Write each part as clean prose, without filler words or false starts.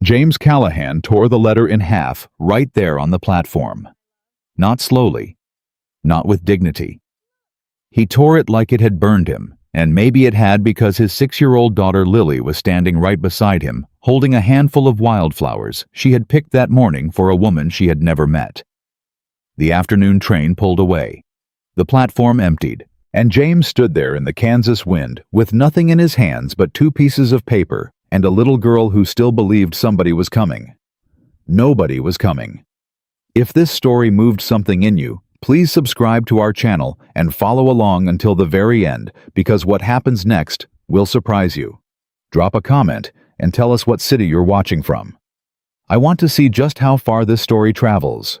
James Callahan tore the letter in half right there on the platform. Not slowly, not with dignity. He tore it like it had burned him, and maybe it had because his 6-year-old daughter Lily was standing right beside him, holding a handful of wildflowers she had picked that morning for a woman she had never met. The afternoon train pulled away. The platform emptied, and James stood there in the Kansas wind with nothing in his hands but 2 pieces of paper and a little girl who still believed somebody was coming. Nobody was coming. If this story moved something in you, please subscribe to our channel and follow along until the very end, because what happens next will surprise you. Drop a comment and tell us what city you're watching from. I want to see just how far this story travels.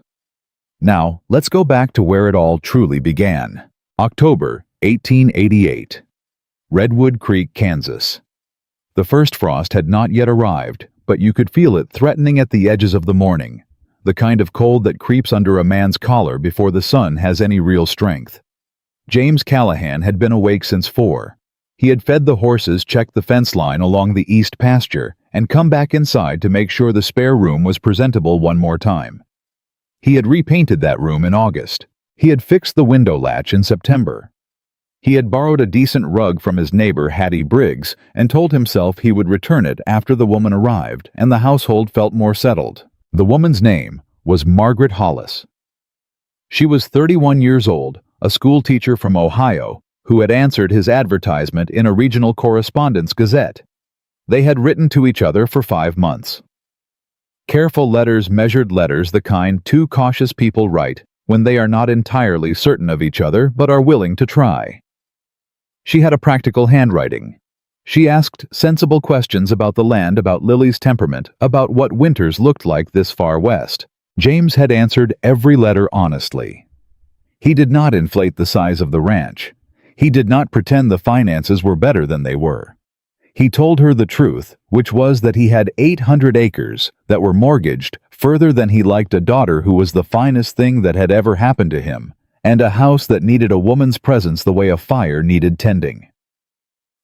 Now, let's go back to where it all truly began. October 1888. Redwood Creek, Kansas. The first frost had not yet arrived, but you could feel it threatening at the edges of the morning, the kind of cold that creeps under a man's collar before the sun has any real strength. James Callahan had been awake since 4. He had fed the horses, checked the fence line along the east pasture, and come back inside to make sure the spare room was presentable one more time. He had repainted that room in August. He had fixed the window latch in September. He had borrowed a decent rug from his neighbor Hattie Briggs and told himself he would return it after the woman arrived and the household felt more settled. The woman's name was Margaret Hollis. She was 31 years old, a school teacher from Ohio, who had answered his advertisement in a regional correspondence gazette. They had written to each other for 5 months. Careful letters, measured letters, the kind 2 cautious people write when they are not entirely certain of each other but are willing to try. She had a practical handwriting. She asked sensible questions about the land, about Lily's temperament, about what winters looked like this far west. James had answered every letter honestly. He did not inflate the size of the ranch. He did not pretend the finances were better than they were. He told her the truth, which was that he had 800 acres that were mortgaged further than he liked a daughter who was the finest thing that had ever happened to him, and a house that needed a woman's presence the way a fire needed tending.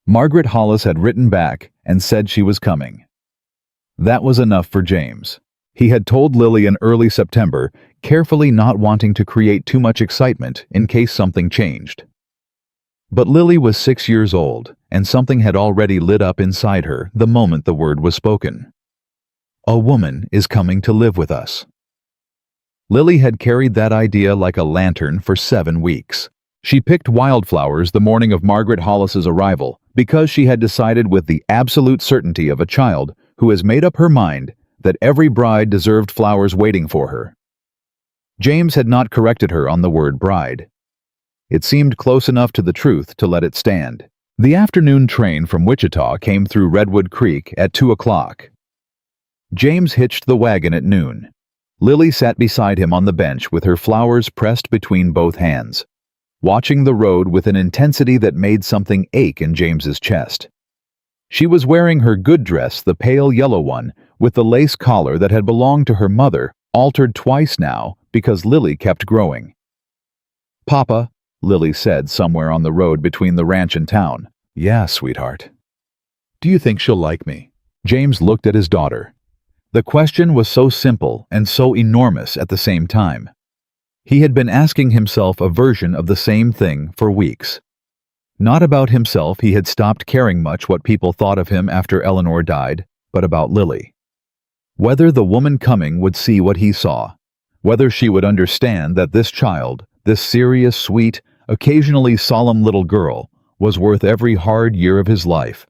Margaret Hollis had written back and said she was coming. That was enough for James. He had told Lily in early September, carefully not wanting to create too much excitement in case something changed. But Lily was 6 years old, and something had already lit up inside her the moment the word was spoken. A woman is coming to live with us. Lily had carried that idea like a lantern for 7 weeks. She picked wildflowers the morning of Margaret Hollis's arrival because she had decided with the absolute certainty of a child who has made up her mind that every bride deserved flowers waiting for her. James had not corrected her on the word bride. It seemed close enough to the truth to let it stand. The afternoon train from Wichita came through Redwood Creek at 2 o'clock. James hitched the wagon at noon. Lily sat beside him on the bench with her flowers pressed between both hands, watching the road with an intensity that made something ache in James's chest. She was wearing her good dress, the pale yellow one, with the lace collar that had belonged to her mother, altered twice now because Lily kept growing. "Papa," Lily said somewhere on the road between the ranch and town. "Yeah, sweetheart." "Do you think she'll like me?" James looked at his daughter. The question was so simple and so enormous at the same time. He had been asking himself a version of the same thing for weeks. Not about himself, he had stopped caring much what people thought of him after Eleanor died, but about Lily. Whether the woman coming would see what he saw, whether she would understand that this child, this serious, sweet, occasionally solemn little girl, was worth every hard year of his life.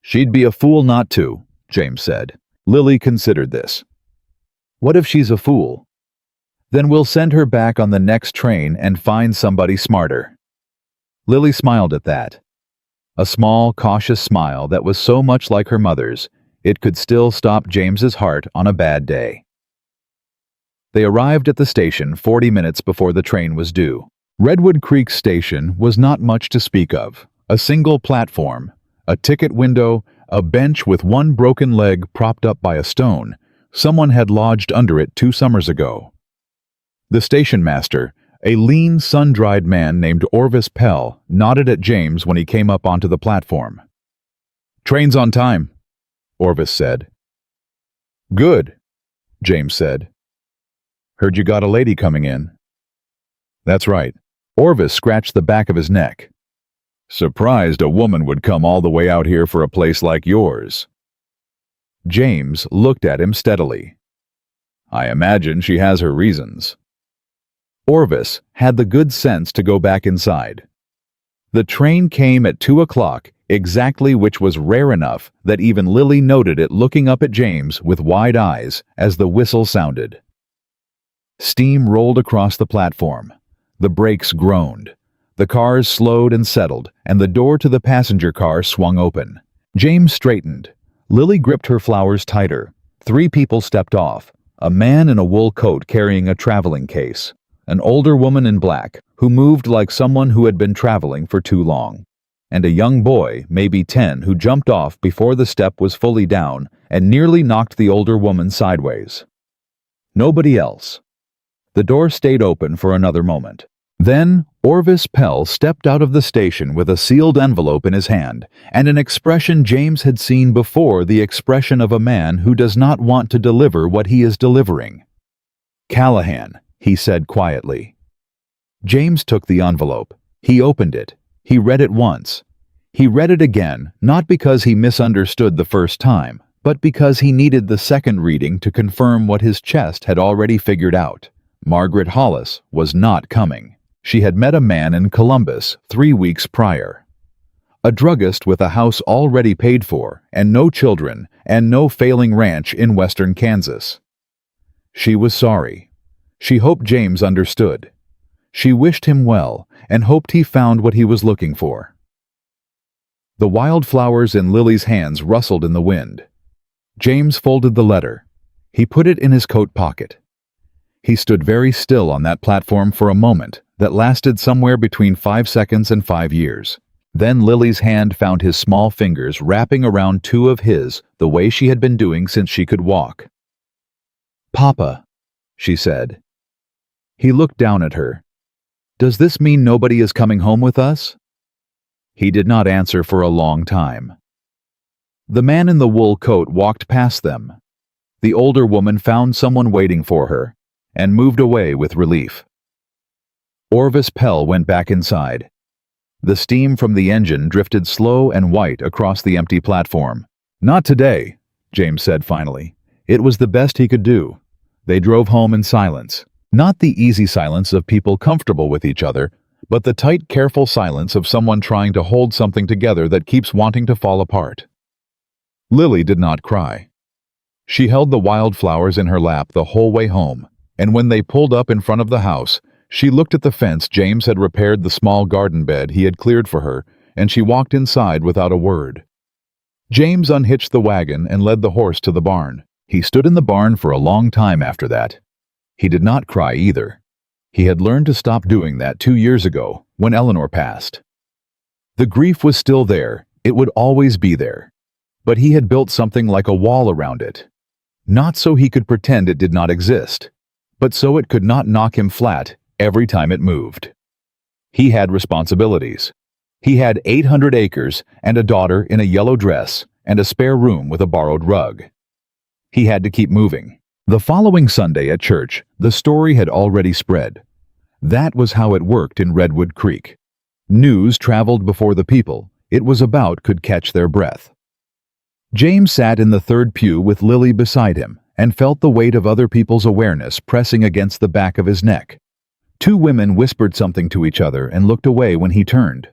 "She'd be a fool not to," James said. Lily considered this. "What if she's a fool? Then we'll send her back on the next train and find somebody smarter." Lily smiled at that. A small, cautious smile that was so much like her mother's, it could still stop James's heart on a bad day. They arrived at the station 40 minutes before the train was due. Redwood Creek Station was not much to speak of. A single platform, a ticket window, a bench with one broken leg propped up by a stone. Someone had lodged under it 2 summers ago. The station master, a lean, sun-dried man named Orvis Pell, nodded at James when he came up onto the platform. "Train's on time," Orvis said. Good, James said. Heard you got a lady coming in. That's right. Orvis scratched the back of his neck. Surprised a woman would come all the way out here for a place like yours. James looked at him steadily. I imagine she has her reasons. Orvis had the good sense to go back inside. The train came at 2 o'clock, exactly, which was rare enough that even Lily noted it, looking up at James with wide eyes as the whistle sounded. Steam rolled across the platform. The brakes groaned. The cars slowed and settled, and the door to the passenger car swung open. James straightened. Lily gripped her flowers tighter. 3 people stepped off. A man in a wool coat carrying a traveling case. An older woman in black, who moved like someone who had been traveling for too long. And a young boy, maybe 10, who jumped off before the step was fully down and nearly knocked the older woman sideways. Nobody else. The door stayed open for another moment. Then Orvis Pell stepped out of the station with a sealed envelope in his hand, and an expression James had seen before, the expression of a man who does not want to deliver what he is delivering. Callahan, he said quietly. James took the envelope. He opened it. He read it once. He read it again, not because he misunderstood the first time, but because he needed the second reading to confirm what his chest had already figured out. Margaret Hollis was not coming. She had met a man in Columbus 3 weeks prior. A druggist with a house already paid for, and no children, and no failing ranch in western Kansas. She was sorry. She hoped James understood. She wished him well, and hoped he found what he was looking for. The wildflowers in Lily's hands rustled in the wind. James folded the letter. He put it in his coat pocket. He stood very still on that platform for a moment that lasted somewhere between 5 seconds and 5 years. Then Lily's hand found his small fingers wrapping around 2 of his, the way she had been doing since she could walk. "Papa," she said. He looked down at her. "Does this mean nobody is coming home with us?" He did not answer for a long time. The man in the wool coat walked past them. The older woman found someone waiting for her and moved away with relief. Orvis Pell went back inside. The steam from the engine drifted slow and white across the empty platform. "Not today," James said finally. It was the best he could do. They drove home in silence. Not the easy silence of people comfortable with each other, but the tight, careful silence of someone trying to hold something together that keeps wanting to fall apart. Lily did not cry. She held the wildflowers in her lap the whole way home, and when they pulled up in front of the house, she looked at the fence James had repaired, the small garden bed he had cleared for her, and she walked inside without a word. James unhitched the wagon and led the horse to the barn. He stood in the barn for a long time after that. He did not cry either. He had learned to stop doing that 2 years ago, when Eleanor passed. The grief was still there. It would always be there. But he had built something like a wall around it. Not so he could pretend it did not exist, but so it could not knock him flat every time it moved. He had responsibilities. He had 800 acres and a daughter in a yellow dress and a spare room with a borrowed rug. He had to keep moving. The following Sunday at church, the story had already spread. That was how it worked in Redwood Creek. News traveled before the people it was about could catch their breath. James sat in the third pew with Lily beside him and felt the weight of other people's awareness pressing against the back of his neck. 2 women whispered something to each other and looked away when he turned.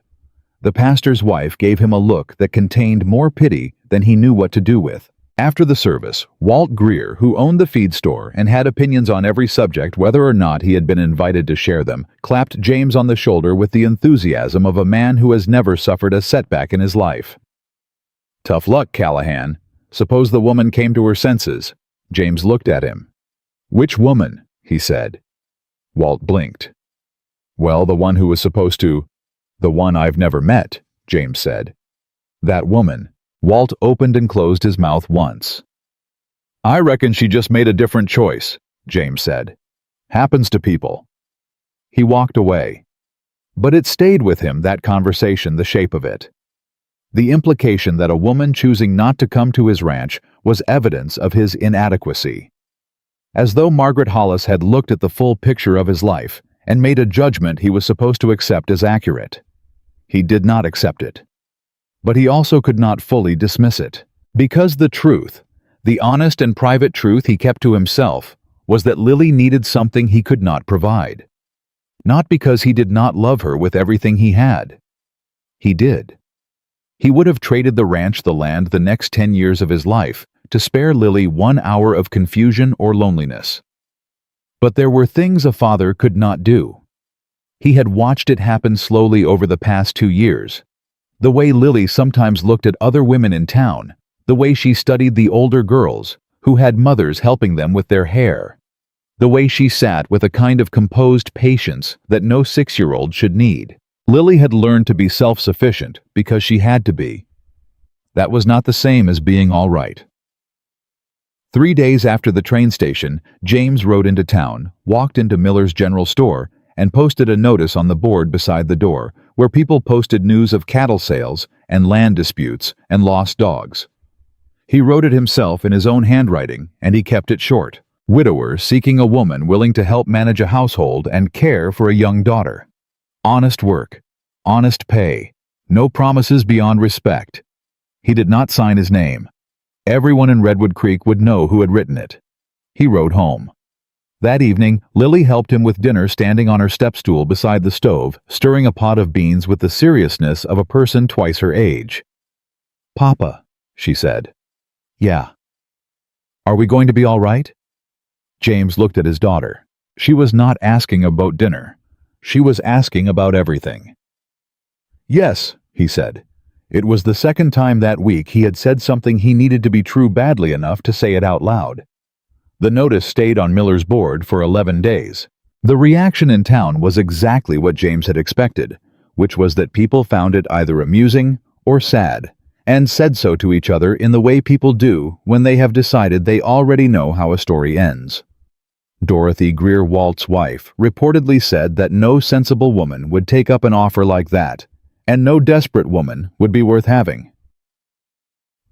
The pastor's wife gave him a look that contained more pity than he knew what to do with. After the service, Walt Greer, who owned the feed store and had opinions on every subject whether or not he had been invited to share them, clapped James on the shoulder with the enthusiasm of a man who has never suffered a setback in his life. "Tough luck, Callahan. Suppose the woman came to her senses." James looked at him. "Which woman?" he said. Walt blinked. "Well, the one who was supposed to—" "The one I've never met," James said. "That woman." Walt opened and closed his mouth once. "I reckon she just made a different choice," James said. "Happens to people." He walked away. But it stayed with him, that conversation, the shape of it. The implication that a woman choosing not to come to his ranch was evidence of his inadequacy. As though Margaret Hollis had looked at the full picture of his life and made a judgment he was supposed to accept as accurate. He did not accept it. But he also could not fully dismiss it. Because the truth, the honest and private truth he kept to himself, was that Lily needed something he could not provide. Not because he did not love her with everything he had. He did. He would have traded the ranch, the land, the next 10 years of his life to spare Lily 1 hour of confusion or loneliness. But there were things a father could not do. He had watched it happen slowly over the past 2 years. The way Lily sometimes looked at other women in town, the way she studied the older girls who had mothers helping them with their hair, the way she sat with a kind of composed patience that no 6-year-old should need. Lily had learned to be self-sufficient because she had to be. That was not the same as being all right. 3 days after the train station, James rode into town, walked into Miller's general store, and posted a notice on the board beside the door where people posted news of cattle sales and land disputes and lost dogs. He wrote it himself in his own handwriting, and he kept it short. Widower seeking a woman willing to help manage a household and care for a young daughter. Honest work, honest pay, no promises beyond respect. He did not sign his name. Everyone in Redwood Creek would know who had written it. He rode home. That evening, Lily helped him with dinner, standing on her step stool beside the stove, stirring a pot of beans with the seriousness of a person twice her age. "Papa," she said. "Yeah." "Are we going to be all right?" James looked at his daughter. She was not asking about dinner. She was asking about everything. "Yes," he said. It was the second time that week he had said something he needed to be true badly enough to say it out loud. The notice stayed on Miller's board for 11 days. The reaction in town was exactly what James had expected, which was that people found it either amusing or sad, and said so to each other in the way people do when they have decided they already know how a story ends. Dorothy Greer Walt's wife reportedly said that no sensible woman would take up an offer like that, and no desperate woman would be worth having.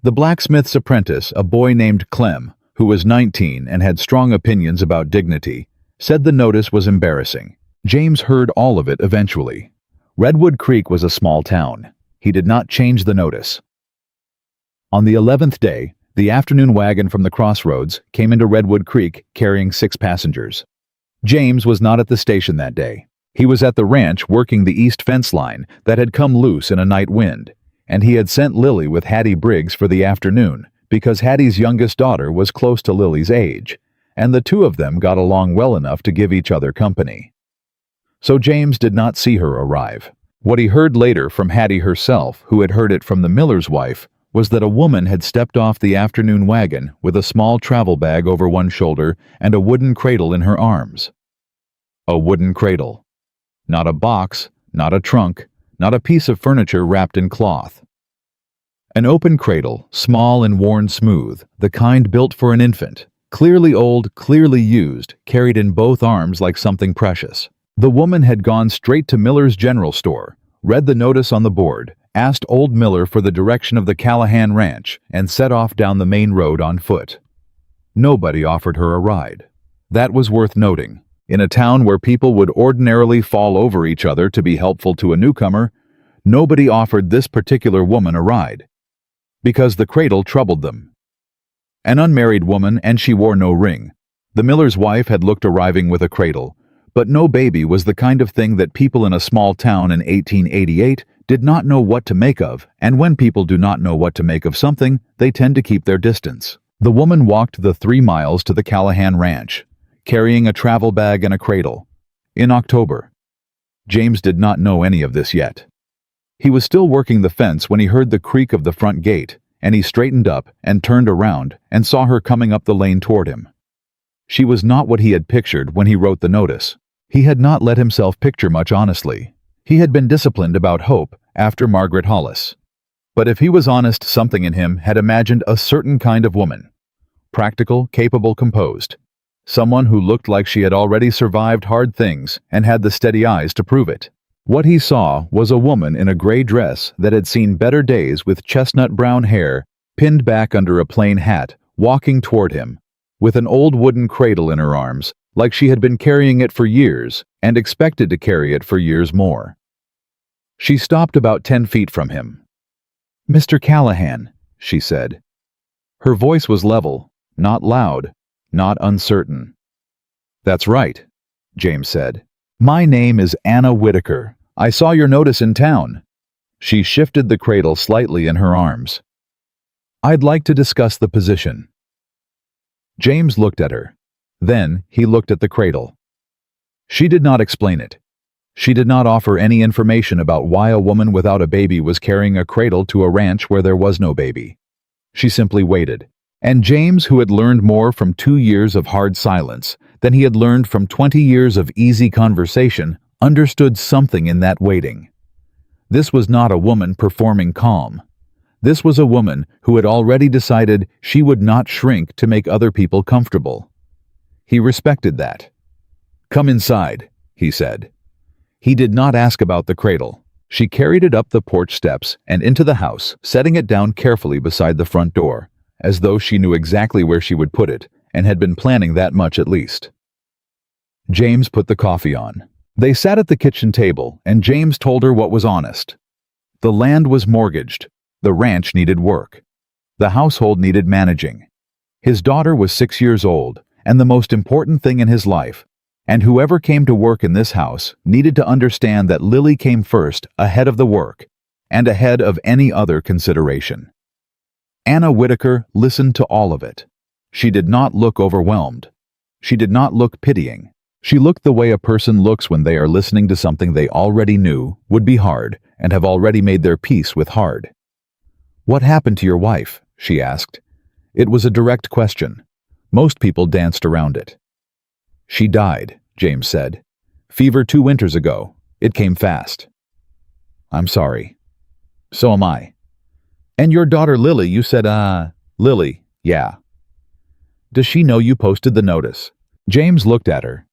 The blacksmith's apprentice, a boy named Clem, who was 19 and had strong opinions about dignity, said the notice was embarrassing. James heard all of it eventually. Redwood Creek was a small town. He did not change the notice. On the 11th day, the afternoon wagon from the crossroads came into Redwood Creek carrying 6 passengers. James was not at the station that day. He was at the ranch working the east fence line that had come loose in a night wind, and he had sent Lily with Hattie Briggs for the afternoon because Hattie's youngest daughter was close to Lily's age, and the two of them got along well enough to give each other company. So James did not see her arrive. What he heard later from Hattie herself, who had heard it from the miller's wife, was that a woman had stepped off the afternoon wagon with a small travel bag over one shoulder and a wooden cradle in her arms. A wooden cradle. Not a box, not a trunk, not a piece of furniture wrapped in cloth. An open cradle, small and worn smooth, the kind built for an infant, clearly old, clearly used, carried in both arms like something precious. The woman had gone straight to Miller's general store, read the notice on the board, asked old Miller for the direction of the Callahan Ranch, and set off down the main road on foot. Nobody offered her a ride. That was worth noting. In a town where people would ordinarily fall over each other to be helpful to a newcomer, nobody offered this particular woman a ride, because the cradle troubled them. An unmarried woman, and she wore no ring. The miller's wife had looked arriving with a cradle, but no baby was the kind of thing that people in a small town in 1888 did not know what to make of, and when people do not know what to make of something, they tend to keep their distance. The woman walked the 3 miles to the Callahan Ranch, carrying a travel bag and a cradle. In October. James did not know any of this yet. He was still working the fence when he heard the creak of the front gate, and he straightened up and turned around and saw her coming up the lane toward him. She was not what he had pictured when he wrote the notice. He had not let himself picture much honestly. He had been disciplined about hope after Margaret Hollis. But if he was honest, something in him had imagined a certain kind of woman. Practical, capable, composed. Someone who looked like she had already survived hard things and had the steady eyes to prove it. What he saw was a woman in a gray dress that had seen better days with chestnut brown hair pinned back under a plain hat, walking toward him, with an old wooden cradle in her arms, like she had been carrying it for years and expected to carry it for years more. She stopped about 10 feet from him. "Mr. Callahan," she said. Her voice was level, not loud, not uncertain. "That's right," James said. "My name is Anna Whitaker. I saw your notice in town." She shifted the cradle slightly in her arms. "I'd like to discuss the position." James looked at her. Then he looked at the cradle. She did not explain it. She did not offer any information about why a woman without a baby was carrying a cradle to a ranch where there was no baby. She simply waited. And James, who had learned more from 2 years of hard silence than he had learned from 20 years of easy conversation, understood something in that waiting. This was not a woman performing calm. This was a woman who had already decided she would not shrink to make other people comfortable. He respected that. "Come inside," he said. He did not ask about the cradle. She carried it up the porch steps and into the house, setting it down carefully beside the front door, as though she knew exactly where she would put it and had been planning that much at least. James put the coffee on. They sat at the kitchen table, and James told her what was honest. The land was mortgaged. The ranch needed work. The household needed managing. His daughter was 6 years old, and the most important thing in his life, and whoever came to work in this house needed to understand that Lily came first, ahead of the work, and ahead of any other consideration. Anna Whitaker listened to all of it. She did not look overwhelmed. She did not look pitying. She looked the way a person looks when they are listening to something they already knew would be hard and have already made their peace with hard. "What happened to your wife?" she asked. It was a direct question. Most people danced around it. "She died," James said. "Fever 2 winters ago. It came fast." "I'm sorry." "So am I." "And your daughter Lily, you said, Lily, yeah. Does she know you posted the notice?" James looked at her.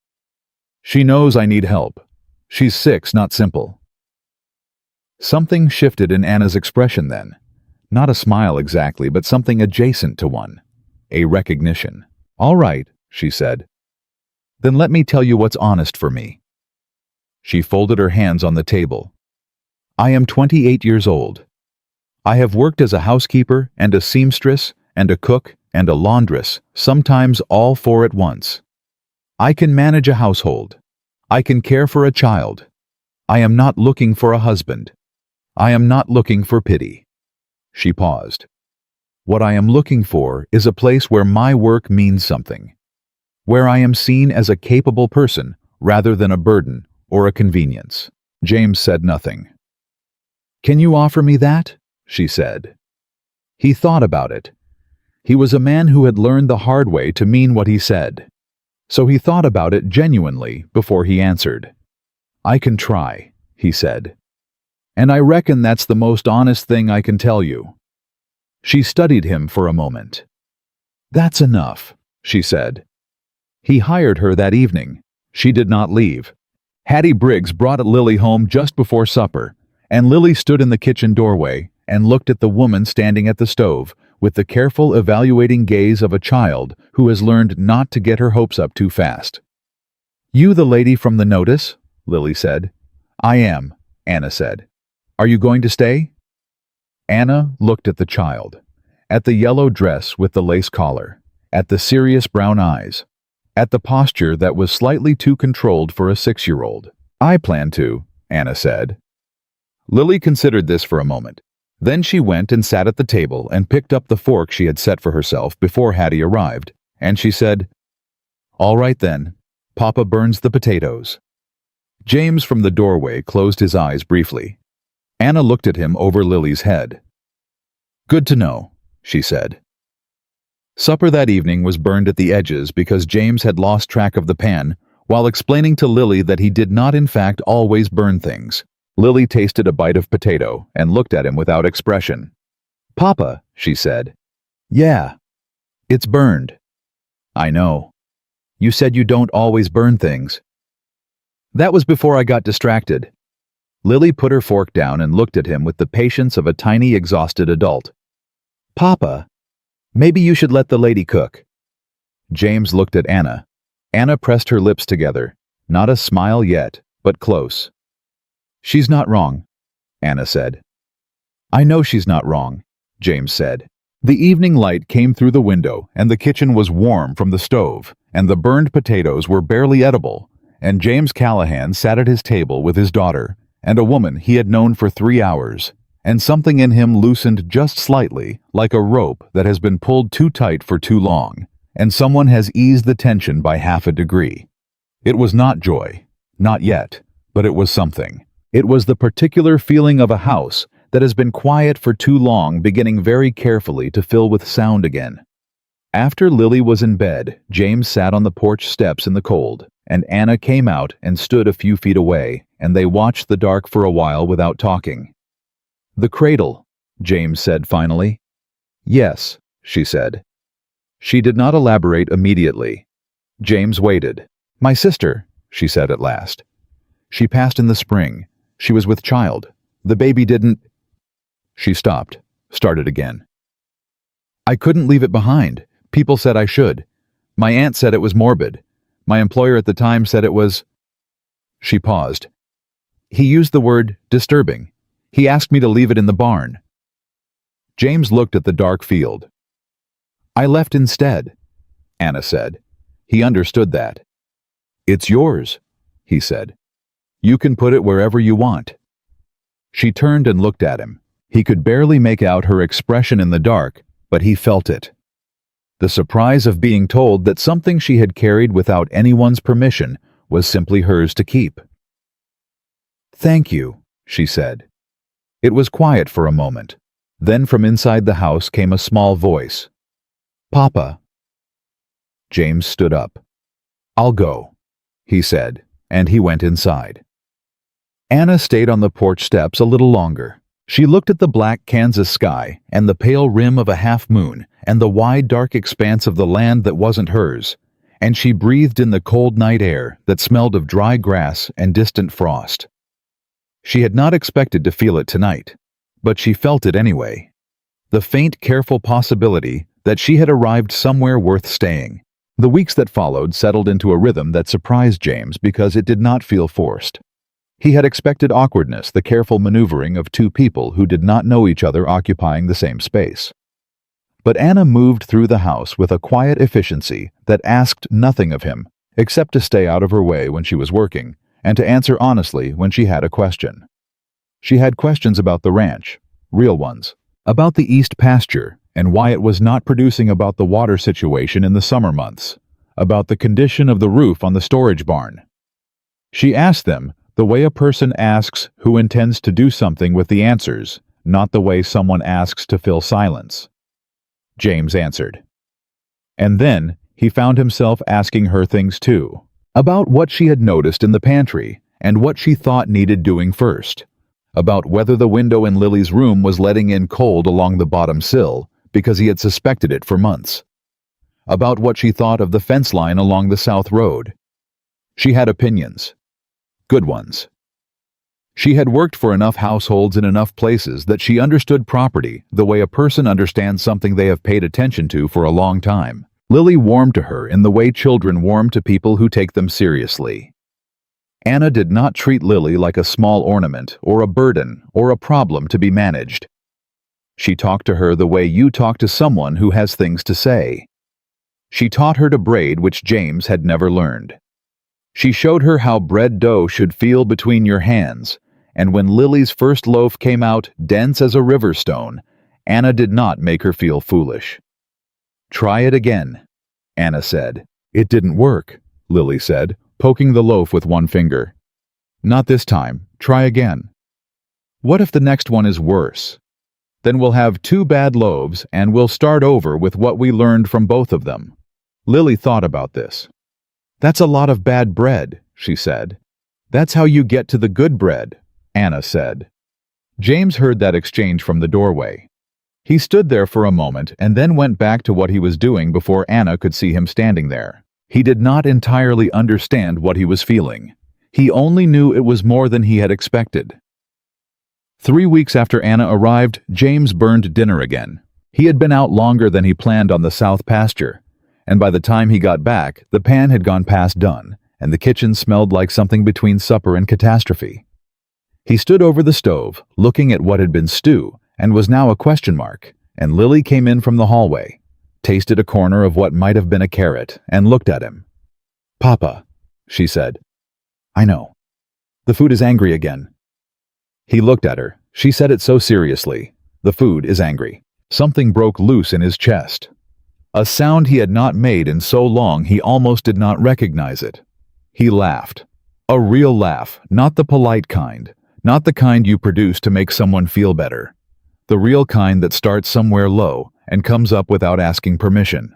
"She knows I need help. She's 6, not simple." Something shifted in Anna's expression then. Not a smile exactly, but something adjacent to one. A recognition. "All right," she said. "Then let me tell you what's honest for me." She folded her hands on the table. "I am 28 years old. I have worked as a housekeeper and a seamstress and a cook and a laundress, sometimes all 4 at once. I can manage a household. I can care for a child. I am not looking for a husband. I am not looking for pity." She paused. "What I am looking for is a place where my work means something, where I am seen as a capable person rather than a burden or a convenience." James said nothing. "Can you offer me that?" she said. He thought about it. He was a man who had learned the hard way to mean what he said. So he thought about it genuinely before he answered. "I can try," he said. "And I reckon that's the most honest thing I can tell you." She studied him for a moment. "That's enough," she said. He hired her that evening. She did not leave. Hattie Briggs brought Lily home just before supper, and Lily stood in the kitchen doorway and looked at the woman standing at the stove with the careful evaluating gaze of a child who has learned not to get her hopes up too fast. "You the lady from the notice?" Lily said. "I am," Anna said. "Are you going to stay?" Anna looked at the child, at the yellow dress with the lace collar, at the serious brown eyes, at the posture that was slightly too controlled for a 6-year-old. "I plan to," Anna said. Lily considered this for a moment. Then she went and sat at the table and picked up the fork she had set for herself before Hattie arrived, and she said, "All right then, Papa burns the potatoes." James from the doorway closed his eyes briefly. Anna looked at him over Lily's head. "Good to know," she said. Supper that evening was burned at the edges because James had lost track of the pan while explaining to Lily that he did not in fact always burn things. Lily tasted a bite of potato and looked at him without expression. "Papa," she said. "Yeah. It's burned." "I know. You said you don't always burn things." "That was before I got distracted." Lily put her fork down and looked at him with the patience of a tiny, exhausted adult. "Papa, maybe you should let the lady cook." James looked at Anna. Anna pressed her lips together. Not a smile yet, but close. "She's not wrong," Anna said. "I know she's not wrong," James said. The evening light came through the window, and the kitchen was warm from the stove, and the burned potatoes were barely edible, and James Callahan sat at his table with his daughter, and a woman he had known for 3 hours, and something in him loosened just slightly, like a rope that has been pulled too tight for too long, and someone has eased the tension by half a degree. It was not joy, not yet, but it was something. It was the particular feeling of a house that has been quiet for too long beginning very carefully to fill with sound again. After Lily was in bed, James sat on the porch steps in the cold, and Anna came out and stood a few feet away, and they watched the dark for a while without talking. "The cradle," James said finally. "Yes," she said. She did not elaborate immediately. James waited. "My sister," she said at last. "She passed in the spring. She was with child. The baby didn't—" She stopped, started again. "I couldn't leave it behind. People said I should. My aunt said it was morbid. My employer at the time said it was—" She paused. "He used the word disturbing. He asked me to leave it in the barn." James looked at the dark field. "I left instead," Anna said. He understood that. "It's yours," he said. "You can put it wherever you want." She turned and looked at him. He could barely make out her expression in the dark, but he felt it. The surprise of being told that something she had carried without anyone's permission was simply hers to keep. "Thank you," she said. It was quiet for a moment. Then from inside the house came a small voice. "Papa." James stood up. "I'll go," he said, and he went inside. Anna stayed on the porch steps a little longer. She looked at the black Kansas sky and the pale rim of a half-moon and the wide dark expanse of the land that wasn't hers, and she breathed in the cold night air that smelled of dry grass and distant frost. She had not expected to feel it tonight, but she felt it anyway. The faint, careful possibility that she had arrived somewhere worth staying. The weeks that followed settled into a rhythm that surprised James because it did not feel forced. He had expected awkwardness, the careful maneuvering of two people who did not know each other occupying the same space. But Anna moved through the house with a quiet efficiency that asked nothing of him, except to stay out of her way when she was working, and to answer honestly when she had a question. She had questions about the ranch, real ones, about the east pasture and why it was not producing, about the water situation in the summer months, about the condition of the roof on the storage barn. She asked them the way a person asks who intends to do something with the answers, not the way someone asks to fill silence. James answered. And then he found himself asking her things too, about what she had noticed in the pantry and what she thought needed doing first, about whether the window in Lily's room was letting in cold along the bottom sill because he had suspected it for months, about what she thought of the fence line along the south road. She had opinions. Good ones. She had worked for enough households in enough places that she understood property the way a person understands something they have paid attention to for a long time. Lily warmed to her in the way children warm to people who take them seriously. Anna did not treat Lily like a small ornament or a burden or a problem to be managed. She talked to her the way you talk to someone who has things to say. She taught her to braid, which James had never learned. She showed her how bread dough should feel between your hands, and when Lily's first loaf came out dense as a river stone, Anna did not make her feel foolish. "Try it again," Anna said. "It didn't work," Lily said, poking the loaf with one finger. "Not this time. Try again." "What if the next one is worse? Then we'll have 2 bad loaves and we'll start over with what we learned from both of them." Lily thought about this. "That's a lot of bad bread," she said. "That's how you get to the good bread," Anna said. James heard that exchange from the doorway. He stood there for a moment and then went back to what he was doing before Anna could see him standing there. He did not entirely understand what he was feeling. He only knew it was more than he had expected. 3 weeks after Anna arrived, James burned dinner again. He had been out longer than he planned on the south pasture, and by the time he got back, the pan had gone past done, and the kitchen smelled like something between supper and catastrophe. He stood over the stove, looking at what had been stew, and was now a question mark, and Lily came in from the hallway, tasted a corner of what might have been a carrot, and looked at him. "Papa," she said. "I know. The food is angry again." He looked at her. She said it so seriously. The food is angry. Something broke loose in his chest. A sound he had not made in so long he almost did not recognize it. He laughed. A real laugh, not the polite kind, not the kind you produce to make someone feel better. The real kind that starts somewhere low and comes up without asking permission.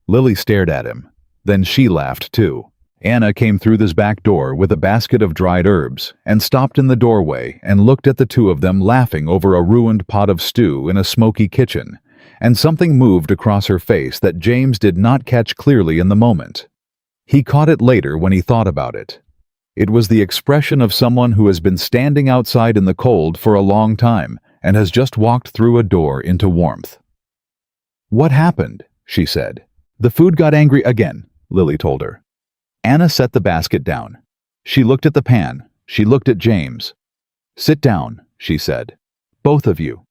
Lily stared at him. Then she laughed too. Anna came through this back door with a basket of dried herbs and stopped in the doorway and looked at the two of them laughing over a ruined pot of stew in a smoky kitchen, and something moved across her face that James did not catch clearly in the moment. He caught it later when he thought about it. It was the expression of someone who has been standing outside in the cold for a long time and has just walked through a door into warmth. "What happened?" she said. "The food got angry again," Lily told her. Anna set the basket down. She looked at the pan. She looked at James. "Sit down," she said. "Both of you."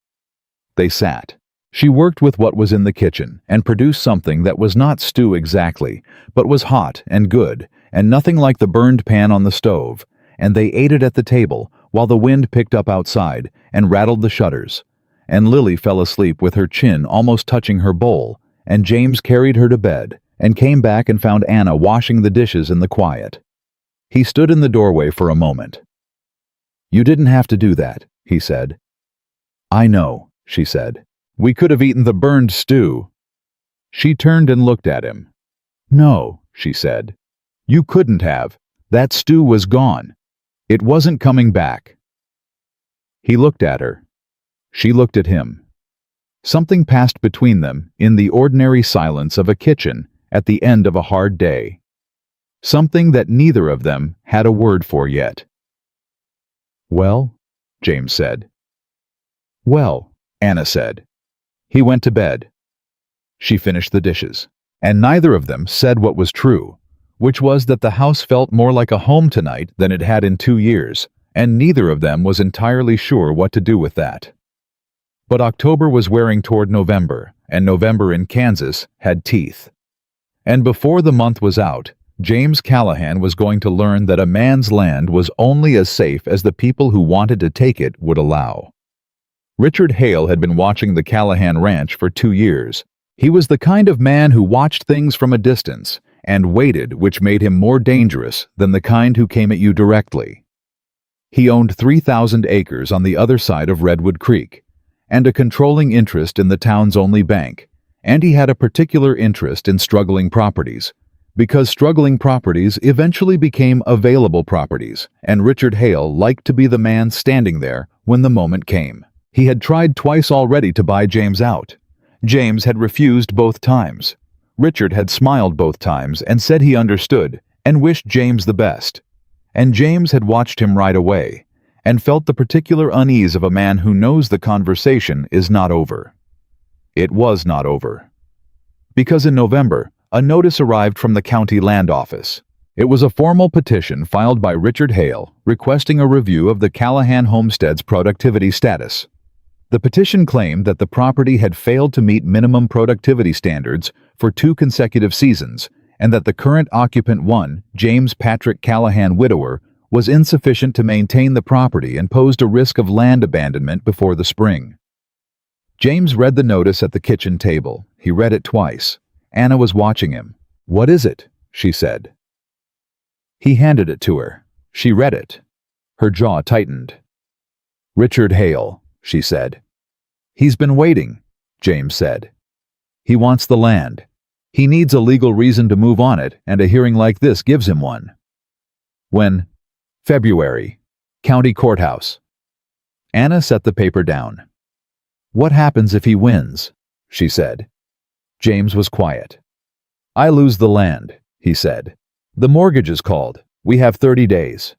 They sat. She worked with what was in the kitchen and produced something that was not stew exactly, but was hot and good, and nothing like the burned pan on the stove, and they ate it at the table while the wind picked up outside and rattled the shutters, and Lily fell asleep with her chin almost touching her bowl, and James carried her to bed and came back and found Anna washing the dishes in the quiet. He stood in the doorway for a moment. "You didn't have to do that," he said. "I know," she said. "We could have eaten the burned stew." She turned and looked at him. "No," she said. "You couldn't have. That stew was gone. It wasn't coming back." He looked at her. She looked at him. Something passed between them in the ordinary silence of a kitchen at the end of a hard day. Something that neither of them had a word for yet. "Well?" James said. "Well," Anna said. He went to bed. She finished the dishes, and neither of them said what was true, which was that the house felt more like a home tonight than it had in 2 years, and neither of them was entirely sure what to do with that. But October was wearing toward November, and November in Kansas had teeth. And before the month was out, James Callahan was going to learn that a man's land was only as safe as the people who wanted to take it would allow. Richard Hale had been watching the Callahan Ranch for 2 years. He was the kind of man who watched things from a distance and waited, which made him more dangerous than the kind who came at you directly. He owned 3,000 acres on the other side of Redwood Creek, and a controlling interest in the town's only bank, and he had a particular interest in struggling properties, because struggling properties eventually became available properties, and Richard Hale liked to be the man standing there when the moment came. He had tried twice already to buy James out. James had refused both times. Richard had smiled both times and said he understood and wished James the best. And James had watched him right away and felt the particular unease of a man who knows the conversation is not over. It was not over. Because in November, a notice arrived from the county land office. It was a formal petition filed by Richard Hale requesting a review of the Callahan homestead's productivity status. The petition claimed that the property had failed to meet minimum productivity standards for 2 consecutive seasons, and that the current occupant one, James Patrick Callahan widower, was insufficient to maintain the property and posed a risk of land abandonment before the spring. James read the notice at the kitchen table. He read it twice. Anna was watching him. "What is it?" she said. He handed it to her. She read it. Her jaw tightened. "Richard Hale," she said. "He's been waiting," James said. "He wants the land. He needs a legal reason to move on it, and a hearing like this gives him one." "When?" "February. County Courthouse." Anna set the paper down. "What happens if he wins?" she said. James was quiet. "I lose the land," he said. "The mortgage is called. We have 30 days."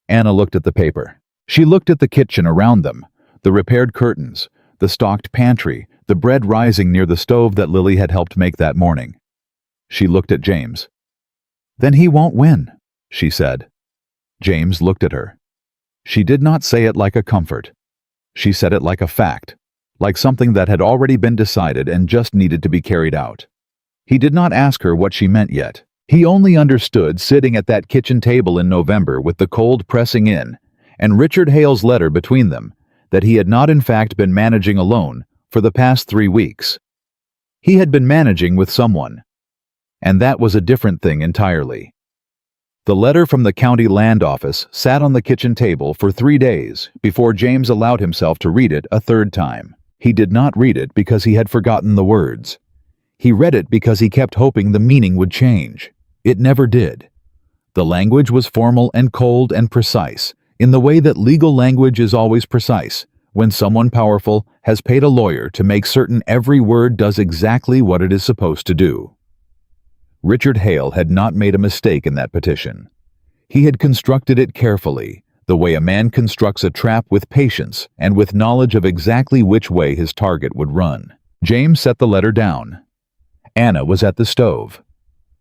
Anna looked at the paper. She looked at the kitchen around them, the repaired curtains, the stocked pantry, the bread rising near the stove that Lily had helped make that morning. She looked at James. "Then he won't win," she said. James looked at her. She did not say it like a comfort. She said it like a fact, like something that had already been decided and just needed to be carried out. He did not ask her what she meant yet. He only understood sitting at that kitchen table in November with the cold pressing in, and Richard Hale's letter between them, that he had not in fact been managing alone for the past 3 weeks. He had been managing with someone, and that was a different thing entirely. The letter from the county land office sat on the kitchen table for 3 days before James allowed himself to read it a third time. He did not read it because he had forgotten the words. He read it because he kept hoping the meaning would change. It never did. The language was formal and cold and precise, in the way that legal language is always precise, when someone powerful has paid a lawyer to make certain every word does exactly what it is supposed to do. Richard Hale had not made a mistake in that petition. He had constructed it carefully, the way a man constructs a trap with patience and with knowledge of exactly which way his target would run. James set the letter down. Anna was at the stove.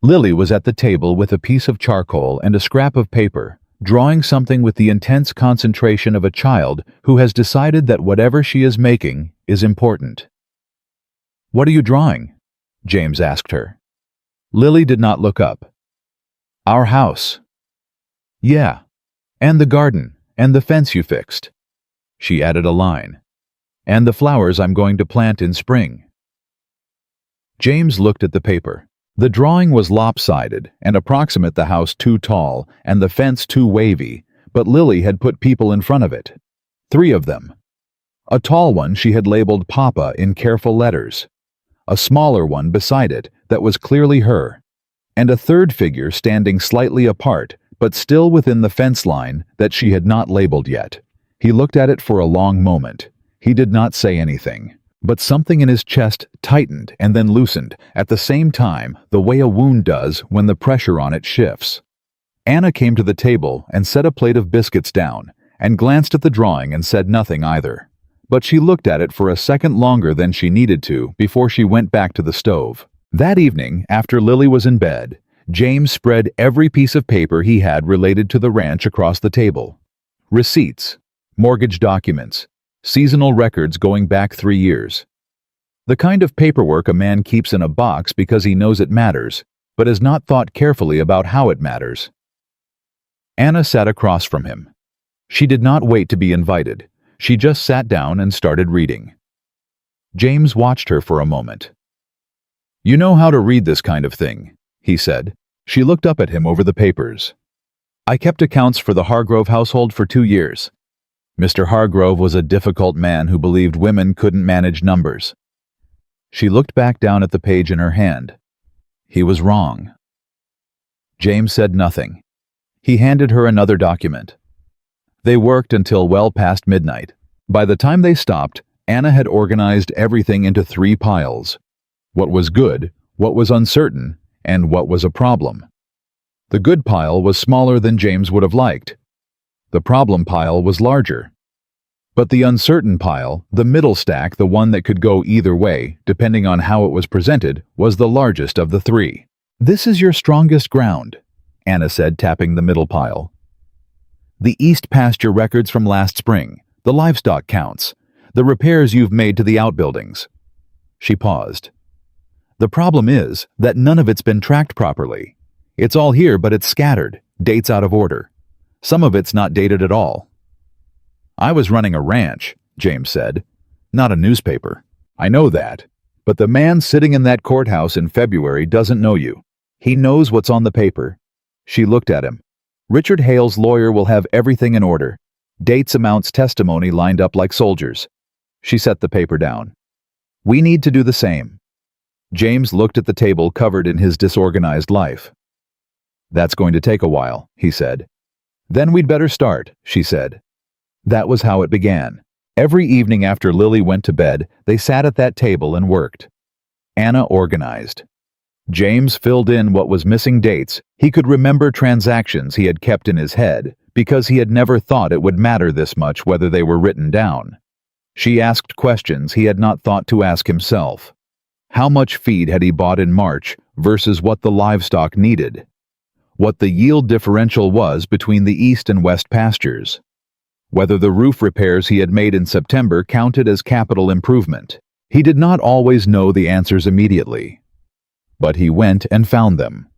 Lily was at the table with a piece of charcoal and a scrap of paper, drawing something with the intense concentration of a child who has decided that whatever she is making is important. "What are you drawing?" James asked her. Lily did not look up. "Our house." "Yeah, and the garden, and the fence you fixed." She added a line. "And the flowers I'm going to plant in spring." James looked at the paper. The drawing was lopsided and approximate, the house too tall and the fence too wavy, but Lily had put people in front of it. 3 of them. A tall one she had labeled Papa in careful letters. A smaller one beside it that was clearly her, and a third figure standing slightly apart but still within the fence line that she had not labeled yet. He looked at it for a long moment. He did not say anything, but something in his chest tightened and then loosened at the same time, the way a wound does when the pressure on it shifts. Anna came to the table and set a plate of biscuits down and glanced at the drawing and said nothing either. But she looked at it for a second longer than she needed to before she went back to the stove. That evening, after Lily was in bed, James spread every piece of paper he had related to the ranch across the table. Receipts, mortgage documents, seasonal records going back 3 years. The kind of paperwork a man keeps in a box because he knows it matters, but has not thought carefully about how it matters. Anna sat across from him. She did not wait to be invited. She just sat down and started reading. James watched her for a moment. "You know how to read this kind of thing," he said. She looked up at him over the papers. "I kept accounts for the Hargrove household for 2 years. Mr. Hargrove was a difficult man who believed women couldn't manage numbers." She looked back down at the page in her hand. He was wrong. James said nothing. He handed her another document. They worked until well past midnight. By the time they stopped, Anna had organized everything into 3 piles. What was good, what was uncertain, and what was a problem. The good pile was smaller than James would have liked. The problem pile was larger. But the uncertain pile, the middle stack, the one that could go either way, depending on how it was presented, was the largest of the 3. "This is your strongest ground," Anna said, tapping the middle pile. "The east pasture records from last spring, the livestock counts, the repairs you've made to the outbuildings." She paused. "The problem is that none of it's been tracked properly. It's all here, but it's scattered, dates out of order. Some of it's not dated at all." "I was running a ranch," James said, "not a newspaper. I know that. But the man sitting in that courthouse in February doesn't know you. He knows what's on the paper." She looked at him. "Richard Hale's lawyer will have everything in order. Dates, amounts, testimony lined up like soldiers." She set the paper down. "We need to do the same." James looked at the table covered in his disorganized life. "That's going to take a while," he said. "Then we'd better start," she said. That was how it began. Every evening after Lily went to bed, they sat at that table and worked. Anna organized. James filled in what was missing dates. He could remember transactions he had kept in his head because he had never thought it would matter this much whether they were written down. She asked questions he had not thought to ask himself. How much feed had he bought in March versus what the livestock needed? What the yield differential was between the east and west pastures? Whether the roof repairs he had made in September counted as capital improvement. He did not always know the answers immediately. But he went and found them.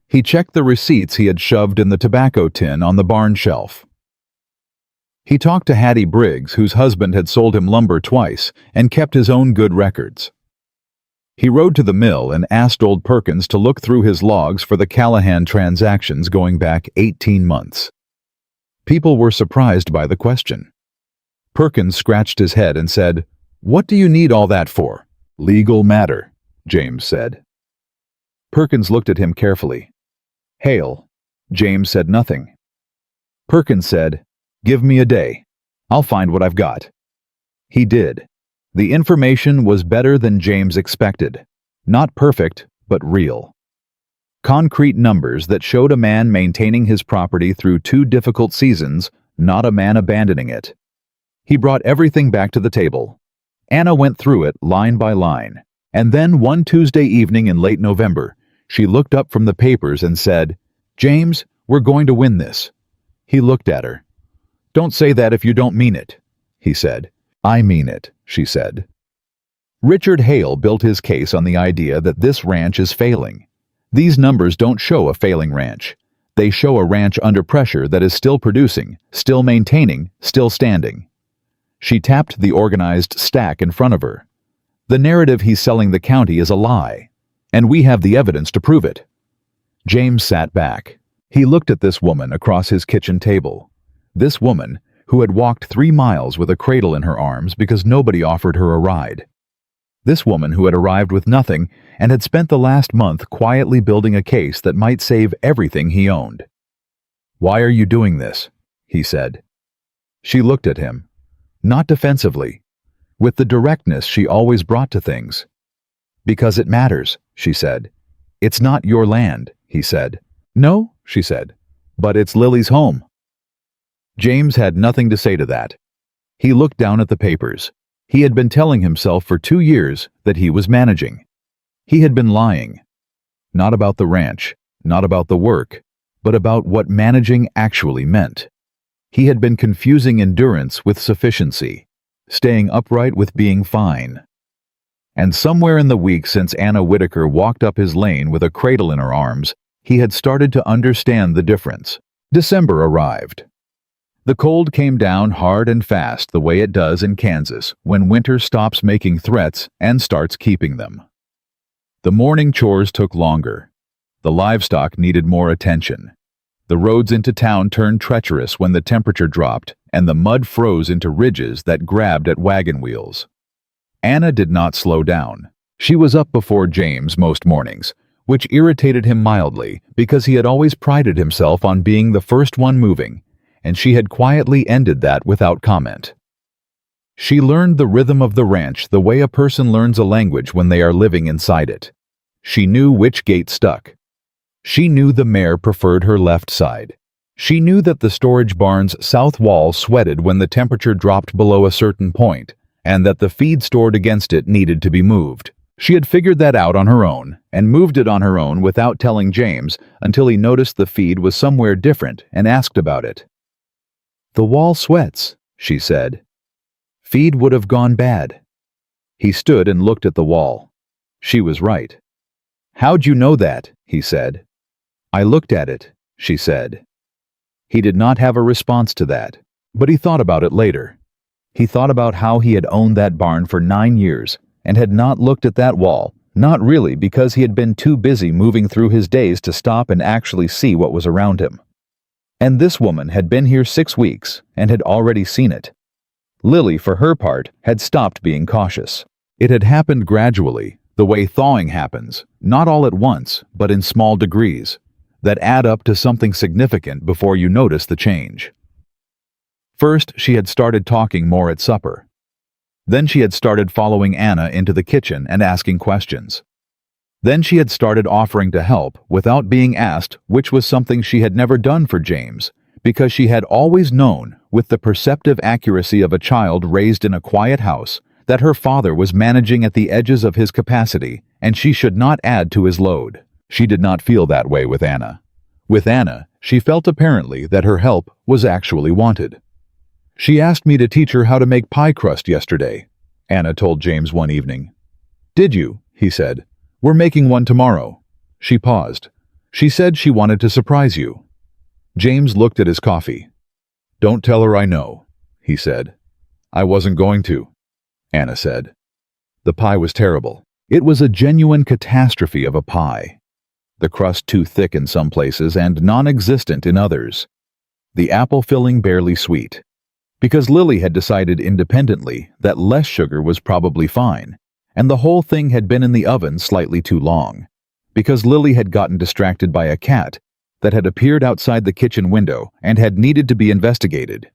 He checked the receipts he had shoved in the tobacco tin on the barn shelf. He talked to Hattie Briggs, whose husband had sold him lumber twice and kept his own good records. He rode to the mill and asked old Perkins to look through his logs for the Callahan transactions going back 18 months. People were surprised by the question. Perkins scratched his head and said, "What do you need all that for?" "Legal matter," James said. Perkins looked at him carefully. "Hale." James said nothing. Perkins said, "Give me a day. I'll find what I've got." He did. The information was better than James expected. Not perfect, but real. Concrete numbers that showed a man maintaining his property through 2 difficult seasons, not a man abandoning it. He brought everything back to the table. Anna went through it line by line, and then one Tuesday evening in late November, she looked up from the papers and said, "James, we're going to win this." He looked at her. "Don't say that if you don't mean it," he said. "I mean it," she said. Richard Hale built his case on the idea that this ranch is failing. These numbers don't show a failing ranch. They show a ranch under pressure that is still producing, still maintaining, still standing. She tapped the organized stack in front of her. The narrative he's selling the county is a lie, and we have the evidence to prove it. James sat back. He looked at this woman across his kitchen table. This woman, who had walked 3 miles with a cradle in her arms because nobody offered her a ride. This woman who had arrived with nothing and had spent the last month quietly building a case that might save everything he owned. "Why are you doing this?" he said. She looked at him. Not defensively, with the directness she always brought to things. "Because it matters," she said. "It's not your land," he said. "No," she said, "but it's Lily's home." James had nothing to say to that. He looked down at the papers. He had been telling himself for 2 years that he was managing. He had been lying. Not about the ranch, not about the work, but about what managing actually meant. He had been confusing endurance with sufficiency, staying upright with being fine. And somewhere in the week since Anna Whitaker walked up his lane with a cradle in her arms, he had started to understand the difference. December arrived. The cold came down hard and fast the way it does in Kansas when winter stops making threats and starts keeping them. The morning chores took longer. The livestock needed more attention. The roads into town turned treacherous when the temperature dropped and the mud froze into ridges that grabbed at wagon wheels. Anna did not slow down. She was up before James most mornings, which irritated him mildly because he had always prided himself on being the first one moving, and she had quietly ended that without comment. She learned the rhythm of the ranch the way a person learns a language when they are living inside it. She knew which gate stuck. She knew the mare preferred her left side. She knew that the storage barn's south wall sweated when the temperature dropped below a certain point, and that the feed stored against it needed to be moved. She had figured that out on her own, and moved it on her own without telling James until he noticed the feed was somewhere different and asked about it. "The wall sweats," she said. "Feed would have gone bad." He stood and looked at the wall. She was right. "How'd you know that?" he said. "I looked at it," she said. He did not have a response to that, but he thought about it later. He thought about how he had owned that barn for 9 years and had not looked at that wall, not really because he had been too busy moving through his days to stop and actually see what was around him. And this woman had been here 6 weeks and had already seen it. Lily, for her part, had stopped being cautious. It had happened gradually, the way thawing happens, not all at once, but in small degrees, that add up to something significant before you notice the change. First, she had started talking more at supper. Then she had started following Anna into the kitchen and asking questions. Then she had started offering to help without being asked, which was something she had never done for James, because she had always known, with the perceptive accuracy of a child raised in a quiet house, that her father was managing at the edges of his capacity, and she should not add to his load. She did not feel that way with Anna. With Anna, she felt apparently that her help was actually wanted. "She asked me to teach her how to make pie crust yesterday," Anna told James one evening. "Did you?" he said. "We're making one tomorrow." She paused. "She said she wanted to surprise you." James looked at his coffee. "Don't tell her I know," he said. "I wasn't going to," Anna said. The pie was terrible. It was a genuine catastrophe of a pie. The crust too thick in some places and non-existent in others. The apple filling barely sweet. Because Lily had decided independently that less sugar was probably fine, and the whole thing had been in the oven slightly too long. Because Lily had gotten distracted by a cat that had appeared outside the kitchen window and had needed to be investigated.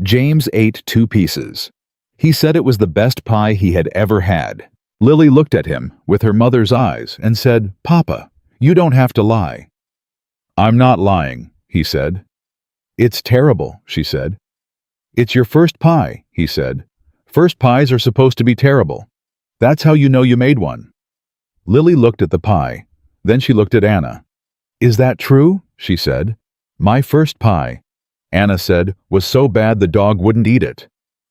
James ate 2 pieces. He said it was the best pie he had ever had. Lily looked at him with her mother's eyes and said, "Papa, you don't have to lie." "I'm not lying," he said. "It's terrible," she said. "It's your first pie," he said. "First pies are supposed to be terrible. That's how you know you made one." Lily looked at the pie. Then she looked at Anna. "Is that true?" she said. "My first pie," Anna said, "was so bad the dog wouldn't eat it."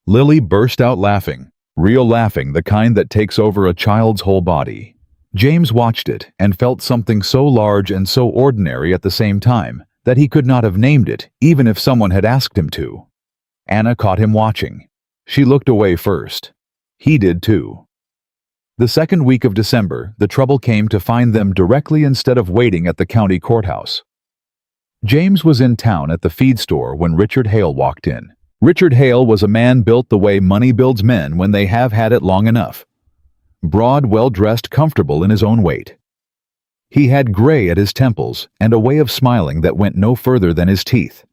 Lily burst out laughing, real laughing, the kind that takes over a child's whole body. James watched it and felt something so large and so ordinary at the same time that he could not have named it even if someone had asked him to. Anna caught him watching. She looked away first. He did too. The second week of December, the trouble came to find them directly instead of waiting at the county courthouse. James was in town at the feed store when Richard Hale walked in. Richard Hale was a man built the way money builds men when they have had it long enough. Broad, well-dressed, comfortable in his own weight. He had gray at his temples and a way of smiling that went no further than his teeth.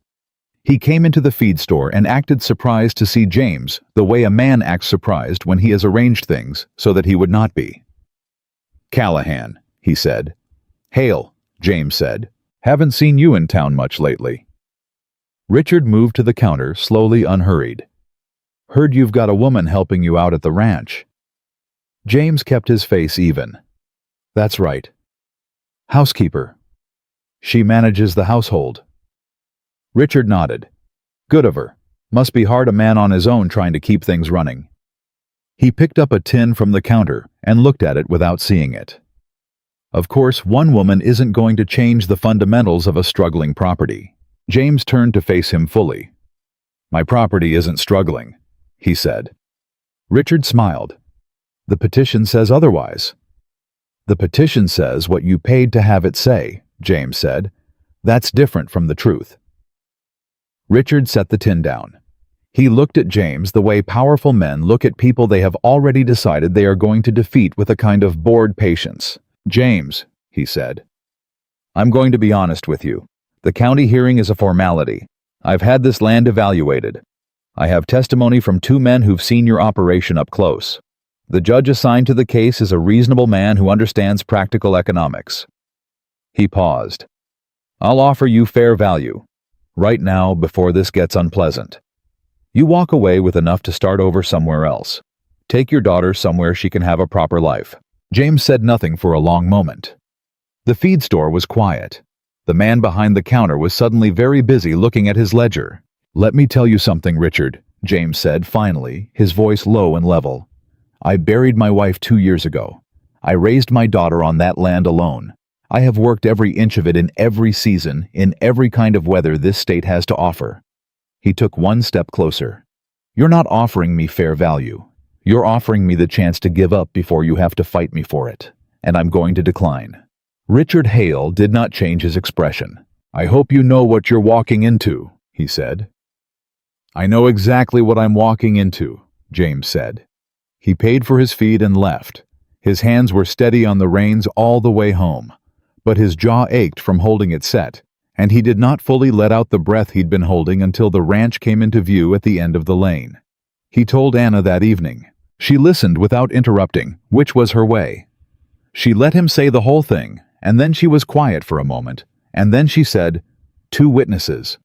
He came into the feed store and acted surprised to see James, the way a man acts surprised when he has arranged things so that he would not be. "Callahan," he said. "Hale," James said. "Haven't seen you in town much lately." Richard moved to the counter, slowly, unhurried. "Heard you've got a woman helping you out at the ranch." James kept his face even. "That's right." "Housekeeper." "She manages the household." Richard nodded. "Good of her. Must be hard a man on his own trying to keep things running." He picked up a tin from the counter and looked at it without seeing it. Of course, one woman isn't going to change the fundamentals of a struggling property. James turned to face him fully. "My property isn't struggling," he said. Richard smiled. "The petition says otherwise." "The petition says what you paid to have it say," James said. "That's different from the truth." Richard set the tin down. He looked at James the way powerful men look at people they have already decided they are going to defeat with a kind of bored patience. "James," he said, "I'm going to be honest with you. The county hearing is a formality. I've had this land evaluated. I have testimony from 2 men who've seen your operation up close. The judge assigned to the case is a reasonable man who understands practical economics." He paused. "I'll offer you fair value. Right now, before this gets unpleasant. You walk away with enough to start over somewhere else. Take your daughter somewhere she can have a proper life." James said nothing for a long moment. The feed store was quiet. The man behind the counter was suddenly very busy looking at his ledger. "Let me tell you something, Richard," James said finally, his voice low and level. "I buried my wife 2 years ago. I raised my daughter on that land alone. I have worked every inch of it in every season, in every kind of weather this state has to offer." He took one step closer. "You're not offering me fair value. You're offering me the chance to give up before you have to fight me for it, and I'm going to decline." Richard Hale did not change his expression. "I hope you know what you're walking into," he said. "I know exactly what I'm walking into," James said. He paid for his feed and left. His hands were steady on the reins all the way home, but his jaw ached from holding it set, and he did not fully let out the breath he'd been holding until the ranch came into view at the end of the lane. He told Anna that evening. She listened without interrupting, which was her way. She let him say the whole thing, and then she was quiet for a moment, and then she said, 2 witnesses.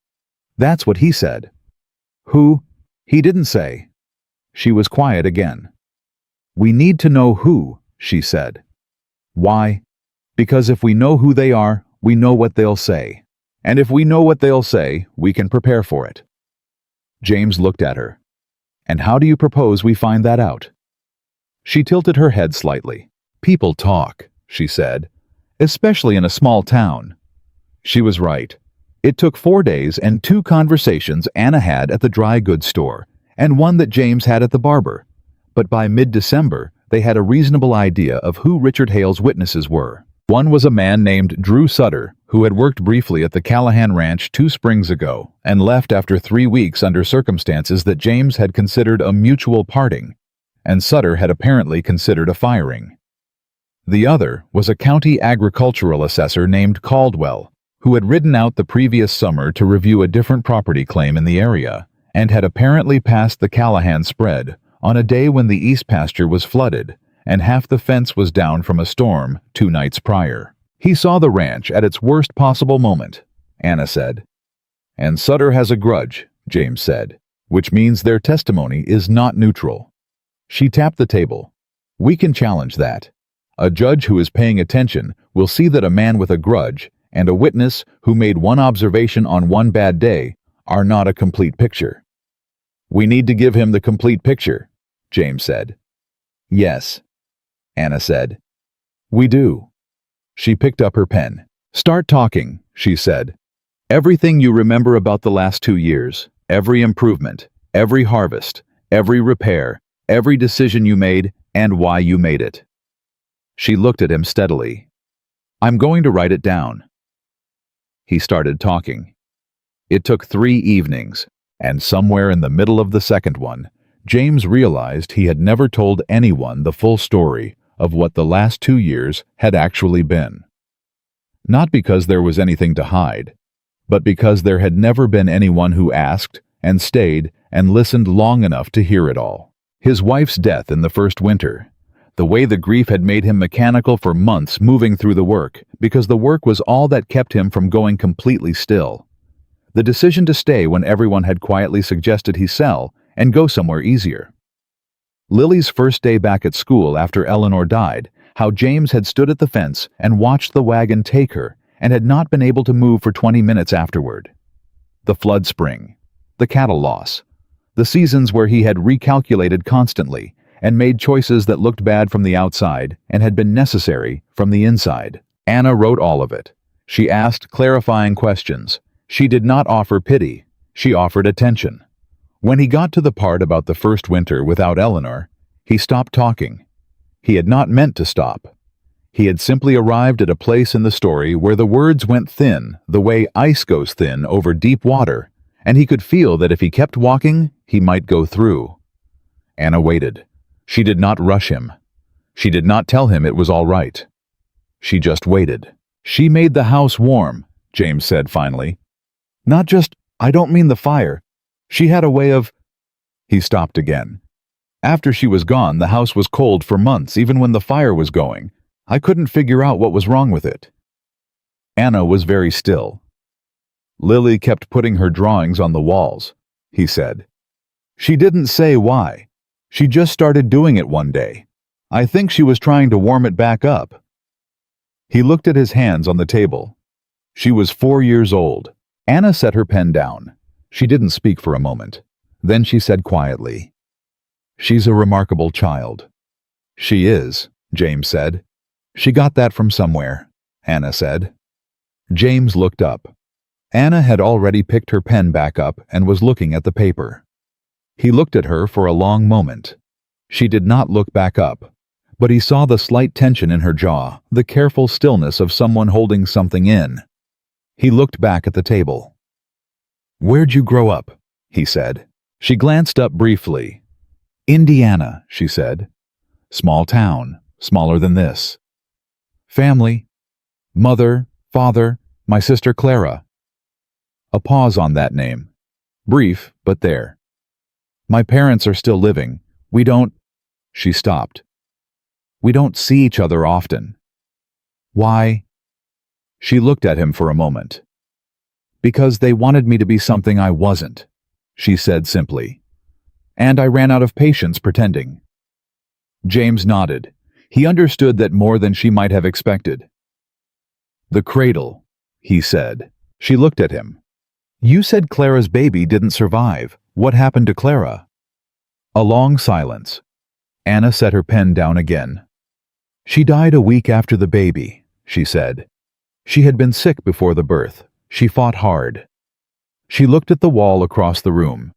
That's what he said. Who? He didn't say. She was quiet again. We need to know who, she said. Why? Because if we know who they are, we know what they'll say. And if we know what they'll say, we can prepare for it. James looked at her. And how do you propose we find that out? She tilted her head slightly. People talk, she said, especially in a small town. She was right. It took 4 days and 2 conversations Anna had at the dry goods store, and one that James had at the barber. But by mid-December, they had a reasonable idea of who Richard Hale's witnesses were. One was a man named Drew Sutter, who had worked briefly at the Callahan Ranch 2 springs ago and left after 3 weeks under circumstances that James had considered a mutual parting, and Sutter had apparently considered a firing. The other was a county agricultural assessor named Caldwell, who had ridden out the previous summer to review a different property claim in the area, and had apparently passed the Callahan spread on a day when the east pasture was flooded and half the fence was down from a storm 2 nights prior. He saw the ranch at its worst possible moment, Anna said. And Sutter has a grudge, James said, which means their testimony is not neutral. She tapped the table. We can challenge that. A judge who is paying attention will see that a man with a grudge and a witness who made one observation on one bad day are not a complete picture. We need to give him the complete picture, James said. Yes, Anna said. We do. She picked up her pen. Start talking, she said. Everything you remember about the last 2 years, every improvement, every harvest, every repair, every decision you made, and why you made it. She looked at him steadily. I'm going to write it down. He started talking. It took 3 evenings, and somewhere in the middle of the second one, James realized he had never told anyone the full story of what the last 2 years had actually been. Not because there was anything to hide, but because there had never been anyone who asked and stayed and listened long enough to hear it all. His wife's death in the first winter, the way the grief had made him mechanical for months moving through the work because the work was all that kept him from going completely still. The decision to stay when everyone had quietly suggested he sell and go somewhere easier. Lily's first day back at school after Eleanor died, how James had stood at the fence and watched the wagon take her and had not been able to move for 20 minutes afterward. The flood spring, the cattle loss, the seasons where he had recalculated constantly and made choices that looked bad from the outside and had been necessary from the inside. Anna wrote all of it. She asked clarifying questions. She did not offer pity. She offered attention. When he got to the part about the first winter without Eleanor, he stopped talking. He had not meant to stop. He had simply arrived at a place in the story where the words went thin the way ice goes thin over deep water, and he could feel that if he kept walking, he might go through. Anna waited. She did not rush him. She did not tell him it was all right. She just waited. She made the house warm, James said finally. Not just, I don't mean the fire. She had a way of... He stopped again. After she was gone, the house was cold for months, even when the fire was going. I couldn't figure out what was wrong with it. Anna was very still. Lily kept putting her drawings on the walls, he said. She didn't say why. She just started doing it one day. I think she was trying to warm it back up. He looked at his hands on the table. She was 4 years old. Anna set her pen down. She didn't speak for a moment. Then she said quietly, She's a remarkable child. She is, James said. She got that from somewhere, Anna said. James looked up. Anna had already picked her pen back up and was looking at the paper. He looked at her for a long moment. She did not look back up, but he saw the slight tension in her jaw, the careful stillness of someone holding something in. He looked back at the table. Where'd you grow up? He said. She glanced up briefly. Indiana, she said. Small town, smaller than this. Family? Mother, father, my sister Clara. A pause on that name. Brief, but there. My parents are still living. We don't... She stopped. We don't see each other often. Why? She looked at him for a moment. Because they wanted me to be something I wasn't, she said simply. And I ran out of patience pretending. James nodded. He understood that more than she might have expected. The cradle, he said. She looked at him. You said Clara's baby didn't survive. What happened to Clara? A long silence. Anna set her pen down again. She died a week after the baby, she said. She had been sick before the birth. She fought hard. She looked at the wall across the room.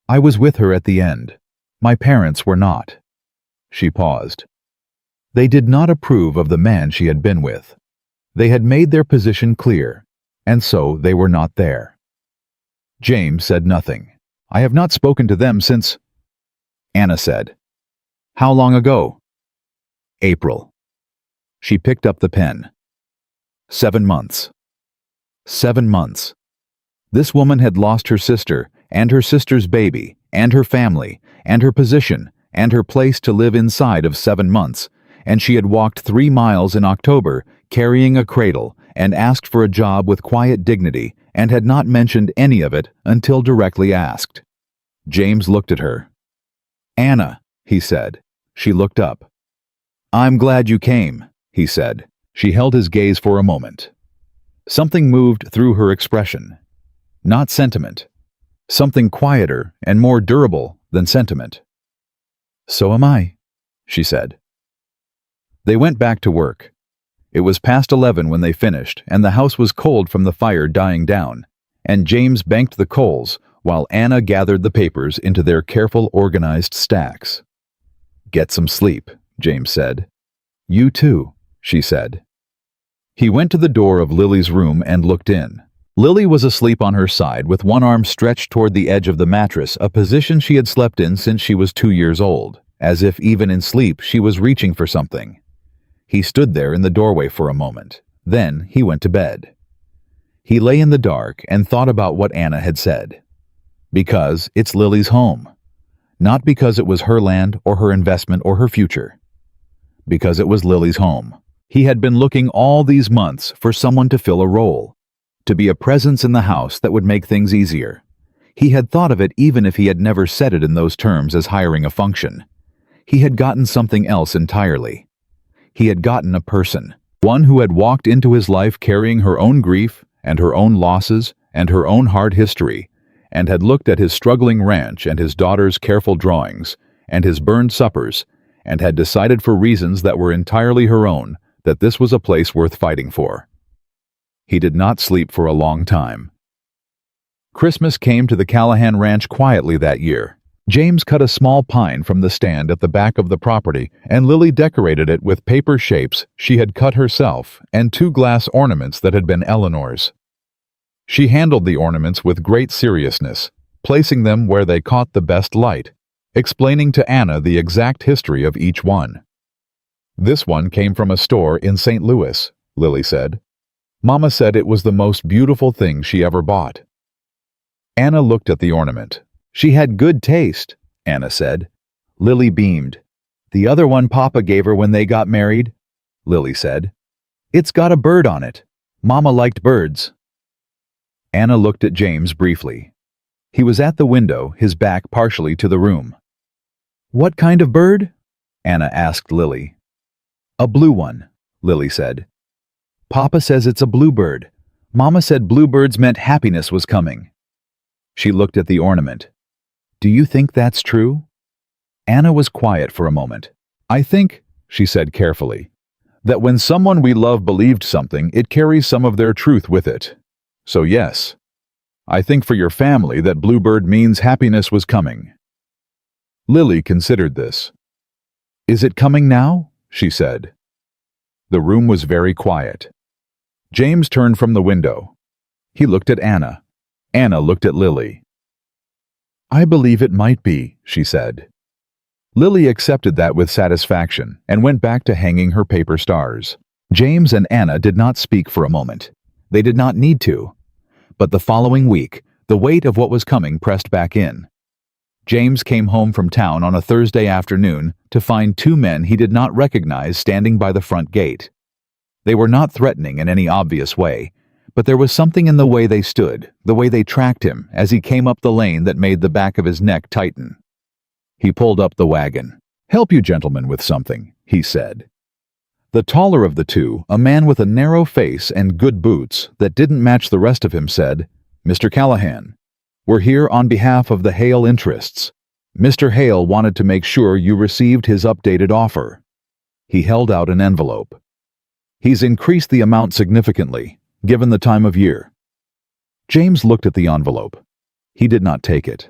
I was with her at the end. My parents were not. She paused. They did not approve of the man she had been with. They had made their position clear, and so they were not there. James said nothing. I have not spoken to them since... Anna said. How long ago? April. She picked up the pen. 7 months. 7 months. This woman had lost her sister, and her sister's baby, and her family, and her position, and her place to live inside of 7 months, and she had walked 3 miles in October, carrying a cradle, and asked for a job with quiet dignity, and had not mentioned any of it until directly asked. James looked at her. Anna, he said. She looked up. I'm glad you came, he said. She held his gaze for a moment. Something moved through her expression. Not sentiment. Something quieter and more durable than sentiment. So am I, she said. They went back to work. It was past 11 when they finished, and the house was cold from the fire dying down, and James banked the coals while Anna gathered the papers into their careful, organized stacks. Get some sleep, James said. You too, she said. He went to the door of Lily's room and looked in. Lily was asleep on her side with one arm stretched toward the edge of the mattress, a position she had slept in since she was 2 years old, as if even in sleep she was reaching for something. He stood there in the doorway for a moment. Then he went to bed. He lay in the dark and thought about what Anna had said. Because it's Lily's home. Not because it was her land or her investment or her future. Because it was Lily's home. He had been looking all these months for someone to fill a role, to be a presence in the house that would make things easier. He had thought of it even if he had never said it in those terms as hiring a function. He had gotten something else entirely. He had gotten a person, one who had walked into his life carrying her own grief and her own losses and her own hard history, and had looked at his struggling ranch and his daughter's careful drawings and his burned suppers, and had decided for reasons that were entirely her own that this was a place worth fighting for. He did not sleep for a long time. Christmas came to the Callahan Ranch quietly that year. James cut a small pine from the stand at the back of the property, and Lily decorated it with paper shapes she had cut herself and 2 glass ornaments that had been Eleanor's. She handled the ornaments with great seriousness, placing them where they caught the best light, explaining to Anna the exact history of each one. This one came from a store in St. Louis, Lily said. Mama said it was the most beautiful thing she ever bought. Anna looked at the ornament. She had good taste, Anna said. Lily beamed. The other one Papa gave her when they got married, Lily said. It's got a bird on it. Mama liked birds. Anna looked at James briefly. He was at the window, his back partially to the room. What kind of bird? Anna asked Lily. A blue one, Lily said. Papa says it's a bluebird. Mama said bluebirds meant happiness was coming. She looked at the ornament. Do you think that's true? Anna was quiet for a moment. I think, she said carefully, that when someone we love believed something, it carries some of their truth with it. So yes, I think for your family that bluebird means happiness was coming. Lily considered this. Is it coming now? She said. The room was very quiet. James turned from the window. He looked at Anna. Anna looked at Lily. I believe it might be, she said. Lily accepted that with satisfaction and went back to hanging her paper stars. James and Anna did not speak for a moment. They did not need to. But the following week, the weight of what was coming pressed back in. James came home from town on a Thursday afternoon to find 2 men he did not recognize standing by the front gate. They were not threatening in any obvious way, but there was something in the way they stood, the way they tracked him as he came up the lane that made the back of his neck tighten. He pulled up the wagon. "Help you gentlemen with something," he said. The taller of the two, a man with a narrow face and good boots that didn't match the rest of him, said, "Mr. Callahan, we're here on behalf of the Hale interests. Mr. Hale wanted to make sure you received his updated offer." He held out an envelope. "He's increased the amount significantly, given the time of year." James looked at the envelope. He did not take it.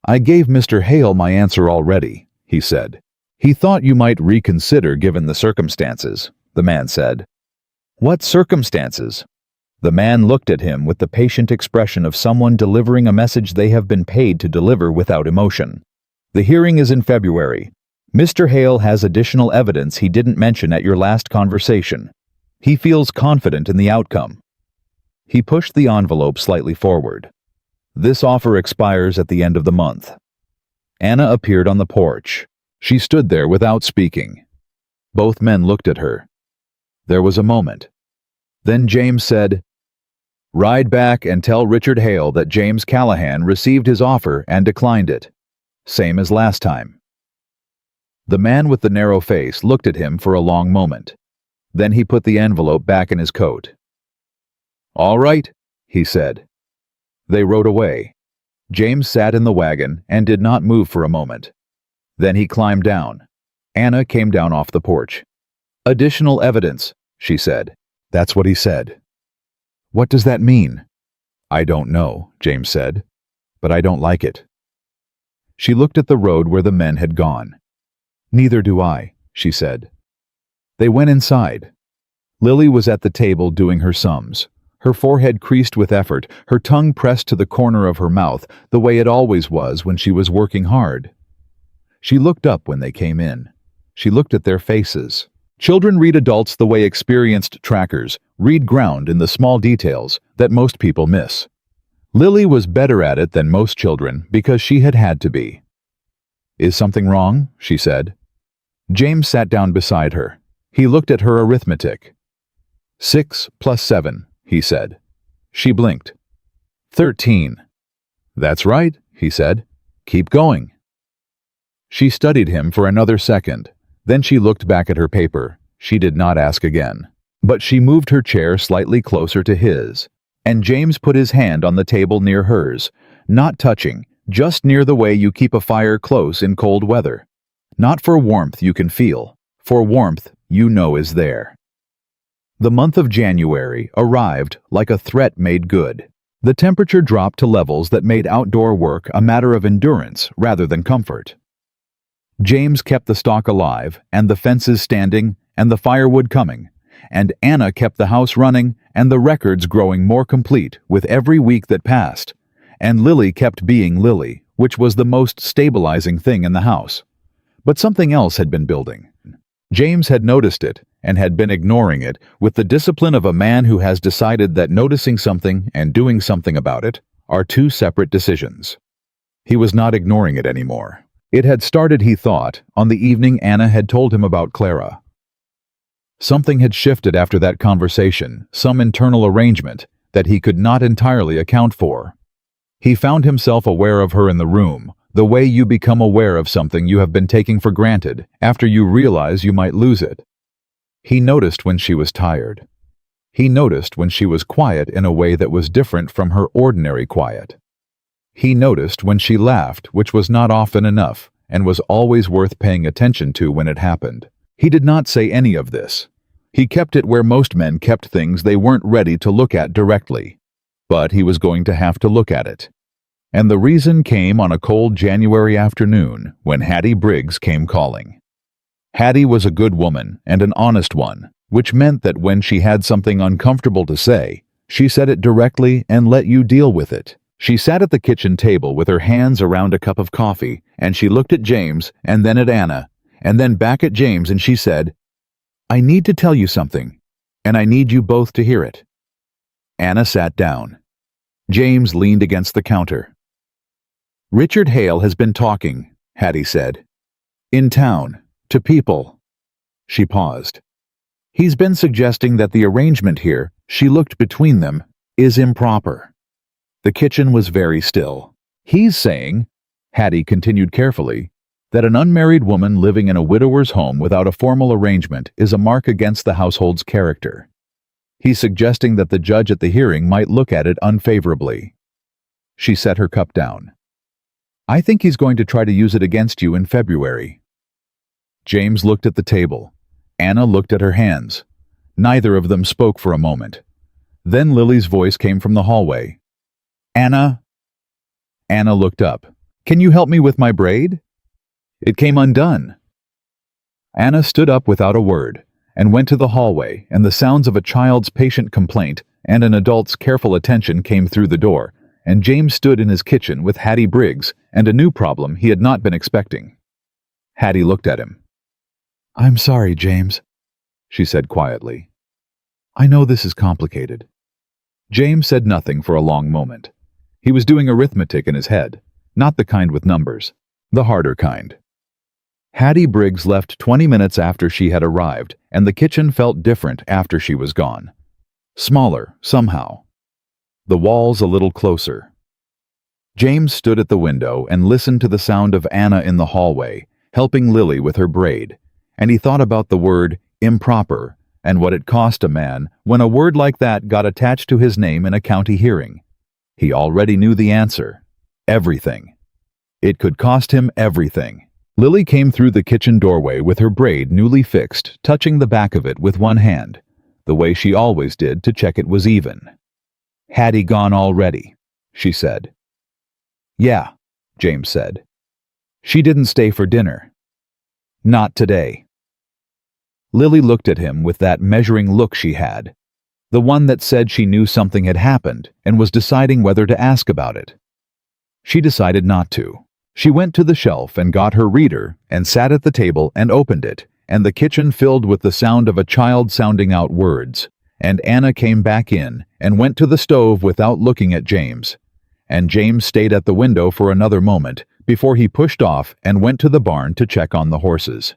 "I gave Mr. Hale my answer already," he said. "He thought you might reconsider given the circumstances," the man said. "What circumstances?" The man looked at him with the patient expression of someone delivering a message they have been paid to deliver without emotion. "The hearing is in February. Mr. Hale has additional evidence he didn't mention at your last conversation. He feels confident in the outcome." He pushed the envelope slightly forward. "This offer expires at the end of the month." Anna appeared on the porch. She stood there without speaking. Both men looked at her. There was a moment. Then James said, "Ride back and tell Richard Hale that James Callahan received his offer and declined it. Same as last time." The man with the narrow face looked at him for a long moment. Then he put the envelope back in his coat. "All right," he said. They rode away. James sat in the wagon and did not move for a moment. Then he climbed down. Anna came down off the porch. "Additional evidence," she said. "That's what he said." "What does that mean?" "I don't know," James said, "but I don't like it." She looked at the road where the men had gone. "Neither do I," she said. They went inside. Lily was at the table doing her sums. Her forehead creased with effort, her tongue pressed to the corner of her mouth, the way it always was when she was working hard. She looked up when they came in. She looked at their faces. Children read adults the way experienced trackers read ground in the small details that most people miss. Lily was better at it than most children because she had had to be. "Is something wrong?" she said. James sat down beside her. He looked at her arithmetic. 6 plus 7, he said. She blinked. 13. "That's right," he said. "Keep going." She studied him for another second. Then she looked back at her paper. She did not ask again. But she moved her chair slightly closer to his, and James put his hand on the table near hers, not touching, just near the way you keep a fire close in cold weather. Not for warmth you can feel, for warmth you know is there. The month of January arrived like a threat made good. The temperature dropped to levels that made outdoor work a matter of endurance rather than comfort. James kept the stock alive, and the fences standing, and the firewood coming, and Anna kept the house running, and the records growing more complete with every week that passed, and Lily kept being Lily, which was the most stabilizing thing in the house. But something else had been building. James had noticed it, and had been ignoring it with the discipline of a man who has decided that noticing something and doing something about it are two separate decisions. He was not ignoring it anymore. It had started, he thought, on the evening Anna had told him about Clara. Something had shifted after that conversation, some internal arrangement that he could not entirely account for. He found himself aware of her in the room, the way you become aware of something you have been taking for granted after you realize you might lose it. He noticed when she was tired. He noticed when she was quiet in a way that was different from her ordinary quiet. He noticed when she laughed, which was not often enough, and was always worth paying attention to when it happened. He did not say any of this. He kept it where most men kept things they weren't ready to look at directly. But he was going to have to look at it. And the reason came on a cold January afternoon when Hattie Briggs came calling. Hattie was a good woman and an honest one, which meant that when she had something uncomfortable to say, she said it directly and let you deal with it. She sat at the kitchen table with her hands around a cup of coffee, and she looked at James and then at Anna, and then back at James, and she said, "I need to tell you something, and I need you both to hear it." Anna sat down. James leaned against the counter. "Richard Hale has been talking," Hattie said. "In town, to people." She paused. "He's been suggesting that the arrangement here she looked between them, is improper. The kitchen was very still. He's saying, Hattie continued carefully, that an unmarried woman living in a widower's home without a formal arrangement is a mark against the household's character. He's suggesting that the judge at the hearing might look at it unfavorably. She set her cup down. I think he's going to try to use it against you in February. James looked at the table. Anna looked at her hands. Neither of them spoke for a moment. Then Lily's voice came from the hallway. Anna? Anna looked up. Can you help me with my braid? It came undone. Anna stood up without a word and went to the hallway, and the sounds of a child's patient complaint and an adult's careful attention came through the door, and James stood in his kitchen with Hattie Briggs and a new problem he had not been expecting. Hattie looked at him. I'm sorry, James, she said quietly. I know this is complicated. James said nothing for a long moment. He was doing arithmetic in his head, not the kind with numbers, the harder kind. Hattie Briggs left 20 minutes after she had arrived, and the kitchen felt different after she was gone. Smaller, somehow. The walls a little closer. James stood at the window and listened to the sound of Anna in the hallway, helping Lily with her braid, and he thought about the word improper and what it cost a man when a word like that got attached to his name in a county hearing. He already knew the answer. Everything. It could cost him everything. Lily came through the kitchen doorway with her braid newly fixed, touching the back of it with one hand, the way she always did to check it was even. Hattie gone already, she said. Yeah, James said. She didn't stay for dinner. Not today. Lily looked at him with that measuring look she had, the one that said she knew something had happened and was deciding whether to ask about it. She decided not to. She went to the shelf and got her reader and sat at the table and opened it, and the kitchen filled with the sound of a child sounding out words, and Anna came back in and went to the stove without looking at James, and James stayed at the window for another moment before he pushed off and went to the barn to check on the horses.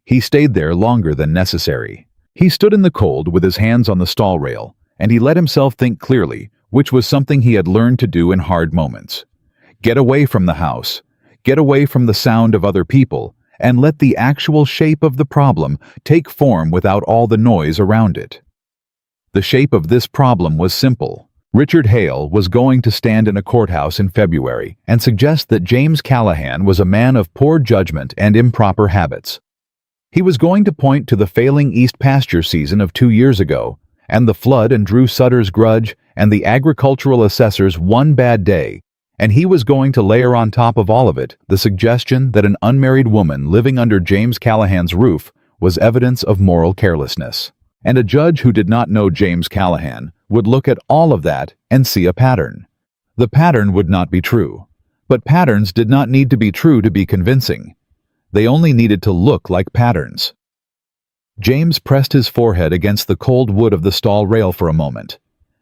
He stayed there longer than necessary. He stood in the cold with his hands on the stall rail, and he let himself think clearly, which was something he had learned to do in hard moments. Get away from the house, get away from the sound of other people, and let the actual shape of the problem take form without all the noise around it. The shape of this problem was simple. Richard Hale was going to stand in a courthouse in February and suggest that James Callahan was a man of poor judgment and improper habits. He was going to point to the failing East pasture season of 2 years ago, and the flood and Drew Sutter's grudge, and the agricultural assessor's one bad day, and he was going to layer on top of all of it the suggestion that an unmarried woman living under James Callahan's roof was evidence of moral carelessness. And a judge who did not know James Callahan would look at all of that and see a pattern. The pattern would not be true, but patterns did not need to be true to be convincing. They only needed to look like patterns. James pressed his forehead against the cold wood of the stall rail for a moment.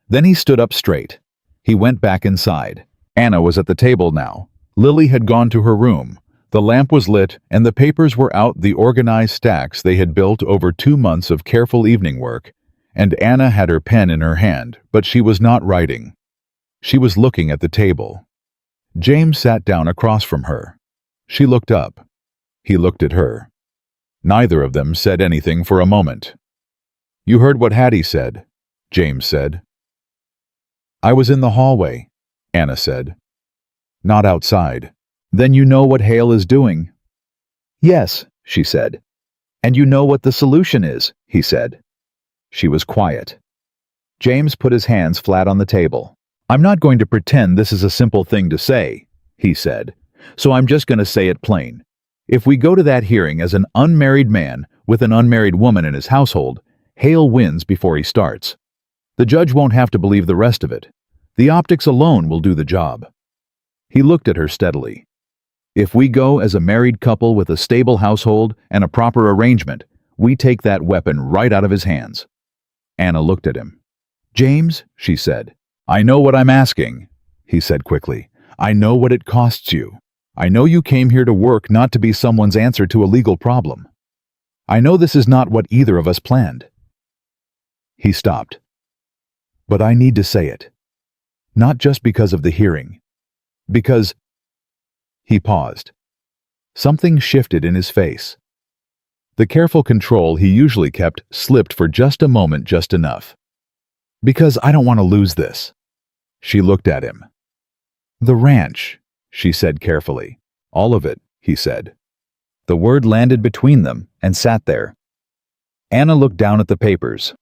Then he stood up straight. He went back inside. Anna was at the table now. Lily had gone to her room. The lamp was lit, and the papers were out the organized stacks they had built over 2 months of careful evening work, and Anna had her pen in her hand, but she was not writing. She was looking at the table. James sat down across from her. She looked up. He looked at her. Neither of them said anything for a moment. You heard what Hattie said, James said. I was in the hallway, Anna said. Not outside. Then you know what Hale is doing? Yes, she said. And you know what the solution is, he said. She was quiet. James put his hands flat on the table. I'm not going to pretend this is a simple thing to say, he said, so I'm just going to say it plain. If we go to that hearing as an unmarried man with an unmarried woman in his household, Hale wins before he starts. The judge won't have to believe the rest of it. The optics alone will do the job. He looked at her steadily. If we go as a married couple with a stable household and a proper arrangement, we take that weapon right out of his hands. Anna looked at him. James, she said. I know what I'm asking, he said quickly. I know what it costs you. I know you came here to work, not to be someone's answer to a legal problem. I know this is not what either of us planned. He stopped. But I need to say it. Not just because of the hearing. Because... He paused. Something shifted in his face. The careful control he usually kept slipped for just a moment, just enough. Because I don't want to lose this. She looked at him. The ranch, she said carefully. All of it, he said. The word landed between them and sat there. Anna looked down at the papers,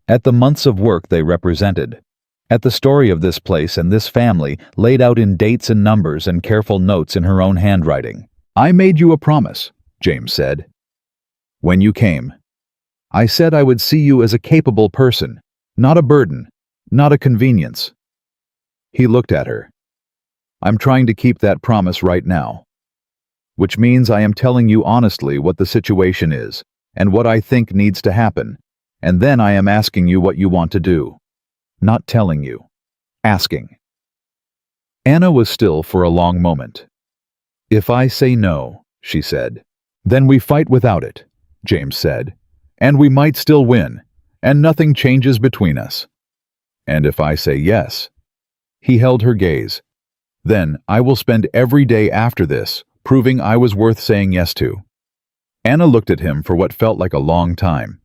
at the months of work they represented, at the story of this place and this family laid out in dates and numbers and careful notes in her own handwriting. I made you a promise, James said. When you came. I said I would see you as a capable person, not a burden, not a convenience. He looked at her. I'm trying to keep that promise right now. Which means I am telling you honestly what the situation is, and what I think needs to happen, and then I am asking you what you want to do. Not telling you. Asking. Anna was still for a long moment. If I say no, she said. Then we fight without it, James said. And we might still win, and nothing changes between us. And if I say yes? He held her gaze. Then I will spend every day after this proving I was worth saying yes to. Anna looked at him for what felt like a long time.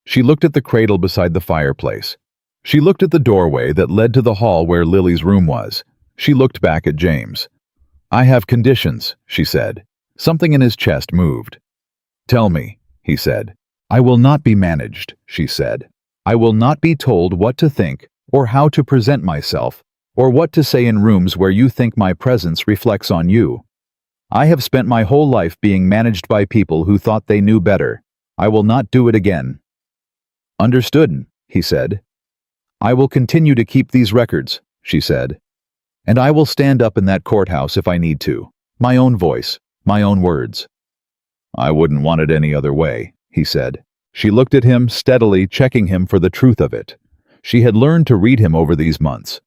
She looked at the cradle beside the fireplace. She looked at the doorway that led to the hall where Lily's room was. She looked back at James. I have conditions, she said. Something in his chest moved. Tell me, he said. I will not be managed, she said. I will not be told what to think or how to present myself or what to say in rooms where you think my presence reflects on you. I have spent my whole life being managed by people who thought they knew better. I will not do it again. Understood, he said. I will continue to keep these records, she said. And I will stand up in that courthouse if I need to. My own voice, my own words. I wouldn't want it any other way, he said. She looked at him steadily, checking him for the truth of it. She had learned to read him over these months.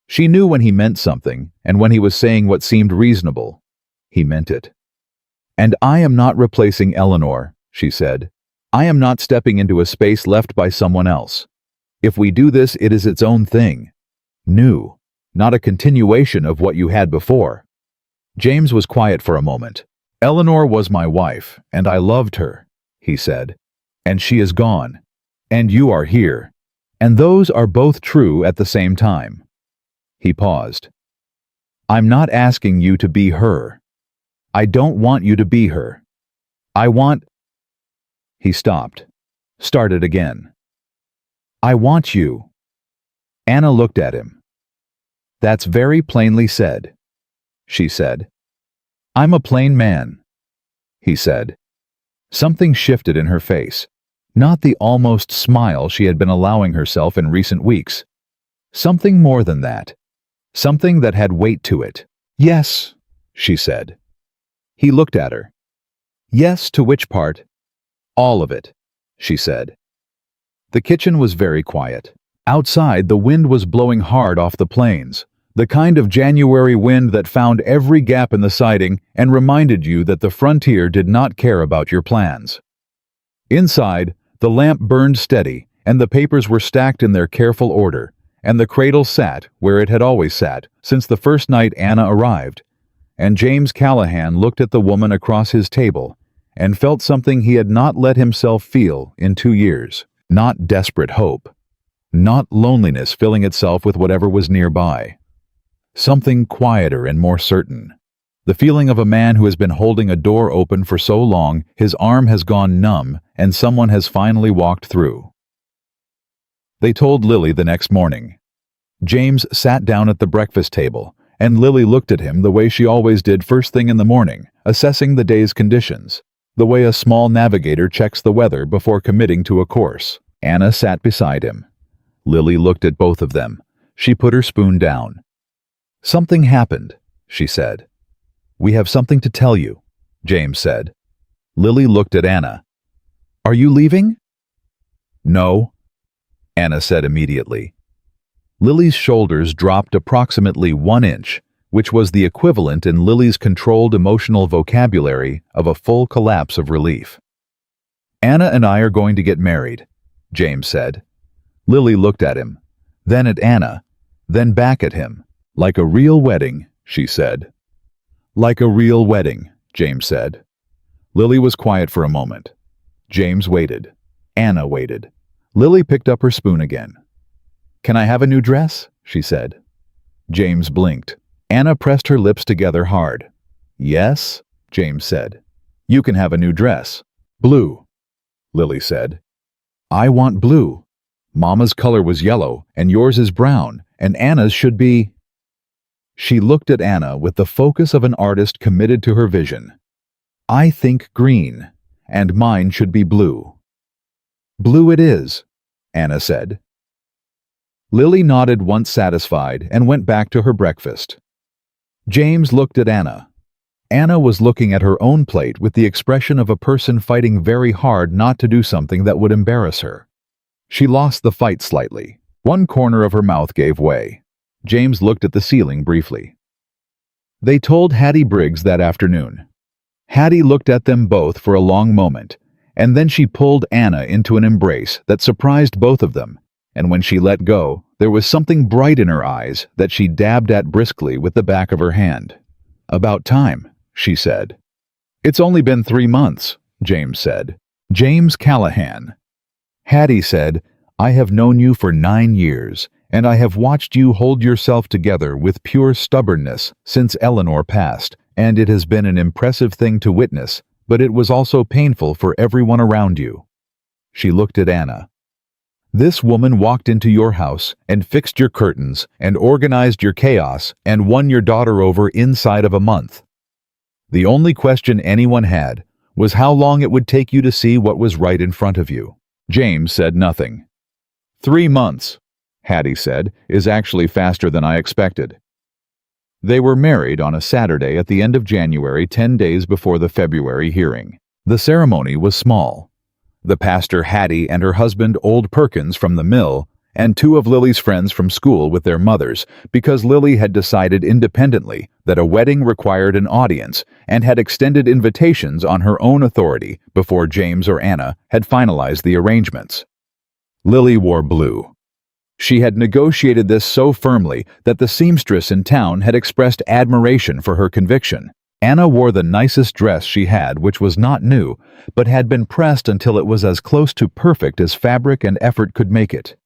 She knew when he meant something, and when he was saying what seemed reasonable. He meant it. And I am not replacing Eleanor, she said. I am not stepping into a space left by someone else. If we do this, it is its own thing. New, not a continuation of what you had before. James was quiet for a moment. Eleanor was my wife, and I loved her, he said. And she is gone. And you are here. And those are both true at the same time. He paused. I'm not asking you to be her. I don't want you to be her. I want... He stopped. Started again. I want you. Anna looked at him. That's very plainly said, she said. I'm a plain man, he said. Something shifted in her face. Not the almost smile she had been allowing herself in recent weeks. Something more than that. Something that had weight to it. Yes, she said. He looked at her. Yes, to which part? All of it, she said. The kitchen was very quiet. Outside, the wind was blowing hard off the plains, the kind of January wind that found every gap in the siding and reminded you that the frontier did not care about your plans. Inside, the lamp burned steady, and the papers were stacked in their careful order, and the cradle sat where it had always sat since the first night Anna arrived. And James Callahan looked at the woman across his table and felt something he had not let himself feel in 2 years. Not desperate hope. Not loneliness filling itself with whatever was nearby. Something quieter and more certain. The feeling of a man who has been holding a door open for so long his arm has gone numb and someone has finally walked through. They told Lily the next morning. James sat down at the breakfast table, and Lily looked at him the way she always did first thing in the morning, assessing the day's conditions, the way a small navigator checks the weather before committing to a course. Anna sat beside him. Lily looked at both of them. She put her spoon down. Something happened, she said. We have something to tell you, James said. Lily looked at Anna. Are you leaving? No, Anna said immediately. Lily's shoulders dropped approximately 1 inch, which was the equivalent in Lily's controlled emotional vocabulary of a full collapse of relief. Anna and I are going to get married, James said. Lily looked at him. then at Anna, then back at him. "Like a real wedding," she said. "Like a real wedding," James said. Lily was quiet for a moment. James waited. Anna waited. Lily picked up her spoon again. "Can I have a new dress?" she said. James blinked. Anna pressed her lips together hard. "Yes," James said. "You can have a new dress. Blue," Lily said. "I want blue. Mama's color was yellow, and yours is brown, and Anna's should be—" She looked at Anna with the focus of an artist committed to her vision. "I think green, and mine should be blue." "Blue it is," Anna said. Lily nodded once satisfied and went back to her breakfast. James looked at Anna. Anna was looking at her own plate with the expression of a person fighting very hard not to do something that would embarrass her. She lost the fight slightly. One corner of her mouth gave way. James looked at the ceiling briefly. They told Hattie Briggs that afternoon. Hattie looked at them both for a long moment, and then she pulled Anna into an embrace that surprised both of them, and when she let go, there was something bright in her eyes that she dabbed at briskly with the back of her hand. "About time," she said. "It's only been 3 months," James said. James Callahan. Hattie said, "I have known you for 9 years, and I have watched you hold yourself together with pure stubbornness since Eleanor passed, and it has been an impressive thing to witness, but it was also painful for everyone around you." She looked at Anna. "This woman walked into your house and fixed your curtains and organized your chaos and won your daughter over inside of a month. The only question anyone had was how long it would take you to see what was right in front of you." James said nothing. 3 months, Hattie said, is actually faster than I expected. They were married on a Saturday at the end of January, 10 days before the February hearing. The ceremony was small. The pastor, Hattie, and her husband, Old Perkins from the mill, and 2 of Lily's friends from school with their mothers, because Lily had decided independently that a wedding required an audience and had extended invitations on her own authority before James or Anna had finalized the arrangements. Lily wore blue. She had negotiated this so firmly that the seamstress in town had expressed admiration for her conviction. Anna wore the nicest dress she had, which was not new, but had been pressed until it was as close to perfect as fabric and effort could make it.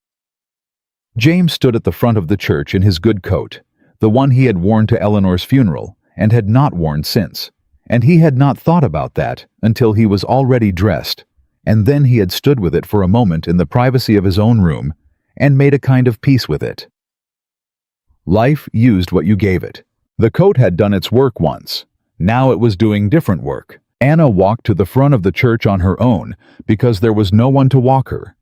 James stood at the front of the church in his good coat, the one he had worn to Eleanor's funeral, and had not worn since, and he had not thought about that until he was already dressed, and then he had stood with it for a moment in the privacy of his own room and made a kind of peace with it. Life used what you gave it. The coat had done its work once. Now it was doing different work. Anna walked to the front of the church on her own because there was no one to walk her.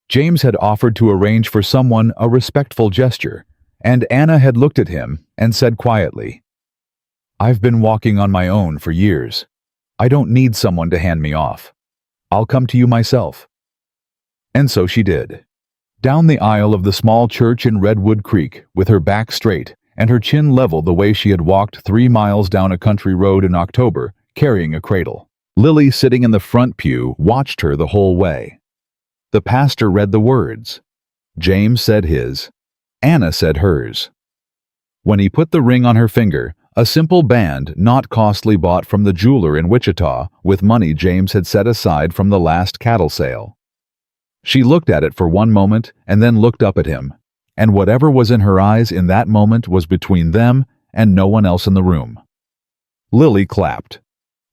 James had offered to arrange for someone a respectful gesture, and Anna had looked at him and said quietly, "I've been walking on my own for years. I don't need someone to hand me off. I'll come to you myself." And so she did. Down the aisle of the small church in Redwood Creek, with her back straight and her chin level the way she had walked 3 miles down a country road in October, carrying a cradle. Lily, sitting in the front pew, watched her the whole way. The pastor read the words. James said his. Anna said hers. When he put the ring on her finger, a simple band not costly bought from the jeweler in Wichita with money James had set aside from the last cattle sale. She looked at it for one moment and then looked up at him, and whatever was in her eyes in that moment was between them and no one else in the room. Lily clapped.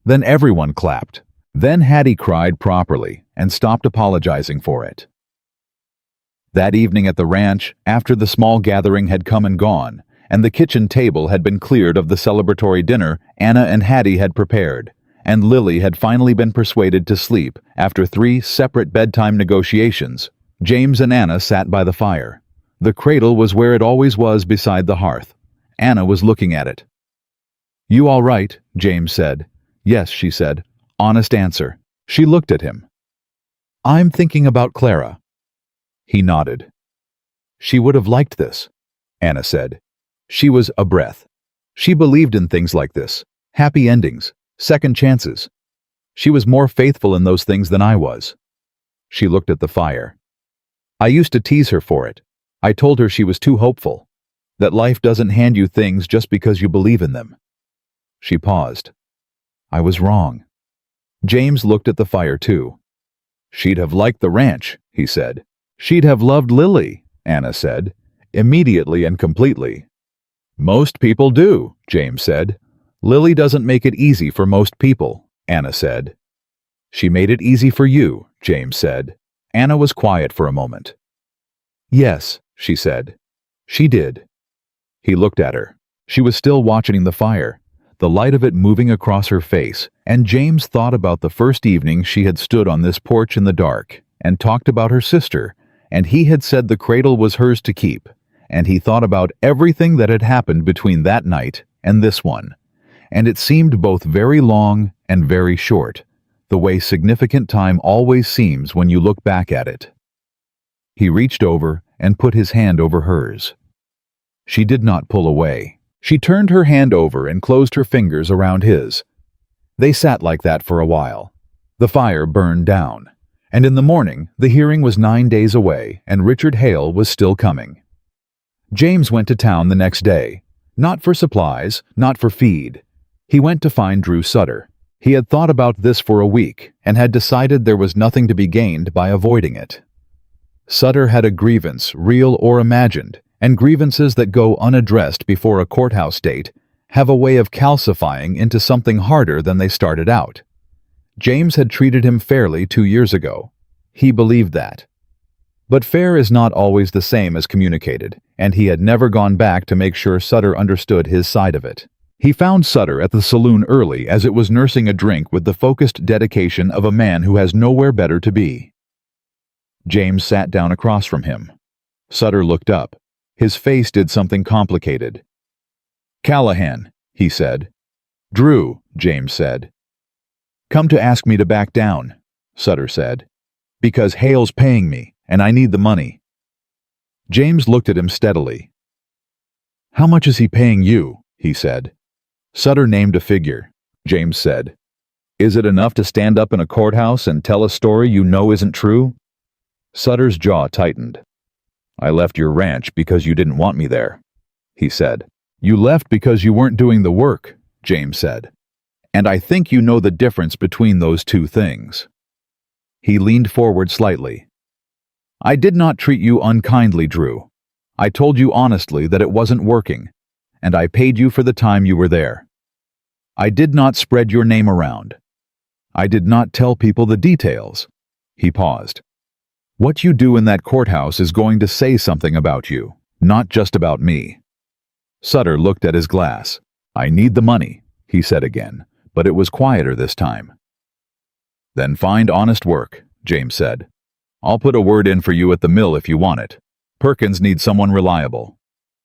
Then everyone clapped. Then Hattie cried properly and stopped apologizing for it. That evening at the ranch, after the small gathering had come and gone, and the kitchen table had been cleared of the celebratory dinner Anna and Hattie had prepared, and Lily had finally been persuaded to sleep after 3 separate bedtime negotiations, James and Anna sat by the fire. The cradle was where it always was beside the hearth. Anna was looking at it. "You all right?" James said. "Yes," she said. Honest answer. She looked at him. "I'm thinking about Clara." He nodded. "She would have liked this," Anna said. She was a breath. She believed in things like this, happy endings, second chances. She was more faithful in those things than I was. She looked at the fire. "I used to tease her for it. I told her she was too hopeful, that life doesn't hand you things just because you believe in them. She paused. I was wrong. James looked at the fire too. She'd have liked the ranch, he said. She'd have loved Lily, Anna said, immediately and completely. Most people do, James said. Lily doesn't make it easy for most people, Anna said. She made it easy for you, James said. Anna was quiet for a moment. Yes, she said. She did. He looked at her. She was still watching the fire, the light of it moving across her face, and James thought about the first evening she had stood on this porch in the dark and talked about her sister, and he had said the cradle was hers to keep, and he thought about everything that had happened between that night and this one, and it seemed both very long and very short, the way significant time always seems when you look back at it. He reached over and put his hand over hers. She did not pull away. She turned her hand over and closed her fingers around his. They sat like that for a while. The fire burned down, and in the morning the hearing was 9 days away and Richard Hale was still coming. James went to town the next day, not for supplies, not for feed. He went to find Drew Sutter. He had thought about this for a week and had decided there was nothing to be gained by avoiding it. Sutter had a grievance, real or imagined, and grievances that go unaddressed before a courthouse date have a way of calcifying into something harder than they started out. James had treated him fairly 2 years ago. He believed that. But fair is not always the same as communicated, and he had never gone back to make sure Sutter understood his side of it. He found Sutter at the saloon early as it was nursing a drink with the focused dedication of a man who has nowhere better to be. James sat down across from him. Sutter looked up. His face did something complicated. Callahan, he said. Drew, James said. Come to ask me to back down, Sutter said. Because Hale's paying me, and I need the money. James looked at him steadily. How much is he paying you? He said. Sutter named a figure. James said. Is it enough to stand up in a courthouse and tell a story you know isn't true? Sutter's jaw tightened. I left your ranch because you didn't want me there, he said. You left because you weren't doing the work, James said. And I think you know the difference between those two things. He leaned forward slightly. I did not treat you unkindly, Drew. I told you honestly that it wasn't working, and I paid you for the time you were there. I did not spread your name around. I did not tell people the details. He paused. What you do in that courthouse is going to say something about you, not just about me. Sutter looked at his glass. I need the money, he said again, but it was quieter this time. Then find honest work, James said. I'll put a word in for you at the mill if you want it. Perkins needs someone reliable.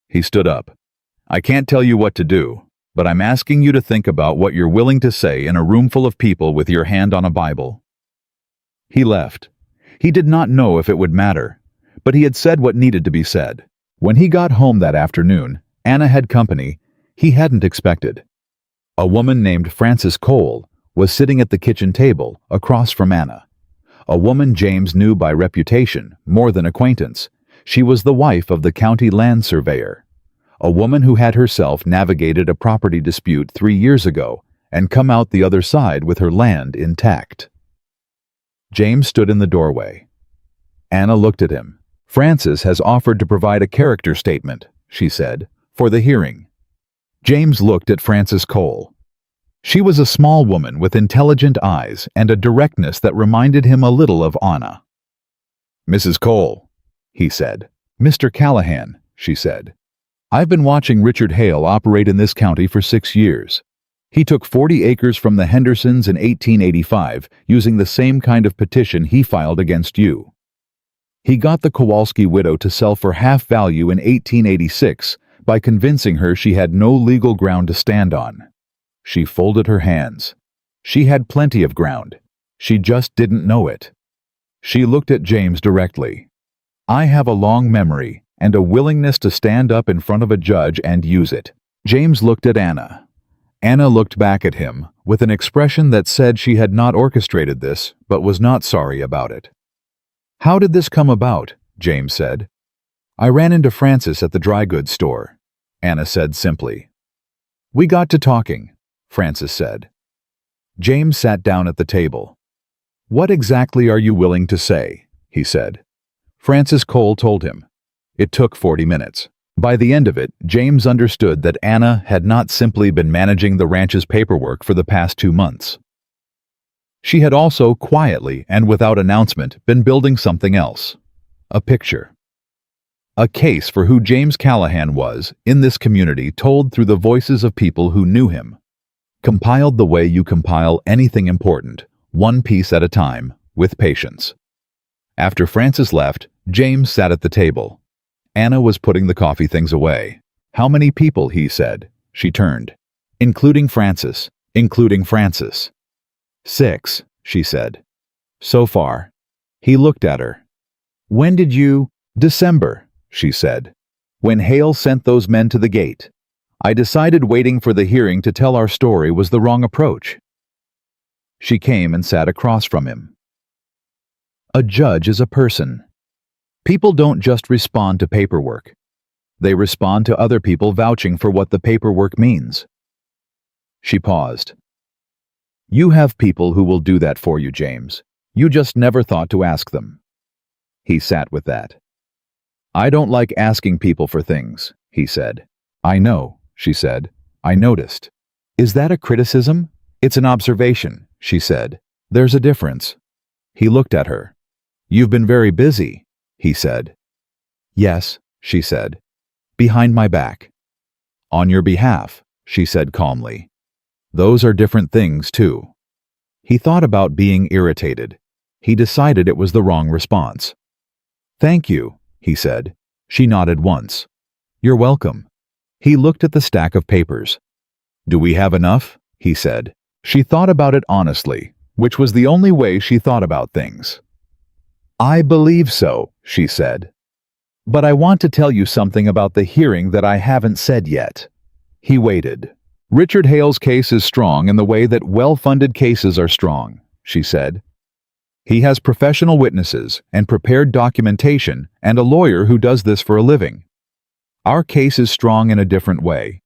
He stood up. I can't tell you what to do, but I'm asking you to think about what you're willing to say in a room full of people with your hand on a Bible. He left. He did not know if it would matter, but he had said what needed to be said. When he got home that afternoon, Anna had company he hadn't expected. A woman named Frances Cole was sitting at the kitchen table across from Anna. A woman James knew by reputation, more than acquaintance. She was the wife of the county land surveyor. A woman who had herself navigated a property dispute 3 years ago and come out the other side with her land intact. James stood in the doorway. Anna looked at him. Frances has offered to provide a character statement, she said, for the hearing. James looked at Frances Cole. She was a small woman with intelligent eyes and a directness that reminded him a little of Anna. Mrs. Cole, he said. Mr. Callahan, she said. I've been watching Richard Hale operate in this county for 6 years. He took 40 acres from the Hendersons in 1885 using the same kind of petition he filed against you. He got the Kowalski widow to sell for half value in 1886 by convincing her she had no legal ground to stand on. She folded her hands. She had plenty of ground. She just didn't know it. She looked at James directly. I have a long memory and a willingness to stand up in front of a judge and use it. James looked at Anna. Anna looked back at him with an expression that said she had not orchestrated this, but was not sorry about it. How did this come about? James said. I ran into Francis at the dry goods store, Anna said simply. We got to talking, Francis said. James sat down at the table. What exactly are you willing to say? He said. Francis Cole told him. It took 40 minutes. By the end of it, James understood that Anna had not simply been managing the ranch's paperwork for the past 2 months. She had also, quietly and without announcement, been building something else. A picture. A case for who James Callahan was, in this community, told through the voices of people who knew him. Compiled the way you compile anything important, one piece at a time, with patience. After Francis left, James sat at the table. Anna was putting the coffee things away. How many people, he said. She turned. Including Francis. 6, she said. So far. He looked at her. When did you? December, she said. When Hale sent those men to the gate. I decided waiting for the hearing to tell our story was the wrong approach. She came and sat across from him. A judge is a person. People don't just respond to paperwork. They respond to other people vouching for what the paperwork means. She paused. You have people who will do that for you, James. You just never thought to ask them. He sat with that. I don't like asking people for things, he said. I know, she said. I noticed. Is that a criticism? It's an observation, she said. There's a difference. He looked at her. You've been very busy, he said. Yes, she said. Behind my back. On your behalf, she said calmly. Those are different things, too. He thought about being irritated. He decided it was the wrong response. Thank you, he said. She nodded once. You're welcome. He looked at the stack of papers. Do we have enough? He said. She thought about it honestly, which was the only way she thought about things. I believe so, she said. But I want to tell you something about the hearing that I haven't said yet. He waited. Richard Hale's case is strong in the way that well-funded cases are strong, she said. He has professional witnesses and prepared documentation and a lawyer who does this for a living. Our case is strong in a different way.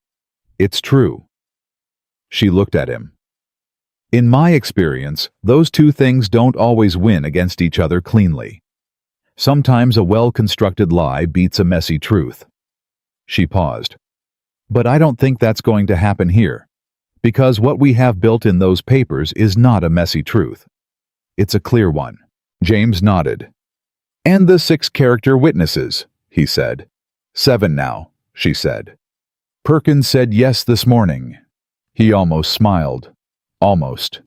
It's true. She looked at him. In my experience, those two things don't always win against each other cleanly. Sometimes a well-constructed lie beats a messy truth. She paused. But I don't think that's going to happen here, because what we have built in those papers is not a messy truth. It's a clear one. James nodded. And the 6 character witnesses, he said. 7 now, she said. Perkins said yes this morning. He almost smiled. Almost.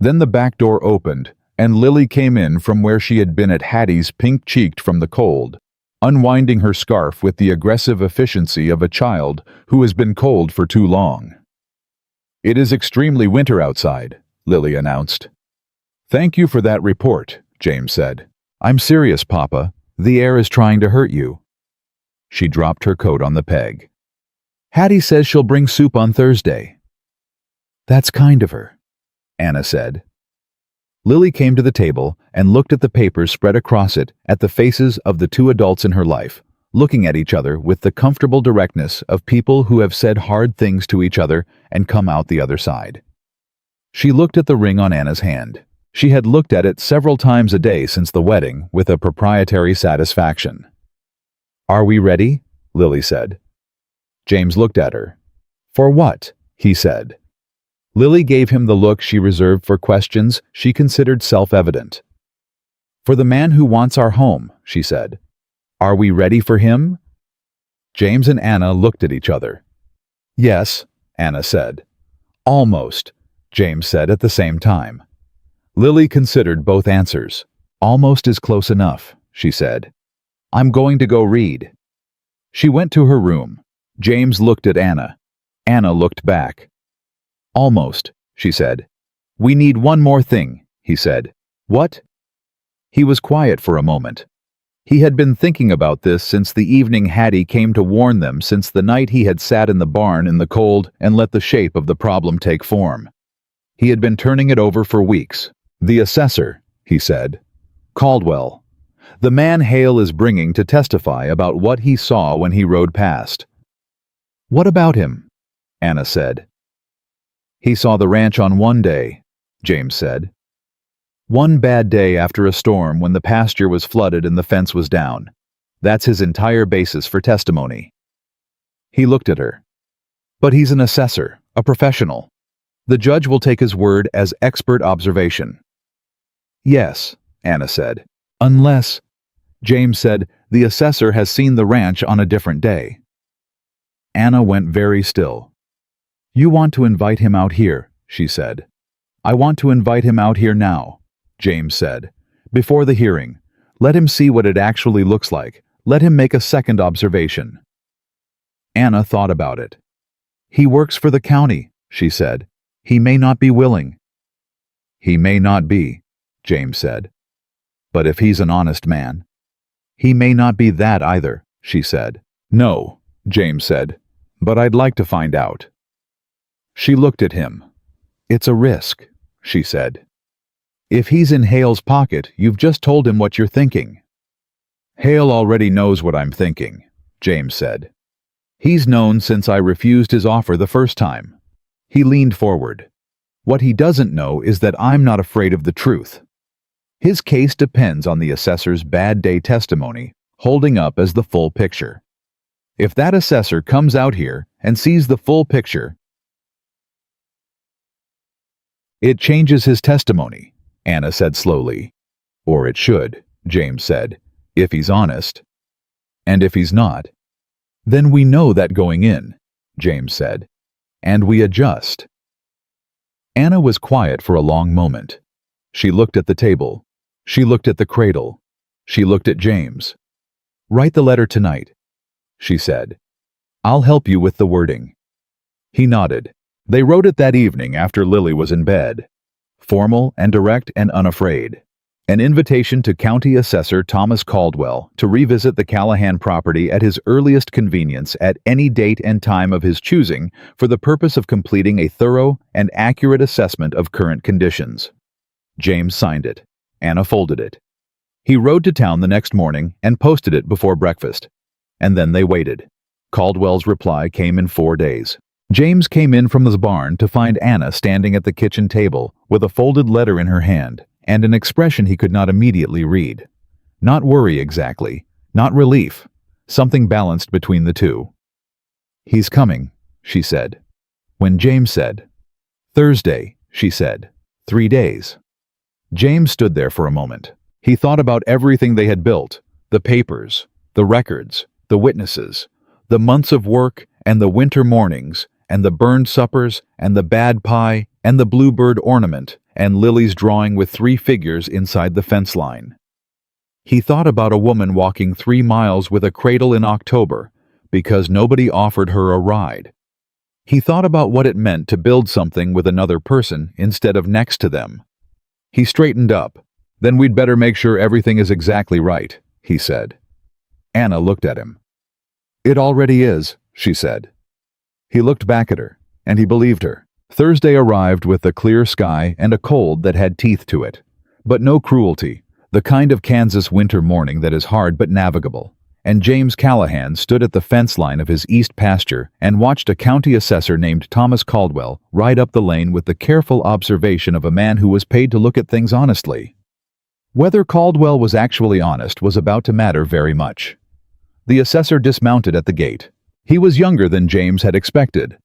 Then the back door opened, and Lily came in from where she had been at Hattie's, pink-cheeked from the cold, unwinding her scarf with the aggressive efficiency of a child who has been cold for too long. It is extremely winter outside, Lily announced. Thank you for that report, James said. I'm serious, Papa. The air is trying to hurt you. She dropped her coat on the peg. Hattie says she'll bring soup on Thursday. That's kind of her, Anna said. Lily came to the table and looked at the papers spread across it at the faces of the 2 adults in her life, looking at each other with the comfortable directness of people who have said hard things to each other and come out the other side. She looked at the ring on Anna's hand. She had looked at it several times a day since the wedding with a proprietary satisfaction. Are we ready? Lily said. James looked at her. For what? He said. Lily gave him the look she reserved for questions she considered self-evident. For the man who wants our home, she said. Are we ready for him? James and Anna looked at each other. Yes, Anna said. Almost, James said at the same time. Lily considered both answers. Almost is close enough, she said. I'm going to go read. She went to her room. James looked at Anna. Anna looked back. Almost, she said. We need one more thing, he said. What? He was quiet for a moment. He had been thinking about this since the evening Hattie came to warn them, since the night he had sat in the barn in the cold and let the shape of the problem take form. He had been turning it over for weeks. The assessor, he said. Caldwell. the man Hale is bringing to testify about what he saw when he rode past. What about him? Anna said. He saw the ranch on one day, James said. One bad day after a storm when the pasture was flooded and the fence was down. That's his entire basis for testimony. He looked at her. But he's an assessor, a professional. The judge will take his word as expert observation. Yes, Anna said. Unless, James said, the assessor has seen the ranch on a different day. Anna went very still. You want to invite him out here, she said. I want to invite him out here now, James said. Before the hearing, let him see what it actually looks like. Let him make a second observation. Anna thought about it. He works for the county, she said. He may not be willing. He may not be, James said. But if he's an honest man. He may not be that either, she said. No, James said, but I'd like to find out. She looked at him. It's a risk, she said. If he's in Hale's pocket, you've just told him what you're thinking. Hale already knows what I'm thinking, James said. He's known since I refused his offer the first time. He leaned forward. What he doesn't know is that I'm not afraid of the truth. His case depends on the assessor's bad day testimony, holding up as the full picture. If that assessor comes out here and sees the full picture, it changes his testimony, Anna said slowly. Or it should, James said, if he's honest. And if he's not, then we know that going in, James said, and we adjust. Anna was quiet for a long moment. She looked at the table. She looked at the cradle. She looked at James. Write the letter tonight, she said. I'll help you with the wording. He nodded. They wrote it that evening after Lily was in bed. Formal and direct and unafraid. An invitation to County Assessor Thomas Caldwell to revisit the Callahan property at his earliest convenience at any date and time of his choosing for the purpose of completing a thorough and accurate assessment of current conditions. James signed it. Anna folded it. He rode to town the next morning and posted it before breakfast. And then they waited. Caldwell's reply came in 4 days. James came in from the barn to find Anna standing at the kitchen table with a folded letter in her hand and an expression he could not immediately read. Not worry exactly, not relief, something balanced between the two. He's coming, she said. When James said, Thursday, she said, 3 days. James stood there for a moment. He thought about everything they had built, the papers, the records, the witnesses, the months of work and the winter mornings and the burned suppers and the bad pie and the bluebird ornament and Lily's drawing with 3 figures inside the fence line. He thought about a woman walking 3 miles with a cradle in October because nobody offered her a ride. He thought about what it meant to build something with another person instead of next to them. He straightened up. Then we'd better make sure everything is exactly right, he said. Anna looked at him. It already is, she said. He looked back at her, and he believed her. Thursday arrived with a clear sky and a cold that had teeth to it, but no cruelty, the kind of Kansas winter morning that is hard but navigable. And James Callahan stood at the fence line of his east pasture and watched a county assessor named Thomas Caldwell ride up the lane with the careful observation of a man who was paid to look at things honestly. Whether Caldwell was actually honest was about to matter very much. The assessor dismounted at the gate. He was younger than James had expected.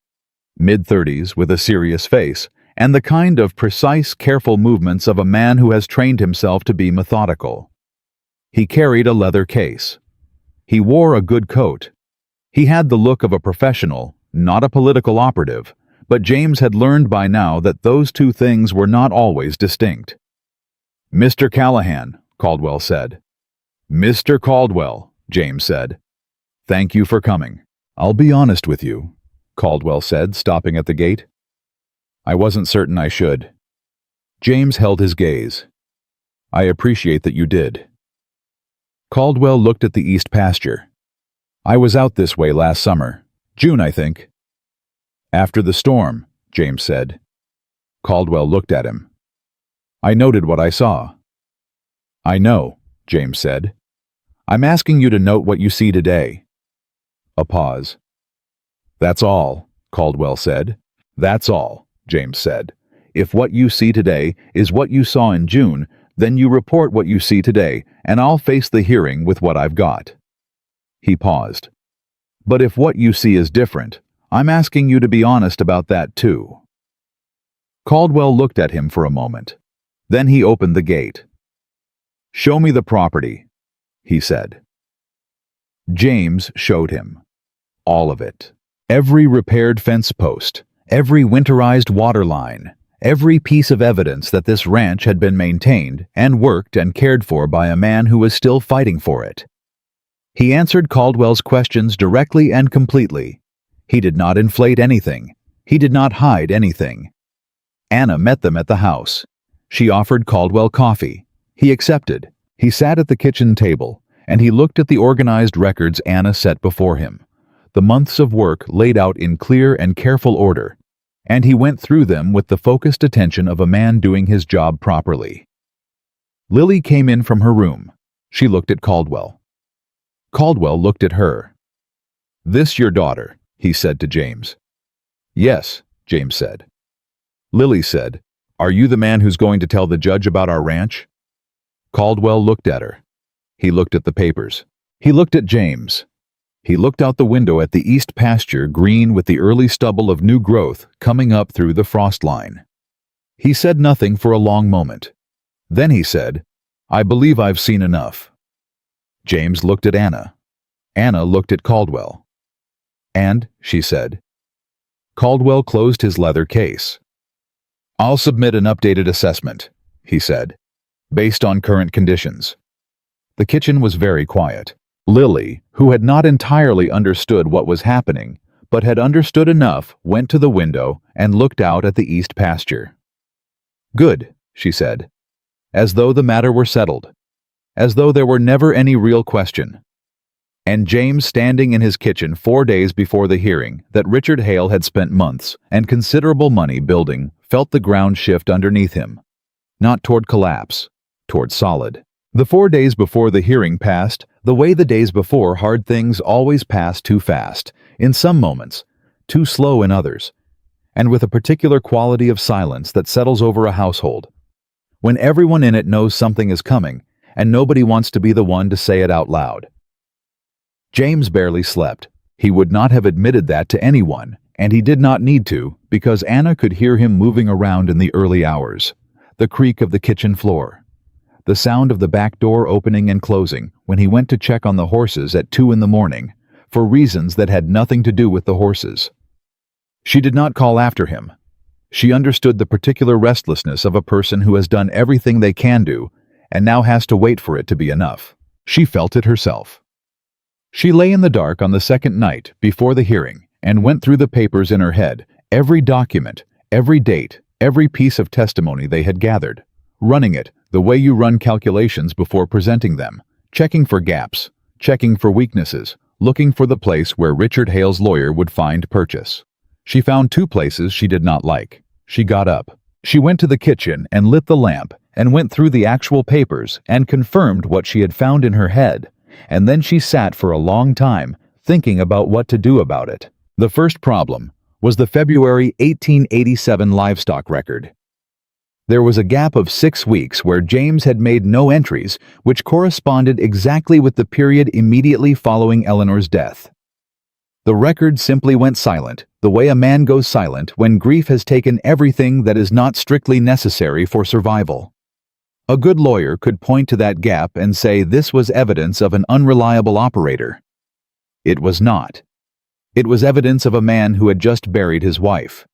Mid-30s with a serious face, and the kind of precise, careful movements of a man who has trained himself to be methodical. He carried a leather case. He wore a good coat. He had the look of a professional, not a political operative, but James had learned by now that those two things were not always distinct. Mr. Callahan, Caldwell said. Mr. Caldwell, James said. Thank you for coming. I'll be honest with you, Caldwell said, stopping at the gate. I wasn't certain I should. James held his gaze. I appreciate that you did. Caldwell looked at the east pasture. I was out this way last summer. June, I think. After the storm, James said. Caldwell looked at him. I noted what I saw. I know, James said. I'm asking you to note what you see today. A pause. That's all, Caldwell said. That's all, James said. If what you see today is what you saw in June, then you report what you see today, and I'll face the hearing with what I've got. He paused. But if what you see is different, I'm asking you to be honest about that too. Caldwell looked at him for a moment. Then he opened the gate. Show me the property, he said. James showed him. All of it. Every repaired fence post, every winterized water line, every piece of evidence that this ranch had been maintained and worked and cared for by a man who was still fighting for it. He answered Caldwell's questions directly and completely. He did not inflate anything. He did not hide anything. Anna met them at the house. She offered Caldwell coffee. He accepted. He sat at the kitchen table, and he looked at the organized records Anna set before him, the months of work laid out in clear and careful order, and he went through them with the focused attention of a man doing his job properly. Lily came in from her room. She looked at Caldwell. Caldwell looked at her. This your daughter, he said to James. Yes, James said. Lily said, Are you the man who's going to tell the judge about our ranch? Caldwell looked at her. He looked at the papers. He looked at James. He looked out the window at the east pasture green with the early stubble of new growth coming up through the frost line. He said nothing for a long moment. Then he said, I believe I've seen enough. James looked at Anna. Anna looked at Caldwell. And, she said. Caldwell closed his leather case. I'll submit an updated assessment, he said, based on current conditions. The kitchen was very quiet. Lily, who had not entirely understood what was happening, but had understood enough, went to the window and looked out at the east pasture. Good, she said, as though the matter were settled, as though there were never any real question. And James, standing in his kitchen 4 days before the hearing that Richard Hale had spent months and considerable money building, felt the ground shift underneath him, not toward collapse, toward solid. The 4 days before the hearing passed the way the days before hard things always pass, too fast, in some moments, too slow in others, and with a particular quality of silence that settles over a household, when everyone in it knows something is coming, and nobody wants to be the one to say it out loud. James barely slept. He would not have admitted that to anyone, and he did not need to, because Anna could hear him moving around in the early hours, the creak of the kitchen floor, the sound of the back door opening and closing when he went to check on the horses at 2 in the morning, for reasons that had nothing to do with the horses. She did not call after him. She understood the particular restlessness of a person who has done everything they can do and now has to wait for it to be enough. She felt it herself. She lay in the dark on the second night before the hearing and went through the papers in her head, every document, every date, every piece of testimony they had gathered, running it the way you run calculations before presenting them, checking for gaps, checking for weaknesses, looking for the place where Richard Hale's lawyer would find purchase. She found 2 places she did not like. She got up. She went to the kitchen and lit the lamp and went through the actual papers and confirmed what she had found in her head, and then she sat for a long time thinking about what to do about it. The first problem was the February 1887 livestock record. There was a gap of 6 weeks where James had made no entries which corresponded exactly with the period immediately following Eleanor's death. The record simply went silent, the way a man goes silent when grief has taken everything that is not strictly necessary for survival. A good lawyer could point to that gap and say this was evidence of an unreliable operator. It was not. It was evidence of a man who had just buried his wife.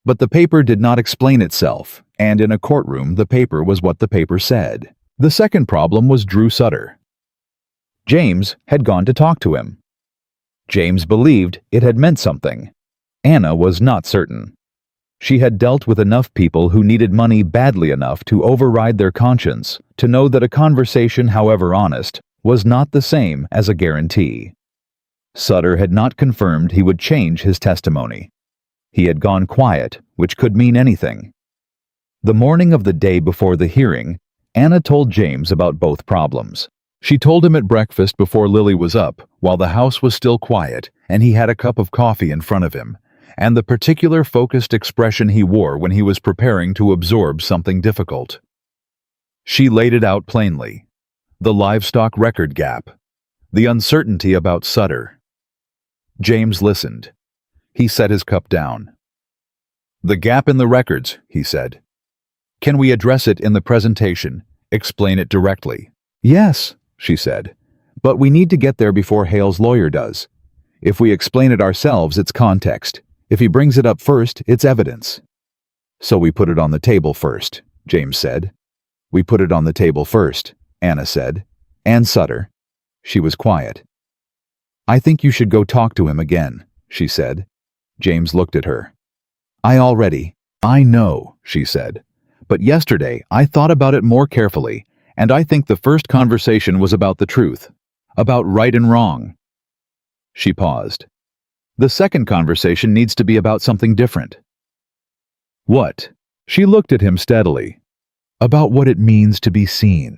But the paper did not explain itself, and in a courtroom the paper was what the paper said. The second problem was Drew Sutter. James had gone to talk to him. James believed it had meant something. Anna was not certain. She had dealt with enough people who needed money badly enough to override their conscience to know that a conversation, however honest, was not the same as a guarantee. Sutter had not confirmed he would change his testimony. He had gone quiet, which could mean anything. The morning of the day before the hearing, Anna told James about both problems. She told him at breakfast before Lily was up, while the house was still quiet, and he had a cup of coffee in front of him, and the particular focused expression he wore when he was preparing to absorb something difficult. She laid it out plainly. The livestock record gap. The uncertainty about Sutter. James listened. He set his cup down. "The gap in the records," he said. "Can we address it in the presentation? Explain it directly?" "Yes," she said. "But we need to get there before Hale's lawyer does. If we explain it ourselves, it's context. If he brings it up first, it's evidence." "So we put it on the table first," James said. "We put it on the table first," Anna said. "And Sutter." She was quiet. "I think you should go talk to him again," she said. James looked at her. I know," she said. "But yesterday I thought about it more carefully, and I think the first conversation was about the truth, about right and wrong." She paused. "The second conversation needs to be about something different." "What?" She looked at him steadily. "About what it means to be seen.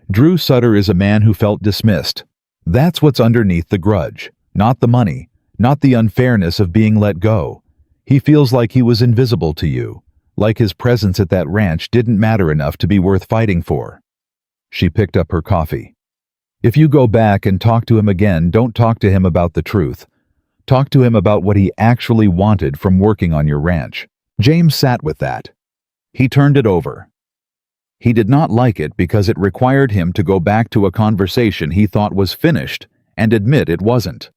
Drew Sutter is a man who felt dismissed. That's what's underneath the grudge, not the money, not the unfairness of being let go. He feels like he was invisible to you, like his presence at that ranch didn't matter enough to be worth fighting for." She picked up her coffee. "If you go back and talk to him again, don't talk to him about the truth. Talk to him about what he actually wanted from working on your ranch." James sat with that. He turned it over. He did not like it because it required him to go back to a conversation he thought was finished and admit it wasn't.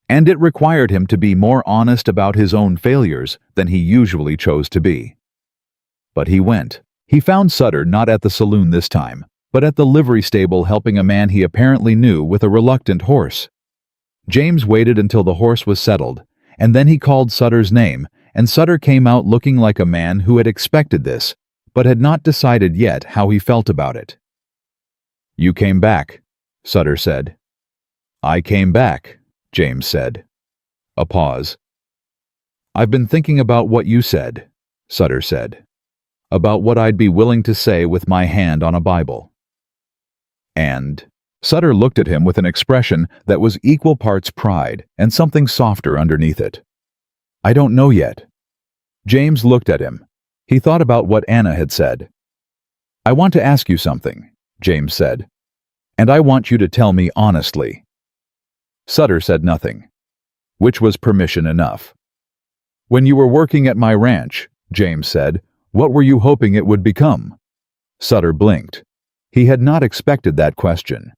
And it required him to be more honest about his own failures than he usually chose to be. But he went. He found Sutter not at the saloon this time, but at the livery stable helping a man he apparently knew with a reluctant horse. James waited until the horse was settled, and then he called Sutter's name, and Sutter came out looking like a man who had expected this, but had not decided yet how he felt about it. "You came back," Sutter said. "I came back," James said. A pause. "I've been thinking about what you said," Sutter said. "About what I'd be willing to say with my hand on a Bible." "And?" Sutter looked at him with an expression that was equal parts pride and something softer underneath it. "I don't know yet." James looked at him. He thought about what Anna had said. "I want to ask you something," James said. "And I want you to tell me honestly." Sutter said nothing, which was permission enough. "When you were working at my ranch," James said, "what were you hoping it would become?" Sutter blinked. He had not expected that question.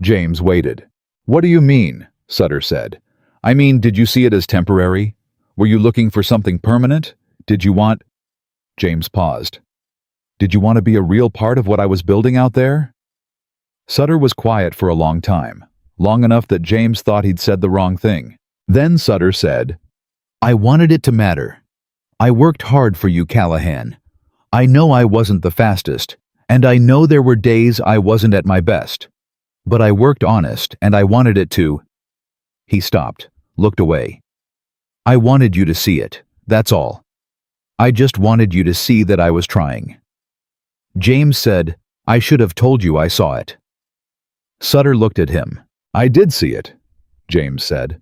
James waited. "What do you mean?" Sutter said. "I mean, did you see it as temporary? Were you looking for something permanent? Did you want—" James paused. "Did you want to be a real part of what I was building out there?" Sutter was quiet for a long time, long enough that James thought he'd said the wrong thing. Then Sutter said, "I wanted it to matter. I worked hard for you, Callahan. I know I wasn't the fastest, and I know there were days I wasn't at my best. But I worked honest, and I wanted it to—" He stopped, looked away. "I wanted you to see it, that's all. I just wanted you to see that I was trying." James said, "I should have told you I saw it." Sutter looked at him. "I did see it," James said.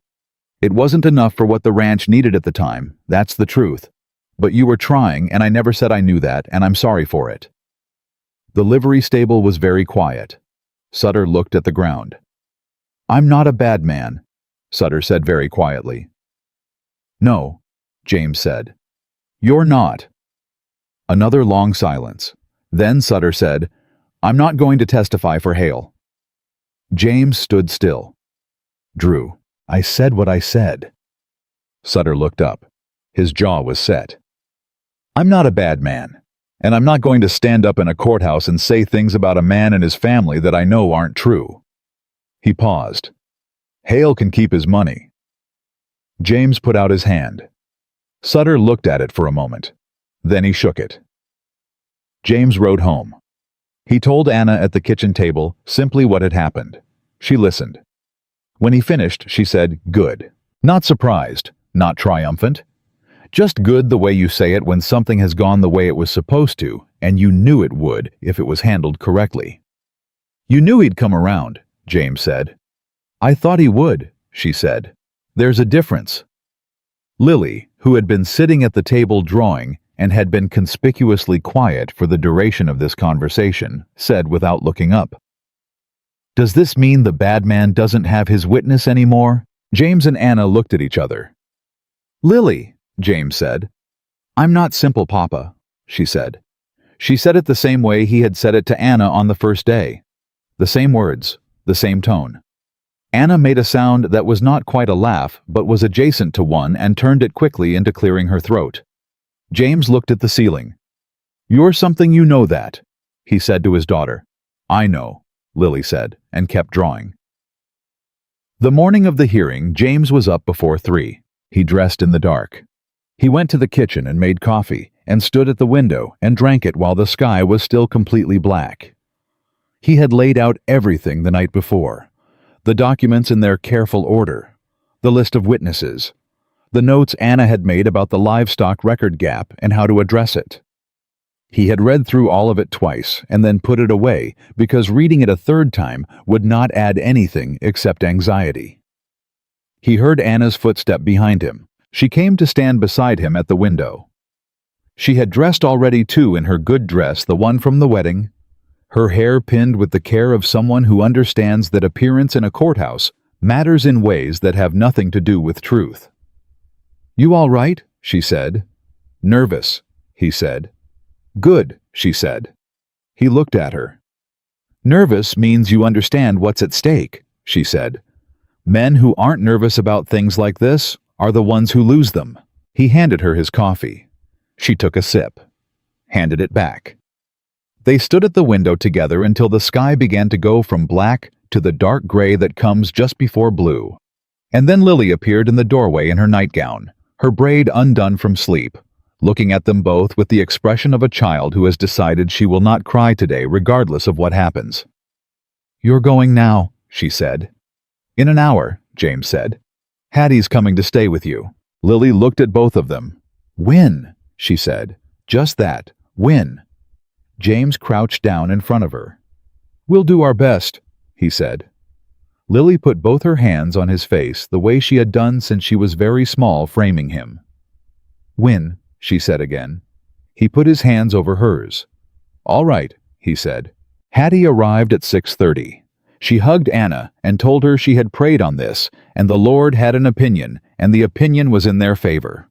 "It wasn't enough for what the ranch needed at the time, that's the truth. But you were trying, and I never said I knew that, and I'm sorry for it." The livery stable was very quiet. Sutter looked at the ground. "I'm not a bad man," Sutter said very quietly. "No," James said. "You're not." Another long silence. Then Sutter said, "I'm not going to testify for Hale." James stood still. "Drew, I said what I said." Sutter looked up. His jaw was set. "I'm not a bad man, and I'm not going to stand up in a courthouse and say things about a man and his family that I know aren't true." He paused. "Hale can keep his money." James put out his hand. Sutter looked at it for a moment. Then he shook it. James rode home. He told Anna at the kitchen table simply what had happened. She listened. When he finished, she said, "Good." Not surprised, not triumphant. Just good the way you say it when something has gone the way it was supposed to, and you knew it would if it was handled correctly. You knew he'd come around, James said. I thought he would, she said. There's a difference. Lily, who had been sitting at the table drawing and had been conspicuously quiet for the duration of this conversation, said without looking up. Does this mean the bad man doesn't have his witness anymore? James and Anna looked at each other. Lily, James said. I'm not simple, Papa, she said. She said it the same way he had said it to Anna on the first day. The same words, the same tone. Anna made a sound that was not quite a laugh, but was adjacent to one and turned it quickly into clearing her throat. James looked at the ceiling. You're something, you know that, he said to his daughter. I know, Lily said, and kept drawing. The morning of the hearing, James was up before 3. He dressed in the dark. He went to the kitchen and made coffee, and stood at the window and drank it while the sky was still completely black. He had laid out everything the night before. The documents in their careful order, the list of witnesses, the notes Anna had made about the livestock record gap and how to address it. He had read through all of it twice and then put it away because reading it a third time would not add anything except anxiety. He heard Anna's footstep behind him. She came to stand beside him at the window. She had dressed already too in her good dress, the one from the wedding, her hair pinned with the care of someone who understands that appearance in a courthouse matters in ways that have nothing to do with truth. You all right? She said. Nervous, he said. Good, she said. He looked at her. Nervous means you understand what's at stake, she said. Men who aren't nervous about things like this are the ones who lose them. He handed her his coffee. She took a sip, handed it back. They stood at the window together until the sky began to go from black to the dark gray that comes just before blue. And then Lily appeared in the doorway in her nightgown, her braid undone from sleep, looking at them both with the expression of a child who has decided she will not cry today regardless of what happens. You're going now, she said. In an hour, James said. Hattie's coming to stay with you. Lily looked at both of them. When? She said. Just that. When? James crouched down in front of her. We'll do our best, he said. Lily put both her hands on his face the way she had done since she was very small, framing him. When? She said again. He put his hands over hers. All right, he said. Hattie arrived at 6:30. She hugged Anna and told her she had prayed on this, and the Lord had an opinion, and the opinion was in their favor.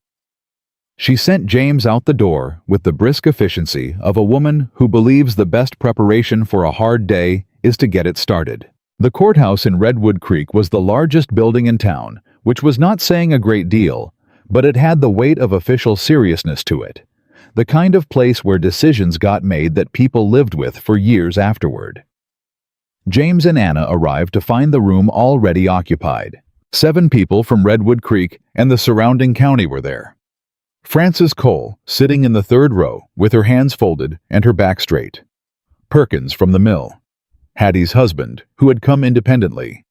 She sent James out the door with the brisk efficiency of a woman who believes the best preparation for a hard day is to get it started. The courthouse in Redwood Creek was the largest building in town, which was not saying a great deal, but it had the weight of official seriousness to it, the kind of place where decisions got made that people lived with for years afterward. James and Anna arrived to find the room already occupied. 7 people from Redwood Creek and the surrounding county were there. Frances Cole, sitting in the 3rd row, with her hands folded and her back straight. Perkins from the mill. Hattie's husband, who had come independently.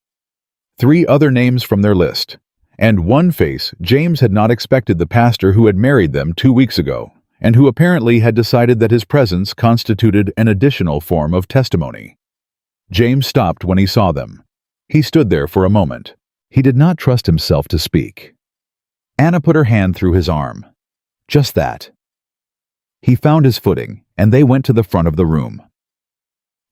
3 other names from their list. And one face James had not expected, the pastor who had married them 2 weeks ago, and who apparently had decided that his presence constituted an additional form of testimony. James stopped when he saw them. He stood there for a moment. He did not trust himself to speak. Anna put her hand through his arm. Just that. He found his footing, and they went to the front of the room.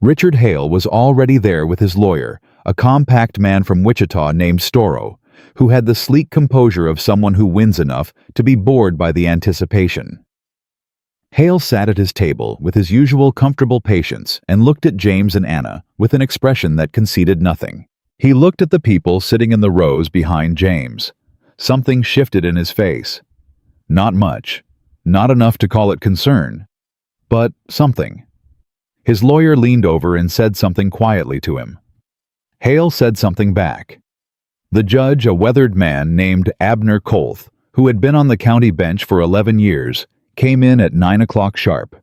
Richard Hale was already there with his lawyer, a compact man from Wichita named Storrow, who had the sleek composure of someone who wins enough to be bored by the anticipation. Hale sat at his table with his usual comfortable patience and looked at James and Anna with an expression that conceded nothing. He looked at the people sitting in the rows behind James. Something shifted in his face. Not much. Not enough to call it concern. But something. His lawyer leaned over and said something quietly to him. Hale said something back. The judge, a weathered man named Abner Kolth, who had been on the county bench for 11 years, came in at 9 o'clock sharp.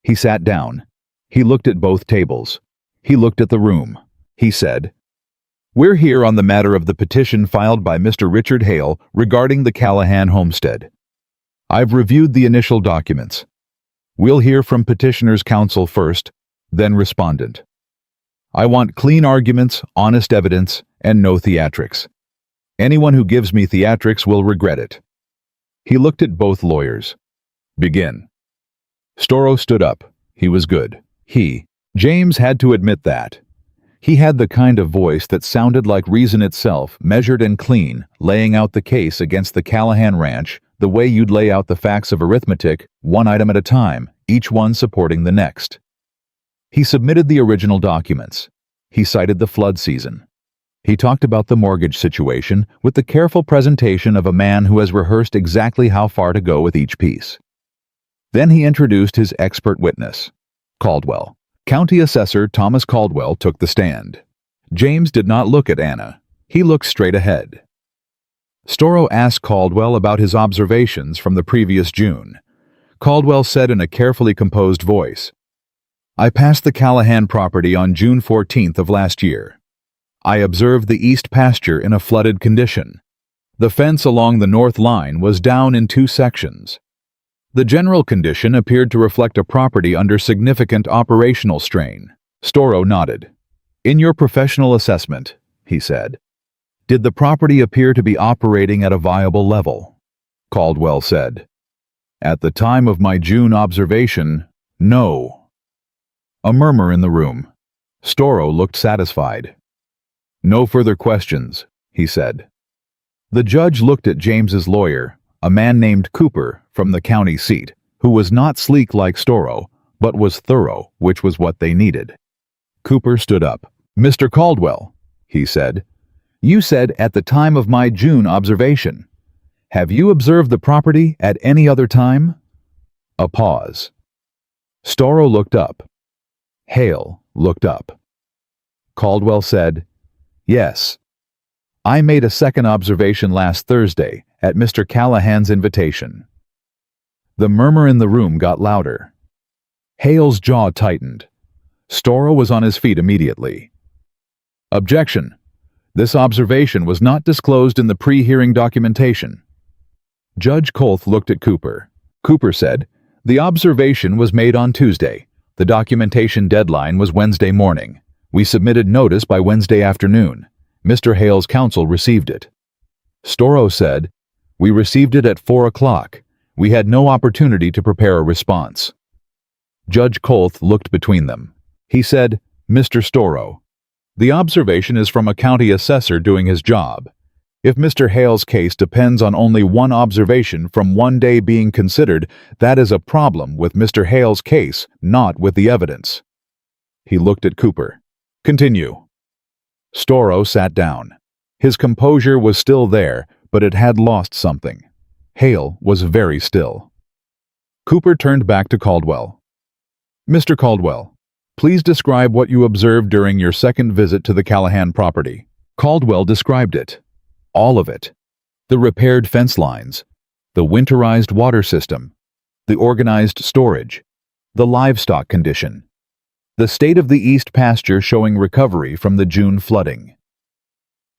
He sat down. He looked at both tables. He looked at the room. He said, We're here on the matter of the petition filed by Mr. Richard Hale regarding the Callahan homestead. I've reviewed the initial documents. We'll hear from petitioner's counsel first, then respondent. I want clean arguments, honest evidence, and no theatrics. Anyone who gives me theatrics will regret it." He looked at both lawyers. "Begin." Storrow stood up. He was good. James had to admit that. He had the kind of voice that sounded like reason itself, measured and clean, laying out the case against the Callahan Ranch the way you'd lay out the facts of arithmetic, one item at a time, each one supporting the next. He submitted the original documents. He cited the flood season. He talked about the mortgage situation with the careful presentation of a man who has rehearsed exactly how far to go with each piece. Then he introduced his expert witness, Caldwell. County Assessor Thomas Caldwell took the stand. James did not look at Anna. He looked straight ahead. Storrow asked Caldwell about his observations from the previous June. Caldwell said in a carefully composed voice, "I passed the Callahan property on June 14th of last year. I observed the east pasture in a flooded condition. The fence along the north line was down in 2 sections. The general condition appeared to reflect a property under significant operational strain." Storrow nodded. "In your professional assessment," he said, "did the property appear to be operating at a viable level?" Caldwell said, "At the time of my June observation, no." A murmur in the room. Storrow looked satisfied. "No further questions," he said. The judge looked at James's lawyer, a man named Cooper from the county seat, who was not sleek like Storrow, but was thorough, which was what they needed. Cooper stood up. "Mr. Caldwell," he said, "you said at the time of my June observation. Have you observed the property at any other time?" A pause. Storrow looked up. Hale looked up. Caldwell said, "Yes. I made a second observation last Thursday at Mr. Callahan's invitation." The murmur in the room got louder. Hale's jaw tightened. Storrow was on his feet immediately. "Objection. This observation was not disclosed in the pre-hearing documentation." Judge Kolth looked at Cooper. Cooper said, "The observation was made on Tuesday. The documentation deadline was Wednesday morning. We submitted notice by Wednesday afternoon. Mr. Hale's counsel received it." Storrow said, "We received it at 4 o'clock. We had no opportunity to prepare a response." Judge Kolth looked between them. He said, "Mr. Storrow, the observation is from a county assessor doing his job. If Mr. Hale's case depends on only one observation from one day being considered, that is a problem with Mr. Hale's case, not with the evidence." He looked at Cooper. "Continue." Storrow sat down. His composure was still there, but it had lost something. Hale was very still. Cooper turned back to Caldwell. "Mr. Caldwell, please describe what you observed during your second visit to the Callahan property." Caldwell described it. All of it. The repaired fence lines, the winterized water system, the organized storage, the livestock condition, the state of the east pasture showing recovery from the June flooding.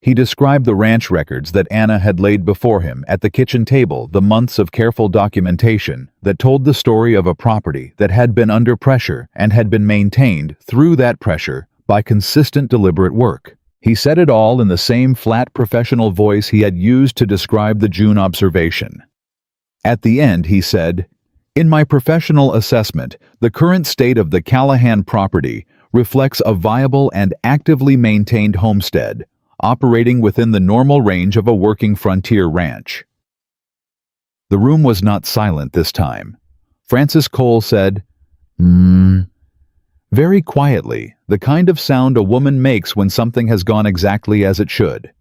He described the ranch records that Anna had laid before him at the kitchen table, the months of careful documentation that told the story of a property that had been under pressure and had been maintained through that pressure by consistent deliberate work. He said it all in the same flat professional voice he had used to describe the June observation. At the end, he said, "In my professional assessment, the current state of the Callahan property reflects a viable and actively maintained homestead, operating within the normal range of a working frontier ranch." The room was not silent this time. Francis Cole said, very quietly, the kind of sound a woman makes when something has gone exactly as it should.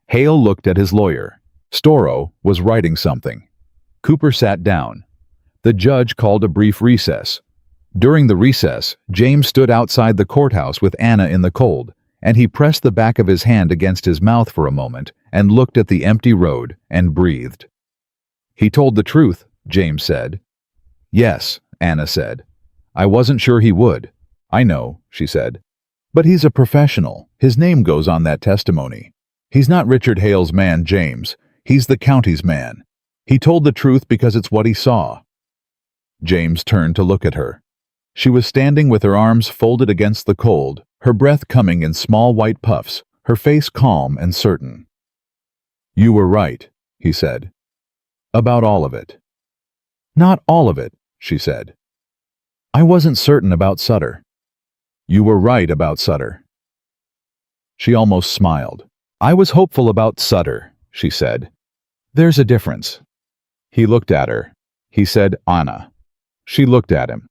Hale looked at his lawyer. Storrow was writing something. Cooper sat down. The judge called a brief recess. During the recess, James stood outside the courthouse with Anna in the cold, and he pressed the back of his hand against his mouth for a moment and looked at the empty road and breathed. "He told the truth," James said. "Yes," Anna said. "I wasn't sure he would." "I know," she said. "But he's a professional. His name goes on that testimony. He's not Richard Hale's man, James. He's the county's man. He told the truth because it's what he saw." James turned to look at her. She was standing with her arms folded against the cold, her breath coming in small white puffs, her face calm and certain. "You were right," he said. "About all of it." "Not all of it," she said. "I wasn't certain about Sutter." "You were right about Sutter." She almost smiled. "I was hopeful about Sutter," she said. "There's a difference." He looked at her. He said, "Anna." She looked at him.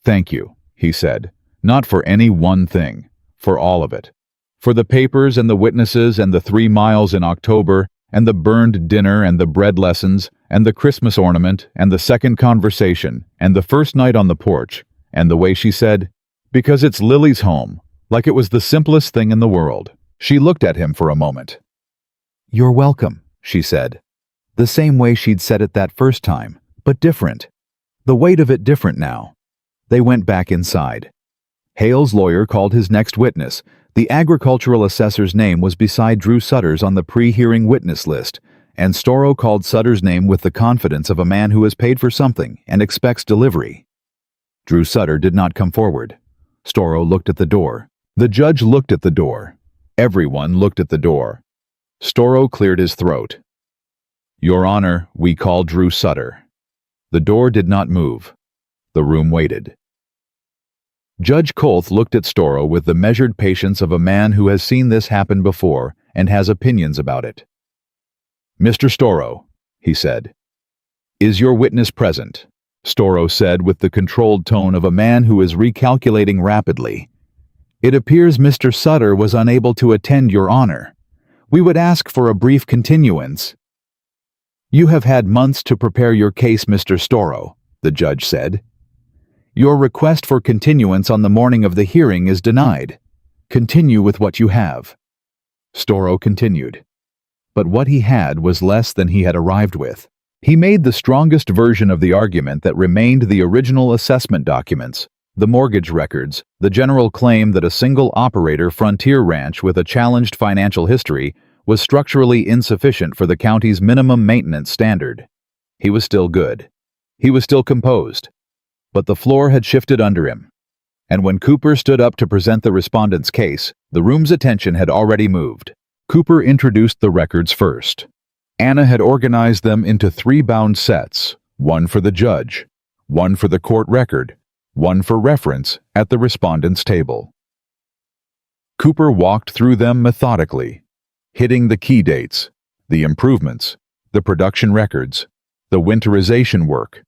"Thank you," he said. "Not for any one thing. For all of it. For the papers and the witnesses and the 3 miles in October and the burned dinner and the bread lessons and the Christmas ornament and the second conversation and the first night on the porch and the way she said, 'Because it's Lily's home,' like it was the simplest thing in the world." She looked at him for a moment. "You're welcome," she said. The same way she'd said it that first time, but different. The weight of it different now. They went back inside. Hale's lawyer called his next witness. The agricultural assessor's name was beside Drew Sutter's on the pre-hearing witness list, and Storrow called Sutter's name with the confidence of a man who has paid for something and expects delivery. Drew Sutter did not come forward. Storrow looked at the door. The judge looked at the door. Everyone looked at the door. Storrow cleared his throat. "Your Honor, we call Drew Sutter." The door did not move. The room waited. Judge Kolth looked at Storrow with the measured patience of a man who has seen this happen before and has opinions about it. "Mr. Storrow," he said. "Is your witness present?" Storrow said with the controlled tone of a man who is recalculating rapidly. "It appears Mr. Sutter was unable to attend, Your Honor. We would ask for a brief continuance." "You have had months to prepare your case, Mr. Storrow," the judge said. "Your request for continuance on the morning of the hearing is denied. Continue with what you have." Storrow continued. But what he had was less than he had arrived with. He made the strongest version of the argument that remained the original assessment documents, the mortgage records, the general claim that a single operator frontier ranch with a challenged financial history was structurally insufficient for the county's minimum maintenance standard. He was still good. He was still composed. But the floor had shifted under him. And when Cooper stood up to present the respondent's case, the room's attention had already moved. Cooper introduced the records first. Anna had organized them into 3 bound sets, one for the judge, one for the court record, one for reference at the respondent's table. Cooper walked through them methodically, hitting the key dates, the improvements, the production records, the winterization work,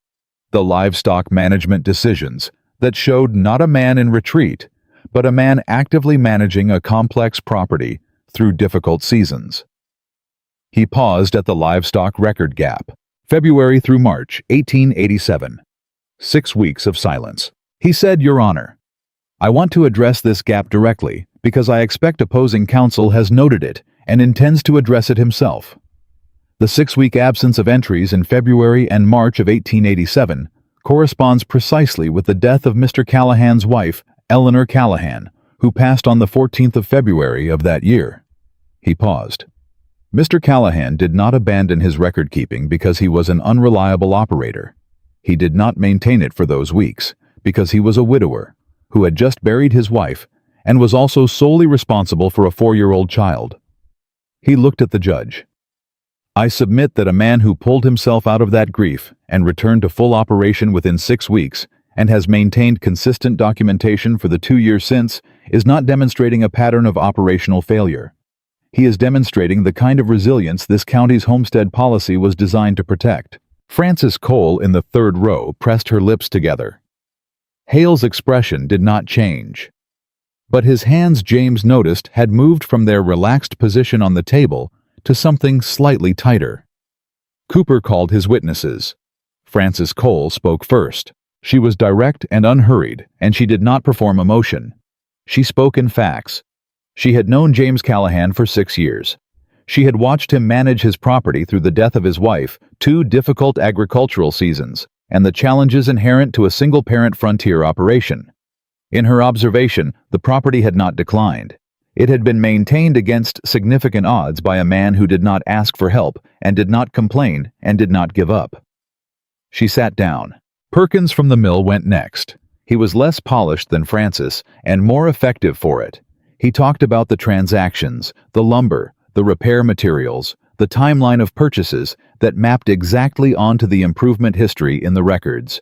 the livestock management decisions that showed not a man in retreat, but a man actively managing a complex property through difficult seasons. He paused at the livestock record gap, February through March 1887. 6 weeks of silence. He said, "Your Honor, I want to address this gap directly because I expect opposing counsel has noted it and intends to address it himself. The 6-week absence of entries in February and March of 1887 corresponds precisely with the death of Mr. Callahan's wife, Eleanor Callahan, who passed on the 14th of February of that year." He paused. Mr. Callahan did not abandon his record-keeping because he was an unreliable operator. He did not maintain it for those weeks because he was a widower who had just buried his wife and was also solely responsible for a 4-year-old child. He looked at the judge. "I submit that a man who pulled himself out of that grief and returned to full operation within 6 weeks and has maintained consistent documentation for the 2 years since is not demonstrating a pattern of operational failure. He is demonstrating the kind of resilience this county's homestead policy was designed to protect." Frances Cole in the 3rd row pressed her lips together. Hale's expression did not change. But his hands, James noticed, had moved from their relaxed position on the table to something slightly tighter. Cooper called his witnesses. Frances Cole spoke first. She was direct and unhurried, and she did not perform emotion. She spoke in facts. She had known James Callahan for 6 years. She had watched him manage his property through the death of his wife, 2 difficult agricultural seasons, and the challenges inherent to a single-parent frontier operation. In her observation, the property had not declined. It had been maintained against significant odds by a man who did not ask for help and did not complain and did not give up. She sat down. Perkins from the mill went next. He was less polished than Francis and more effective for it. He talked about the transactions, the lumber, the repair materials, the timeline of purchases that mapped exactly onto the improvement history in the records.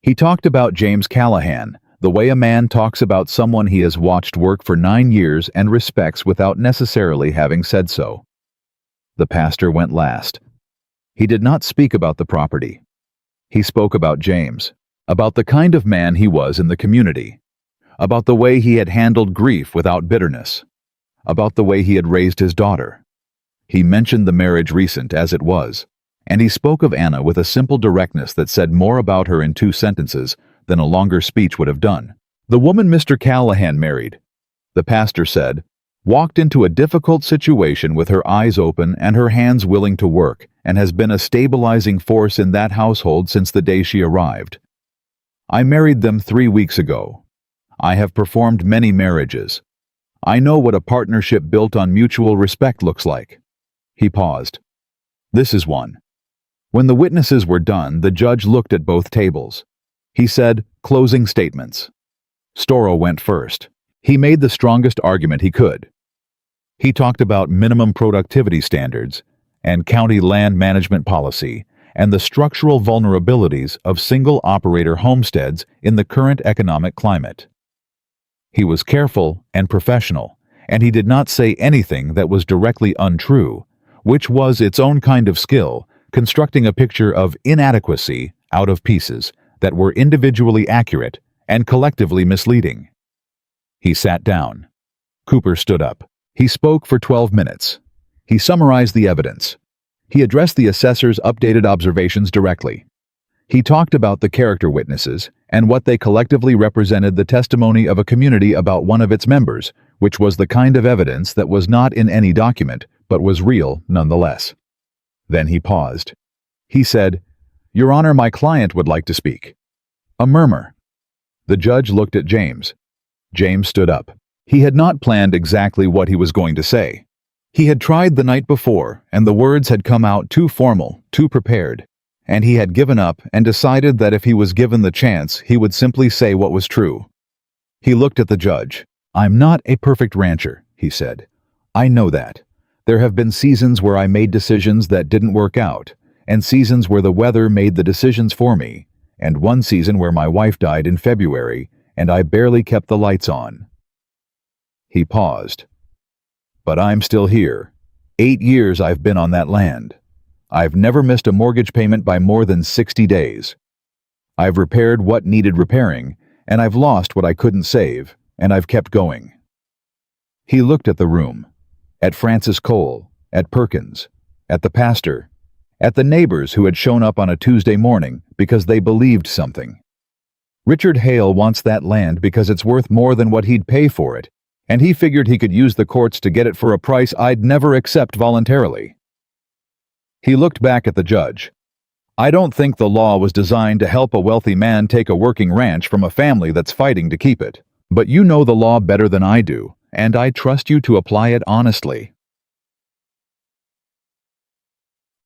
He talked about James Callahan, the way a man talks about someone he has watched work for 9 years and respects without necessarily having said so. The pastor went last. He did not speak about the property. He spoke about James, about the kind of man he was in the community, about the way he had handled grief without bitterness, about the way he had raised his daughter. He mentioned the marriage recent as it was, and he spoke of Anna with a simple directness that said more about her in 2 sentences than a longer speech would have done. The woman Mr. Callahan married, the pastor said, walked into a difficult situation with her eyes open and her hands willing to work, and has been a stabilizing force in that household since the day she arrived. I married them 3 weeks ago. I have performed many marriages. I know what a partnership built on mutual respect looks like. He paused. This is one. When the witnesses were done, the judge looked at both tables. He said, closing statements. Storrow went first. He made the strongest argument he could. He talked about minimum productivity standards and county land management policy and the structural vulnerabilities of single-operator homesteads in the current economic climate. He was careful and professional, and he did not say anything that was directly untrue, which was its own kind of skill, constructing a picture of inadequacy out of pieces that were individually accurate and collectively misleading. He sat down. Cooper stood up. He spoke for 12 minutes. He summarized the evidence. He addressed the assessor's updated observations directly. He talked about the character witnesses and what they collectively represented the testimony of a community about one of its members, which was the kind of evidence that was not in any document, but was real nonetheless. Then he paused. He said, "Your Honor, my client would like to speak." A murmur. The judge looked at James. James stood up. He had not planned exactly what he was going to say. He had tried the night before, and the words had come out too formal, too prepared, and he had given up and decided that if he was given the chance, he would simply say what was true. He looked at the judge. "I'm not a perfect rancher," he said. "I know that. There have been seasons where I made decisions that didn't work out, and seasons where the weather made the decisions for me, and one season where my wife died in February, and I barely kept the lights on." He paused. "But I'm still here. 8 years I've been on that land. I've never missed a mortgage payment by more than 60 days. I've repaired what needed repairing, and I've lost what I couldn't save, and I've kept going." He looked at the room, at Francis Cole, at Perkins, at the pastor, at the neighbors who had shown up on a Tuesday morning because they believed something. Richard Hale wants that land because it's worth more than what he'd pay for it, and he figured he could use the courts to get it for a price I'd never accept voluntarily. He looked back at the judge. "I don't think the law was designed to help a wealthy man take a working ranch from a family that's fighting to keep it. But you know the law better than I do, and I trust you to apply it honestly."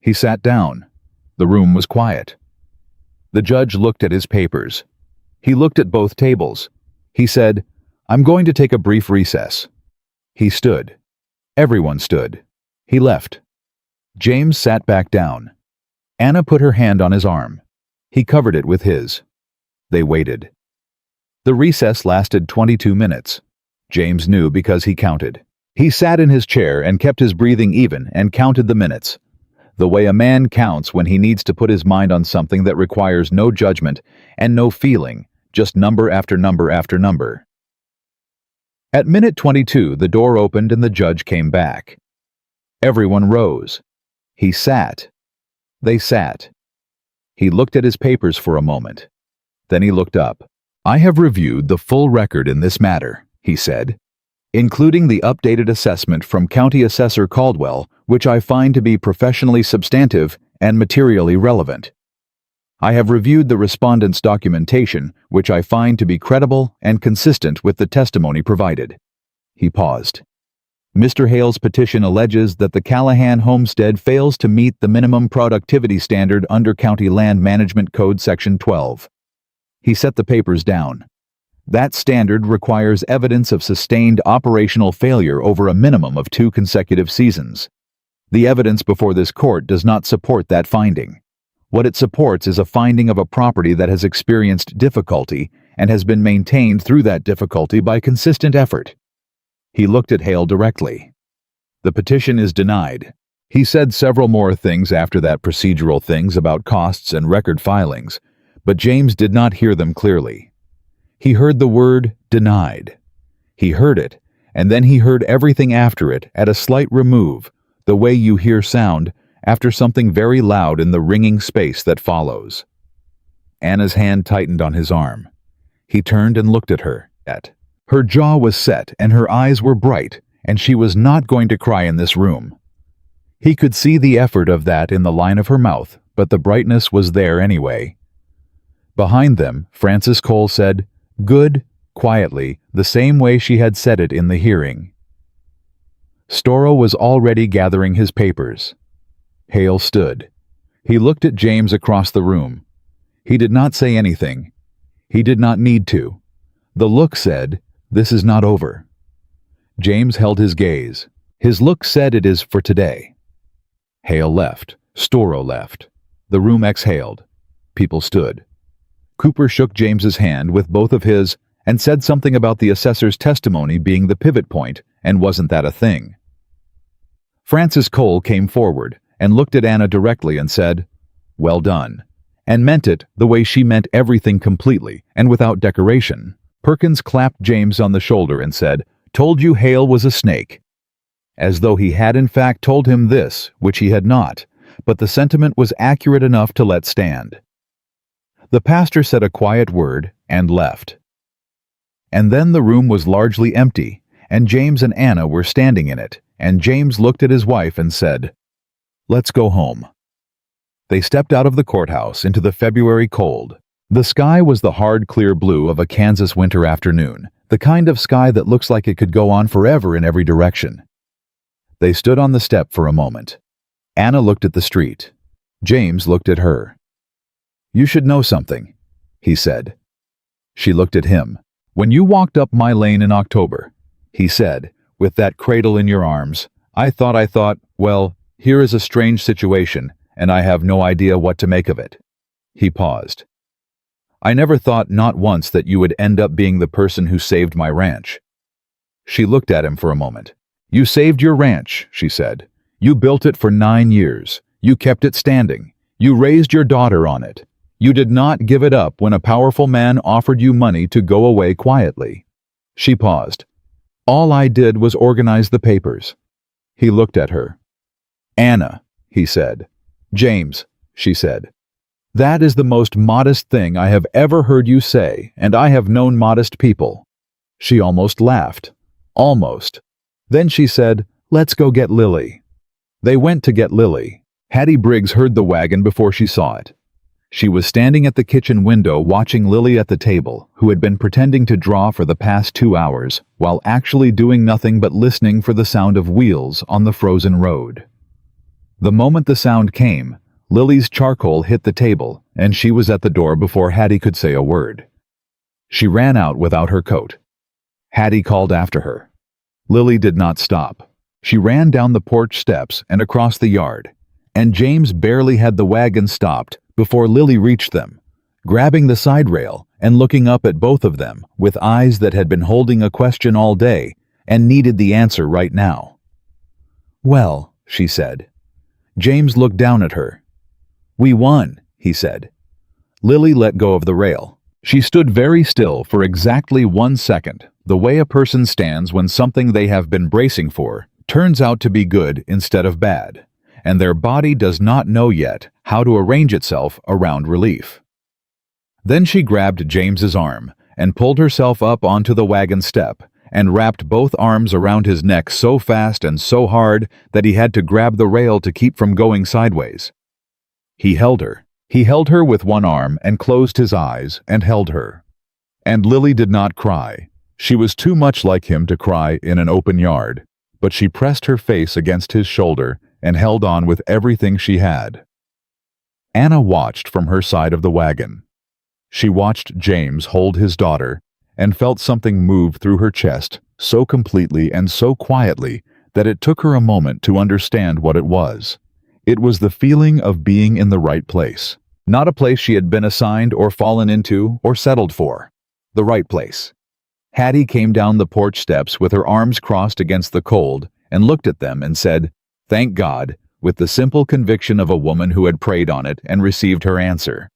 He sat down. The room was quiet. The judge looked at his papers. He looked at both tables. He said, "I'm going to take a brief recess." He stood. Everyone stood. He left. James sat back down. Anna put her hand on his arm. He covered it with his. They waited. The recess lasted 22 minutes. James knew because he counted. He sat in his chair and kept his breathing even and counted the minutes. The way a man counts when he needs to put his mind on something that requires no judgment and no feeling, just number after number after number. At minute 22, the door opened and the judge came back. Everyone rose. He sat. They sat. He looked at his papers for a moment. Then he looked up. "I have reviewed the full record in this matter," he said, "including the updated assessment from County Assessor Caldwell, which I find to be professionally substantive and materially relevant. I have reviewed the respondent's documentation, which I find to be credible and consistent with the testimony provided." He paused. "Mr. Hale's petition alleges that the Callahan homestead fails to meet the minimum productivity standard under County Land Management Code Section 12. He set the papers down. That standard requires evidence of sustained operational failure over a minimum of 2 consecutive seasons. The evidence before this court does not support that finding. What it supports is a finding of a property that has experienced difficulty and has been maintained through that difficulty by consistent effort. He looked at Hale directly. The petition is denied. He said several more things after that, procedural things about costs and record filings, but James did not hear them clearly. He heard the word denied. He heard it, and then he heard everything after it at a slight remove, the way you hear sound after something very loud in the ringing space that follows. Anna's hand tightened on his arm. He turned and looked at her. Her jaw was set and her eyes were bright, and she was not going to cry in this room. He could see the effort of that in the line of her mouth, but the brightness was there anyway. Behind them, Frances Cole said, "Good," quietly, the same way she had said it in the hearing. Storrow was already gathering his papers. Hale stood. He looked at James across the room. He did not say anything. He did not need to. The look said, "This is not over." James held his gaze. His look said, "It is for today." Hale left. Storrow left. The room exhaled. People stood. Cooper shook James's hand with both of his and said something about the assessor's testimony being the pivot point, and wasn't that a thing? Frances Cole came forward and looked at Anna directly and said, "Well done," and meant it the way she meant everything completely and without decoration. Perkins clapped James on the shoulder and said, "Told you Hale was a snake," as though he had in fact told him this, which he had not, but the sentiment was accurate enough to let stand. The pastor said a quiet word and left. And then the room was largely empty, and James and Anna were standing in it, and James looked at his wife and said, "Let's go home." They stepped out of the courthouse into the February cold. The sky was the hard, clear blue of a Kansas winter afternoon, the kind of sky that looks like it could go on forever in every direction. They stood on the step for a moment. Anna looked at the street. James looked at her. "You should know something," he said. She looked at him. "When you walked up my lane in October," he said, "with that cradle in your arms, I thought, well, here is a strange situation, and I have no idea what to make of it." He paused. "I never thought, not once, that you would end up being the person who saved my ranch." She looked at him for a moment. "You saved your ranch," she said. "You built it for 9 years. You kept it standing. You raised your daughter on it. You did not give it up when a powerful man offered you money to go away quietly." She paused. "All I did was organize the papers." He looked at her. "Anna," he said. "James," she said. "That is the most modest thing I have ever heard you say, and I have known modest people." She almost laughed. Almost. Then she said, "Let's go get Lily." They went to get Lily. Hattie Briggs heard the wagon before she saw it. She was standing at the kitchen window watching Lily at the table, who had been pretending to draw for the past 2 hours, while actually doing nothing but listening for the sound of wheels on the frozen road. The moment the sound came, Lily's charcoal hit the table, and she was at the door before Hattie could say a word. She ran out without her coat. Hattie called after her. Lily did not stop. She ran down the porch steps and across the yard, and James barely had the wagon stopped before Lily reached them, grabbing the side rail and looking up at both of them with eyes that had been holding a question all day and needed the answer right now. "Well," she said. James looked down at her. "We won," he said. Lily let go of the rail. She stood very still for exactly 1 second, the way a person stands when something they have been bracing for turns out to be good instead of bad, and their body does not know yet how to arrange itself around relief. Then she grabbed James's arm and pulled herself up onto the wagon step and wrapped both arms around his neck so fast and so hard that he had to grab the rail to keep from going sideways. He held her. He held her with one arm and closed his eyes and held her. And Lily did not cry. She was too much like him to cry in an open yard, but she pressed her face against his shoulder and held on with everything she had. Anna watched from her side of the wagon. She watched James hold his daughter and felt something move through her chest so completely and so quietly that it took her a moment to understand what it was. It was the feeling of being in the right place. Not a place she had been assigned or fallen into or settled for. The right place. Hattie came down the porch steps with her arms crossed against the cold and looked at them and said, "Thank God," with the simple conviction of a woman who had prayed on it and received her answer.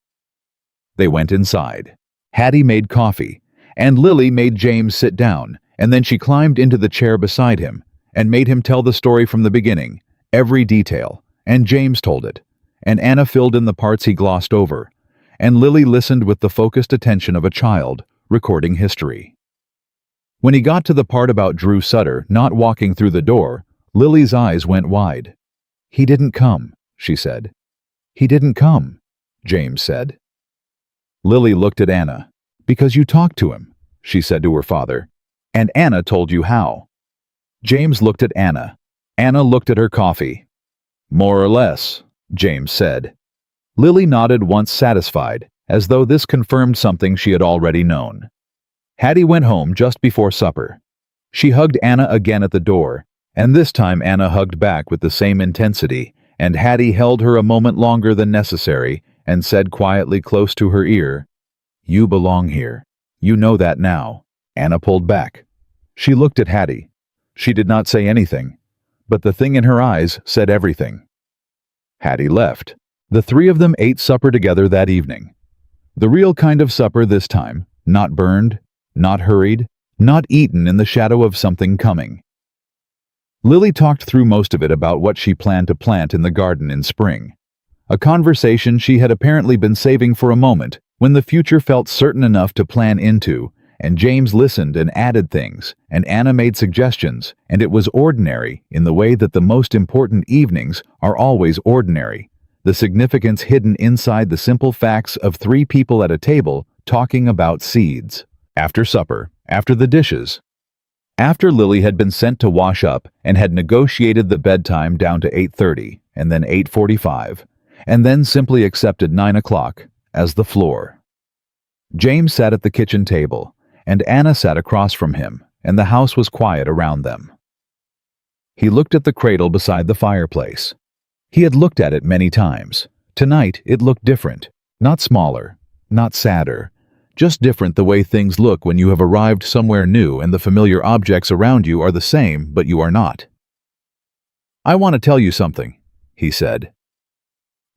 They went inside. Hattie made coffee, and Lily made James sit down, and then she climbed into the chair beside him and made him tell the story from the beginning, every detail, and James told it, and Anna filled in the parts he glossed over, and Lily listened with the focused attention of a child, recording history. When he got to the part about Drew Sutter not walking through the door, Lily's eyes went wide. "He didn't come," she said. "He didn't come," James said. Lily looked at Anna. "Because you talked to him," she said to her father, "and Anna told you how." James looked at Anna. Anna looked at her coffee. "More or less," James said. Lily nodded once satisfied, as though this confirmed something she had already known. Hattie went home just before supper. She hugged Anna again at the door, and this time Anna hugged back with the same intensity, and Hattie held her a moment longer than necessary and said quietly close to her ear, "You belong here. You know that now." Anna pulled back. She looked at Hattie. She did not say anything, but the thing in her eyes said everything. Hattie left. The three of them ate supper together that evening. The real kind of supper this time, not burned, not hurried, not eaten in the shadow of something coming. Lily talked through most of it about what she planned to plant in the garden in spring. A conversation she had apparently been saving for a moment when the future felt certain enough to plan into, and James listened and added things, and Anna made suggestions, and it was ordinary in the way that the most important evenings are always ordinary, the significance hidden inside the simple facts of three people at a table talking about seeds. After supper, after the dishes, after Lily had been sent to wash up and had negotiated the bedtime down to 8:30 and then 8:45, and then simply accepted 9 o'clock as the floor. James sat at the kitchen table, and Anna sat across from him, and the house was quiet around them. He looked at the cradle beside the fireplace. He had looked at it many times. Tonight it looked different, not smaller, not sadder, just different the way things look when you have arrived somewhere new and the familiar objects around you are the same, but you are not. "I want to tell you something," he said.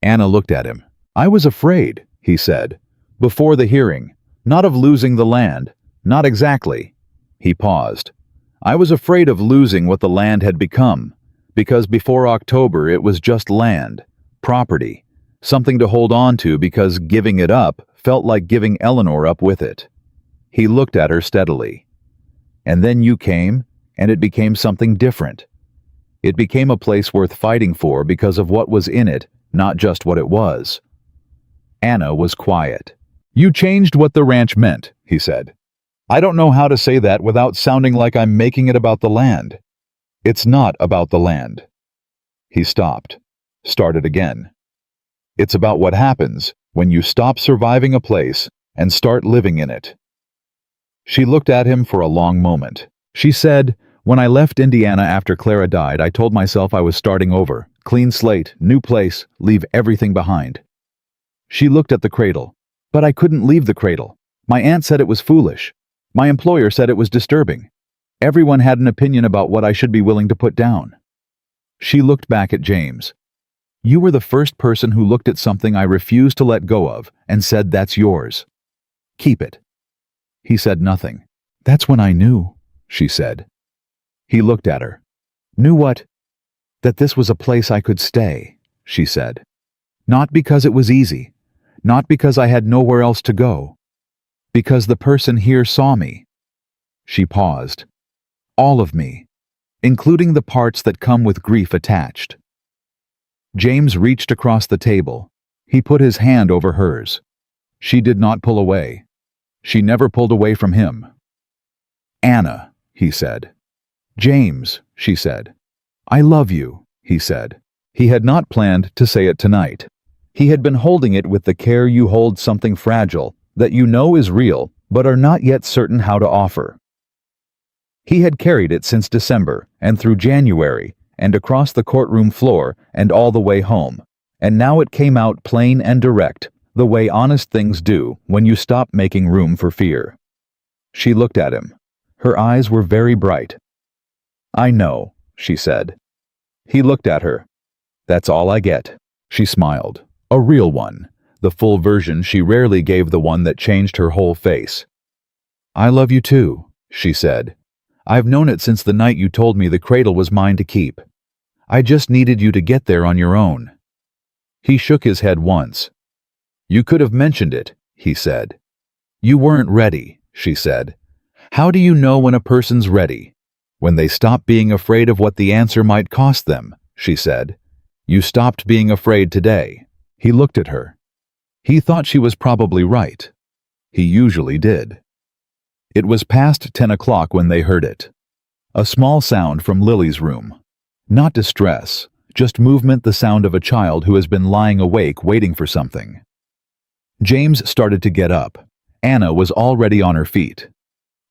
Anna looked at him. "I was afraid," he said, "before the hearing, not of losing the land, not exactly." He paused. "I was afraid of losing what the land had become, because before October it was just land, property, something to hold on to because giving it up felt like giving Eleanor up with it." He looked at her steadily. "And then you came, and it became something different. It became a place worth fighting for because of what was in it, not just what it was." Anna was quiet. "You changed what the ranch meant," he said. "I don't know how to say that without sounding like I'm making it about the land. It's not about the land." He stopped, started again. "It's about what happens when you stop surviving a place and start living in it." She looked at him for a long moment. She said, "When I left Indiana after Clara died, I told myself I was starting over, clean slate, new place, leave everything behind." She looked at the cradle. "But I couldn't leave the cradle. My aunt said it was foolish. My employer said it was disturbing. Everyone had an opinion about what I should be willing to put down." She looked back at James. "You were the first person who looked at something I refused to let go of and said, 'That's yours. Keep it.'" He said nothing. "That's when I knew," she said. He looked at her. "Knew what?" "That this was a place I could stay," she said. "Not because it was easy, not because I had nowhere else to go, because the person here saw me." She paused. "All of me, including the parts that come with grief attached." James reached across the table. He put his hand over hers. She did not pull away. She never pulled away from him. "Anna," he said. "James," she said. "I love you," he said. He had not planned to say it tonight. He had been holding it with the care you hold something fragile, that you know is real but are not yet certain how to offer. He had carried it since December and through January and across the courtroom floor and all the way home, and now it came out plain and direct, the way honest things do when you stop making room for fear. She looked at him. Her eyes were very bright. "I know," she said. He looked at her. "That's all I get." She smiled. A real one. The full version she rarely gave, the one that changed her whole face. "I love you too," she said. "I've known it since the night you told me the cradle was mine to keep. I just needed you to get there on your own." He shook his head once. "You could have mentioned it," he said. "You weren't ready," she said. "How do you know when a person's ready? When they stop being afraid of what the answer might cost them," she said. "You stopped being afraid today." He looked at her. He thought she was probably right. He usually did. It was past 10 o'clock when they heard it. A small sound from Lily's room. Not distress, just movement, the sound of a child who has been lying awake waiting for something. James started to get up. Anna was already on her feet.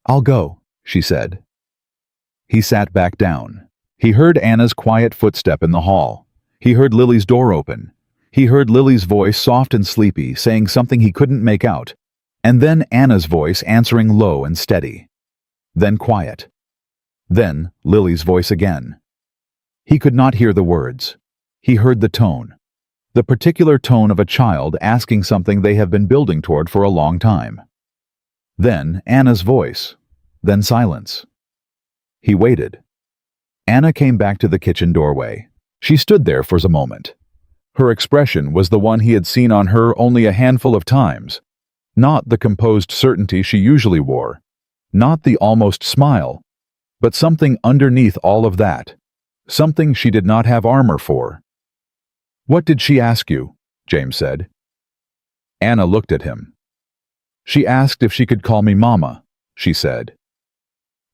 "I'll go," she said. He sat back down. He heard Anna's quiet footstep in the hall. He heard Lily's door open. He heard Lily's voice, soft and sleepy, saying something he couldn't make out. And then Anna's voice answering low and steady. Then quiet. Then Lily's voice again. He could not hear the words. He heard the tone. The particular tone of a child asking something they have been building toward for a long time. Then Anna's voice. Then silence. He waited. Anna came back to the kitchen doorway. She stood there for a moment. Her expression was the one he had seen on her only a handful of times. Not the composed certainty she usually wore. Not the almost smile. But something underneath all of that. Something she did not have armor for. "What did she ask you?" James said. Anna looked at him. "She asked if she could call me Mama," she said.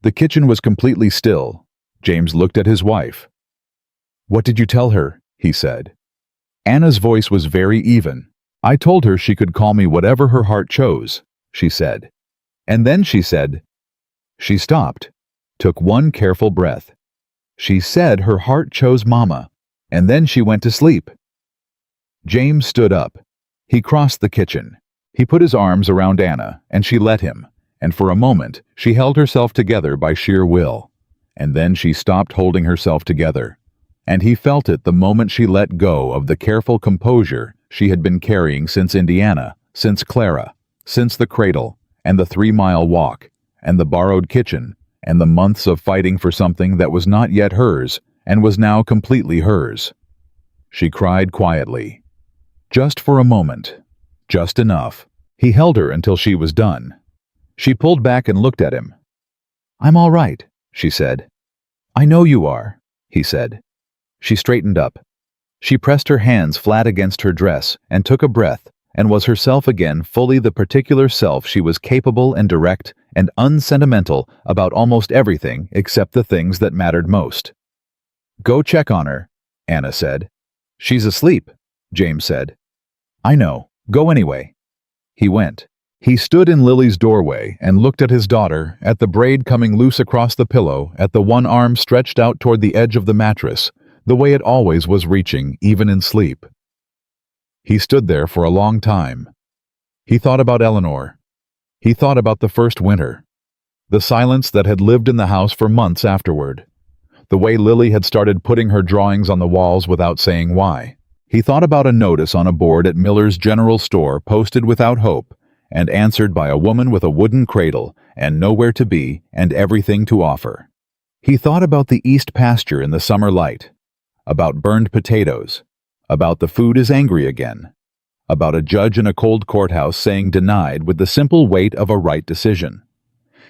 The kitchen was completely still. James looked at his wife. "What did you tell her?" he said. Anna's voice was very even. "I told her she could call me whatever her heart chose," she said. And then she said, she stopped, took one careful breath. She said her heart chose Mama, and then she went to sleep. James stood up. He crossed the kitchen. He put his arms around Anna, and she let him, and for a moment she held herself together by sheer will. And then she stopped holding herself together. And he felt it the moment she let go of the careful composure she had been carrying since Indiana, since Clara, since the cradle, and the 3-mile walk, and the borrowed kitchen, and the months of fighting for something that was not yet hers, and was now completely hers. She cried quietly. Just for a moment. Just enough. He held her until she was done. She pulled back and looked at him. "I'm all right," she said. "I know you are," he said. She straightened up. She pressed her hands flat against her dress and took a breath and was herself again, fully the particular self she was, capable and direct and unsentimental about almost everything except the things that mattered most. "Go check on her," Anna said. "She's asleep," James said. "I know. Go anyway." He went. He stood in Lily's doorway and looked at his daughter, at the braid coming loose across the pillow, at the one arm stretched out toward the edge of the mattress, the way it always was reaching, even in sleep. He stood there for a long time. He thought about Eleanor. He thought about the first winter. The silence that had lived in the house for months afterward. The way Lily had started putting her drawings on the walls without saying why. He thought about a notice on a board at Miller's General Store posted without hope, and answered by a woman with a wooden cradle, and nowhere to be, and everything to offer. He thought about the east pasture in the summer light, about burned potatoes, about the food is angry again, about a judge in a cold courthouse saying denied with the simple weight of a right decision.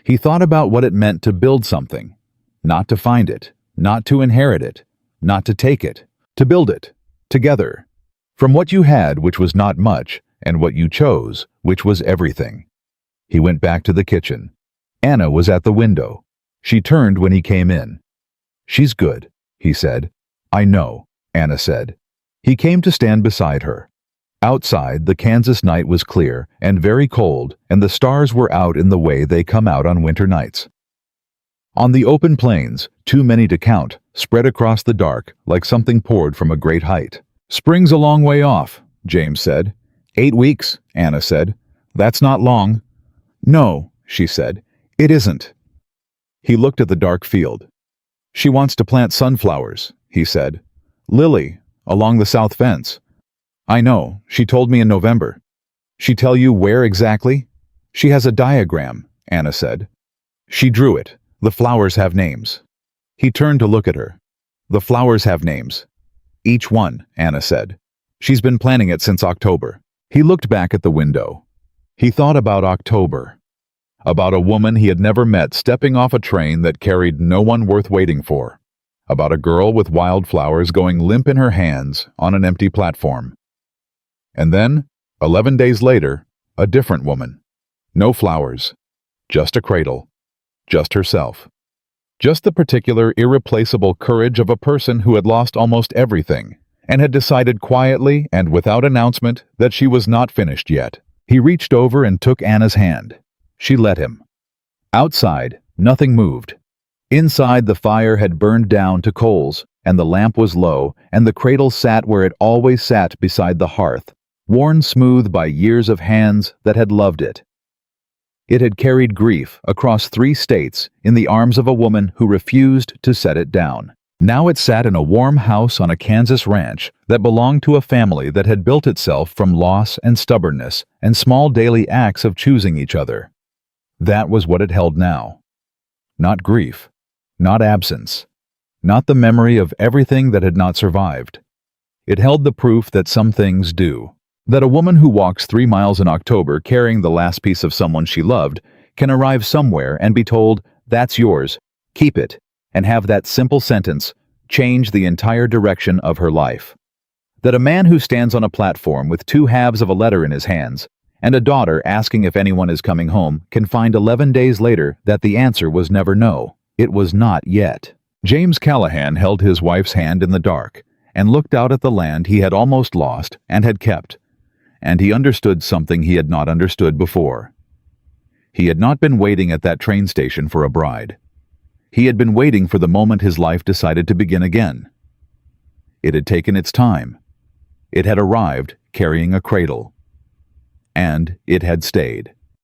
He thought about what it meant to build something, not to find it, not to inherit it, not to take it, to build it, together, from what you had, which was not much, and what you chose, which was everything. He went back to the kitchen. Anna was at the window. She turned when he came in. "She's good," he said. "I know," Anna said. He came to stand beside her. Outside, the Kansas night was clear and very cold, and the stars were out in the way they come out on winter nights. On the open plains, too many to count, spread across the dark like something poured from a great height. "Spring's a long way off," James said. 8 weeks, Anna said. "That's not long." "No," she said, "it isn't." He looked at the dark field. "She wants to plant sunflowers," he said. "Lily, along the south fence." "I know, she told me in November." "She tell you where exactly?" "She has a diagram," Anna said. She drew it. "The flowers have names." He turned to look at her. "The flowers have names." "Each one," Anna said. "She's been planning it since October." He looked back at the window. He thought about October. About a woman he had never met stepping off a train that carried no one worth waiting for. About a girl with wildflowers going limp in her hands on an empty platform. And then, 11 days later, a different woman. No flowers. Just a cradle. Just herself. Just the particular irreplaceable courage of a person who had lost almost everything and had decided quietly and without announcement that she was not finished yet. He reached over and took Anna's hand. She let him. Outside, nothing moved. Inside, the fire had burned down to coals, and the lamp was low, and the cradle sat where it always sat beside the hearth, worn smooth by years of hands that had loved it. It had carried grief across 3 states in the arms of a woman who refused to set it down. Now it sat in a warm house on a Kansas ranch that belonged to a family that had built itself from loss and stubbornness and small daily acts of choosing each other. That was what it held now. Not grief, not absence, not the memory of everything that had not survived. It held the proof that some things do. That a woman who walks 3 miles in October carrying the last piece of someone she loved can arrive somewhere and be told, "That's yours, keep it," and have that simple sentence change the entire direction of her life. That a man who stands on a platform with 2 halves of a letter in his hands and a daughter asking if anyone is coming home can find 11 days later that the answer was never no. It was not yet. James Callahan held his wife's hand in the dark and looked out at the land he had almost lost and had kept, and he understood something he had not understood before. He had not been waiting at that train station for a bride. He had been waiting for the moment his life decided to begin again. It had taken its time. It had arrived carrying a cradle. And it had stayed.